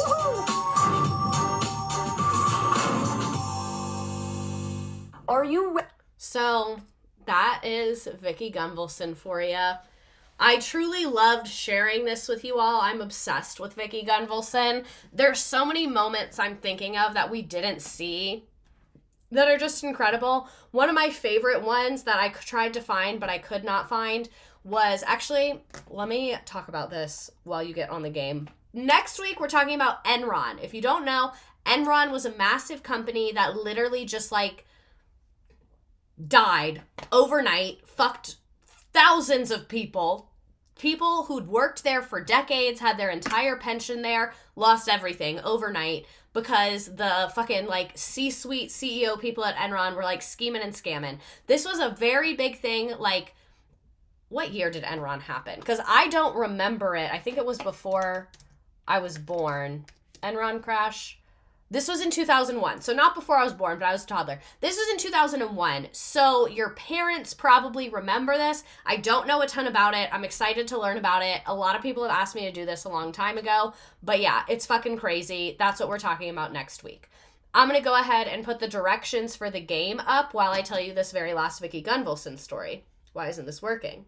Are you So that is Vicki Gunvalson for you. I truly loved sharing this with you all. I'm obsessed with Vicki Gunvalson. There's so many moments I'm thinking of that we didn't see that are just incredible. One of my favorite ones that I tried to find but I could not find was actually, let me talk about this while you get on the game. Next week, we're talking about Enron. If you don't know, Enron was a massive company that literally just like died overnight, fucked thousands of people. People who'd worked there for decades, had their entire pension there, lost everything overnight because the fucking like C-suite CEO people at Enron were like scheming and scamming. This was a very big thing. Like, what year did Enron happen? Because I don't remember it. I think it was before I was born. Enron crash. This was in 2001. So not before I was born, but I was a toddler. This was in 2001. So your parents probably remember this. I don't know a ton about it. I'm excited to learn about it. A lot of people have asked me to do this a long time ago. But yeah, it's fucking crazy. That's what we're talking about next week. I'm going to go ahead and put the directions for the game up while I tell you this very last Vicki Gunvalson story. Why isn't this working?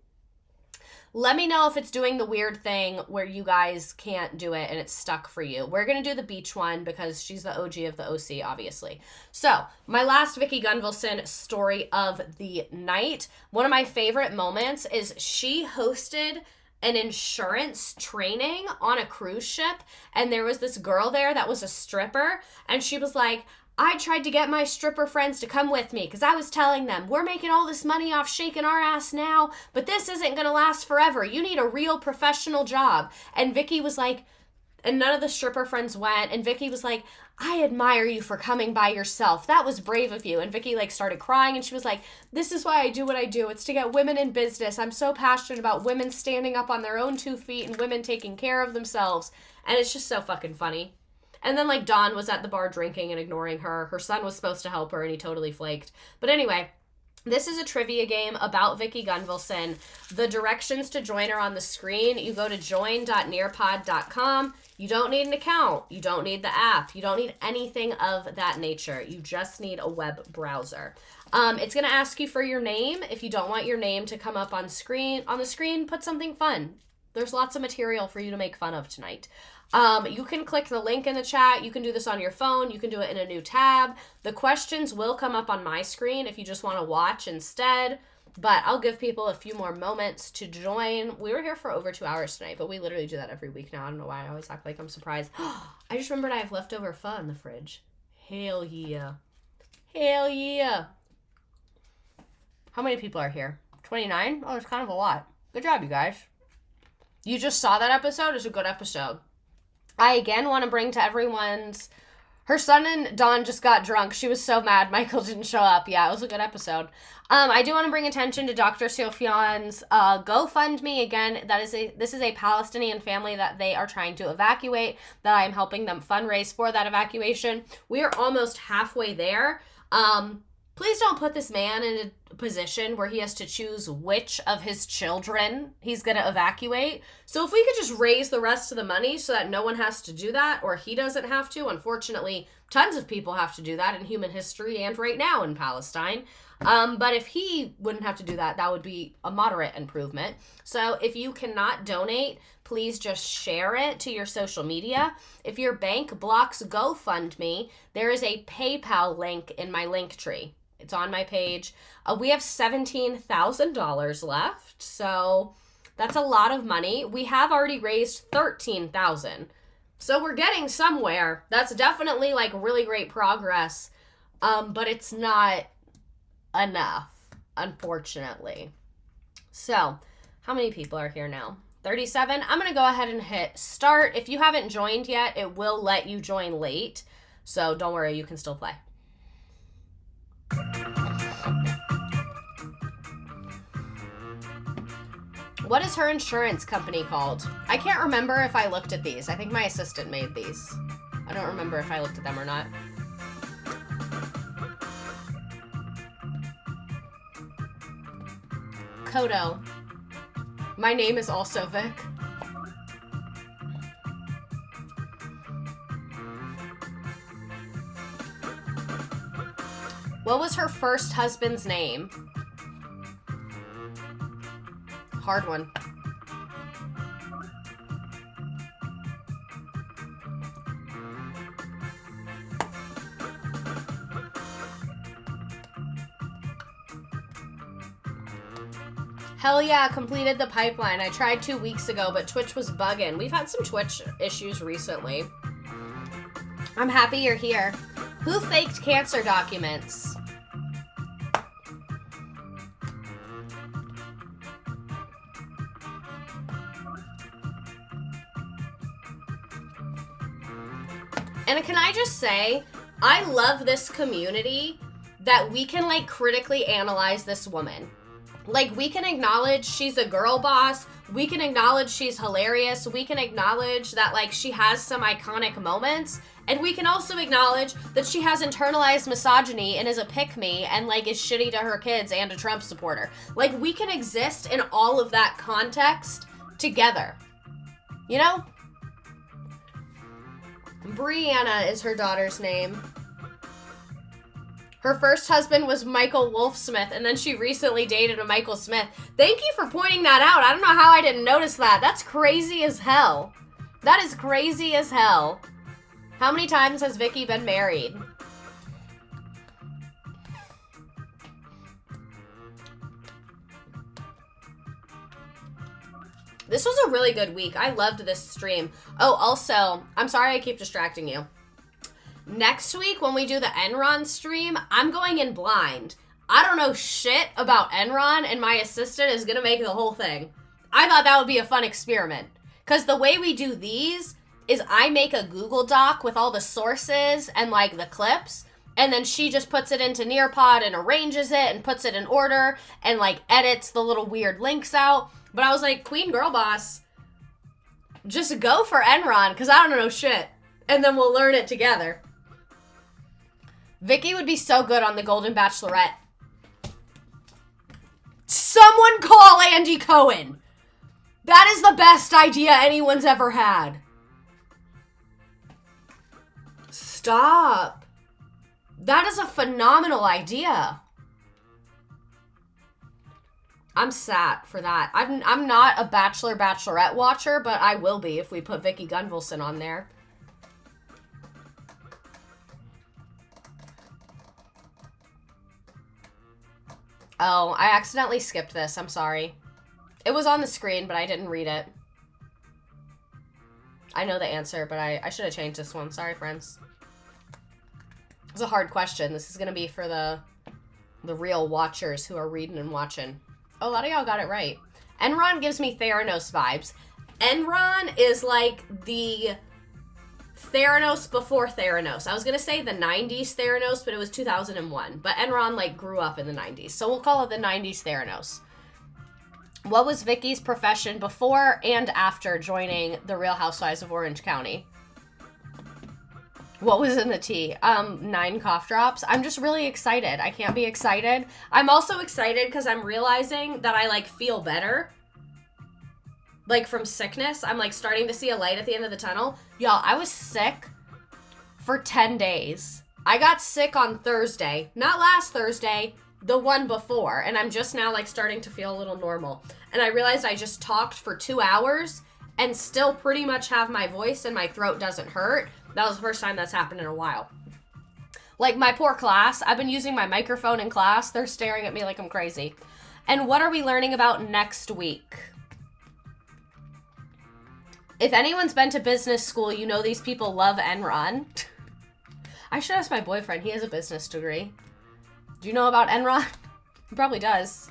Let me know if it's doing the weird thing where you guys can't do it and it's stuck for you. We're going to do the beach one because she's the OG of the OC, obviously. So, my last Vicki Gunvalson story of the night. One of my favorite moments is she hosted an insurance training on a cruise ship, and there was this girl there that was a stripper, and she was like, I tried to get my stripper friends to come with me because I was telling them, we're making all this money off shaking our ass now, but this isn't going to last forever. You need a real professional job. And Vicki was like, and none of the stripper friends went, and Vicki was like, I admire you for coming by yourself. That was brave of you. And Vicki like started crying, and she was like, this is why I do what I do. It's to get women in business. I'm so passionate about women standing up on their own 2 feet and women taking care of themselves. And it's just so fucking funny. And then, like, Donn was at the bar drinking and ignoring her. Her son was supposed to help her, and he totally flaked. But anyway, this is a trivia game about Vicki Gunvalson. The directions to join are on the screen. You go to join.nearpod.com. You don't need an account. You don't need the app. You don't need anything of that nature. You just need a web browser. It's going to ask you for your name. If you don't want your name to come up on the screen, put something fun. There's lots of material for you to make fun of tonight. You can click the link in the chat. You can do this on your phone. You can do it in a new tab. The questions will come up on my screen if you just want to watch instead. But I'll give people a few more moments to join. We were here for over 2 hours tonight, but we literally do that every week now. I don't know why I always act like I'm surprised. I just remembered I have leftover pho in the fridge. Hell yeah. Hell yeah. How many people are here? 29? Oh, it's kind of a lot. Good job, you guys. You just saw that episode? It's a good episode. I again want to bring to everyone's... Her son and Donn just got drunk. She was so mad Michael didn't show up. Yeah, it was a good episode. I do want to bring attention to Dr. Sofyan's GoFundMe. Again, this is a Palestinian family that they are trying to evacuate, that I am helping them fundraise for that evacuation. We are almost halfway there. Please don't put this man in a position where he has to choose which of his children he's going to evacuate. So if we could just raise the rest of the money so that no one has to do that, or he doesn't have to. Unfortunately, tons of people have to do that in human history and right now in Palestine. But if he wouldn't have to do that, that would be a moderate improvement. So if you cannot donate, please just share it to your social media. If your bank blocks GoFundMe, there is a PayPal link in my link tree. It's on my page. We have $17,000 left, so that's a lot of money. We have already raised $13,000, so we're getting somewhere. That's definitely like really great progress, but it's not enough, unfortunately. So, how many people are here now? 37. I'm going to go ahead and hit start. If you haven't joined yet, it will let you join late, so don't worry, you can still play. What is her insurance company called? I can't remember if I looked at these. I think my assistant made these. I don't remember if I looked at them or not. Coto. My name is also Vic. What was her first husband's name? Hard one. Hell yeah, completed the pipeline. I tried 2 weeks ago, but Twitch was bugging. We've had some Twitch issues recently. I'm happy you're here. Who faked cancer documents? And can I just say, I love this community that we can like critically analyze this woman. Like, we can acknowledge she's a girl boss. We can acknowledge she's hilarious. We can acknowledge that, like, she has some iconic moments. And we can also acknowledge that she has internalized misogyny and is a pick-me and, like, is shitty to her kids and a Trump supporter. Like, we can exist in all of that context together. You know? Brianna is her daughter's name. Her first husband was Michael Wolfsmith, and then she recently dated a Michael Smith. Thank you for pointing that out. I don't know how I didn't notice that. That's crazy as hell. That is crazy as hell. How many times has Vicki been married? This was a really good week. I loved this stream. Oh, also, I'm sorry I keep distracting you. Next week, when we do the Enron stream, I'm going in blind. I don't know shit about Enron, and my assistant is going to make the whole thing. I thought that would be a fun experiment. Because the way we do these is I make a Google Doc with all the sources and, like, the clips, and then she just puts it into Nearpod and arranges it and puts it in order and, like, edits the little weird links out. But I was like, Queen Girl Boss, just go for Enron, because I don't know shit. And then we'll learn it together. Vicki would be so good on the Golden Bachelorette. Someone call Andy Cohen. That is the best idea anyone's ever had. Stop. That is a phenomenal idea. I'm sad for that. I'm not a Bachelorette watcher, but I will be if we put Vicki Gunvalson on there. Oh, I accidentally skipped this. I'm sorry. It was on the screen, but I didn't read it. I know the answer, but I should have changed this one. Sorry, friends. It's a hard question. This is going to be for the real watchers who are reading and watching. Oh, a lot of y'all got it right. Enron gives me Theranos vibes. Enron is like the Theranos before Theranos. I was going to say the 90s Theranos, but it was 2001. But Enron, like, grew up in the 90s. So we'll call it the 90s Theranos. What was Vicki's profession before and after joining the Real Housewives of Orange County? What was in the tea? 9 cough drops. I'm just really excited. I can't be excited. I'm also excited because I'm realizing that I, like, feel better. Like, from sickness. I'm, like, starting to see a light at the end of the tunnel. Y'all, I was sick for 10 days. I got sick on Thursday. Not last Thursday, the one before. And I'm just now, like, starting to feel a little normal. And I realized I just talked for 2 hours and still pretty much have my voice and my throat doesn't hurt. That was the first time that's happened in a while. Like, my poor class. I've been using my microphone in class. They're staring at me like I'm crazy. And what are we learning about next week? If anyone's been to business school, you know these people love Enron. I should ask my boyfriend. He has a business degree. Do you know about Enron? He probably does.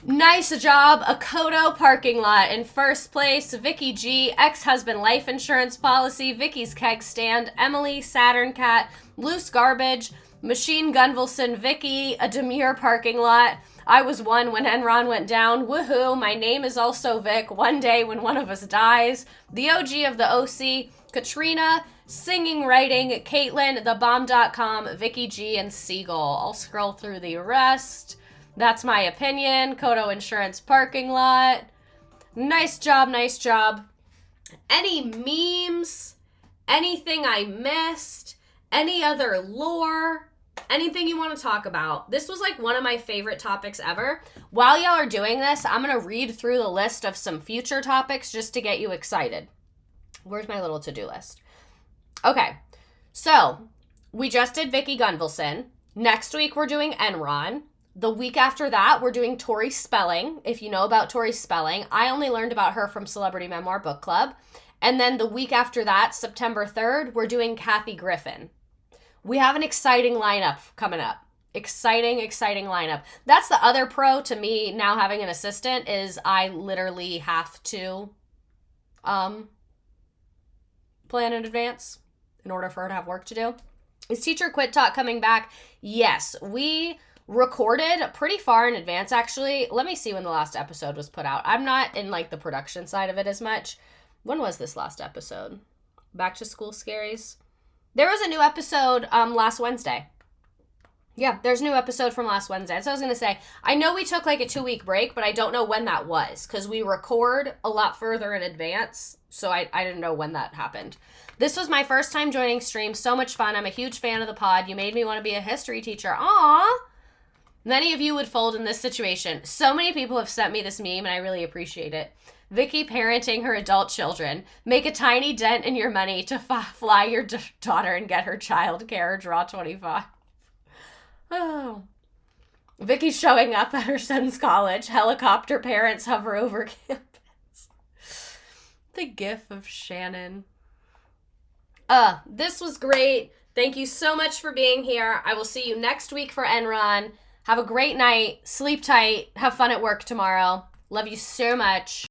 Nice job. A Coto parking lot in first place. Vicki G. Ex-husband life insurance policy. Vicki's keg stand. Emily Saturn Cat. Loose garbage. Machine Gunvalson. Vicki. A demure parking lot. I was one when Enron went down. Woohoo. My name is also Vic. One day when one of us dies. The OG of the OC. Katrina. Singing, writing. Caitlin. TheBomb.com. Vicki G. and Siegel. I'll scroll through the rest. That's my opinion. Coto Insurance parking lot. Nice job, nice job. Any memes? Anything I missed? Any other lore? Anything you want to talk about? This was like one of my favorite topics ever. While y'all are doing this, I'm going to read through the list of some future topics just to get you excited. Where's my little to-do list? Okay, so we just did Vicki Gunvalson. Next week, we're doing Enron. The week after that, we're doing Tori Spelling. If you know about Tori Spelling, I only learned about her from Celebrity Memoir Book Club. And then the week after that, September 3rd, we're doing Kathy Griffin. We have an exciting lineup coming up. Exciting lineup. That's the other pro to me now having an assistant is I literally have to plan in advance in order for her to have work to do. Is Teacher Quit Talk coming back? Yes, we recorded pretty far in advance, actually. Let me see when the last episode was put out. I'm not in, like, the production side of it as much. When was this last episode? Back to School Scaries? There was a new episode last Wednesday. Yeah, there's a new episode from last Wednesday. So I was going to say, I know we took like a 2-week break, but I don't know when that was because we record a lot further in advance. So I didn't know when that happened. This was my first time joining stream. So much fun. I'm a huge fan of the pod. You made me want to be a history teacher. Aww. Many of you would fold in this situation. So many people have sent me this meme and I really appreciate it. Vicki parenting her adult children. Make a tiny dent in your money to fly your daughter and get her child care. Draw 25. Oh. Vicky's showing up at her son's college. Helicopter parents hover over campus. The gif of Shannon. This was great. Thank you so much for being here. I will see you next week for Enron. Have a great night. Sleep tight. Have fun at work tomorrow. Love you so much.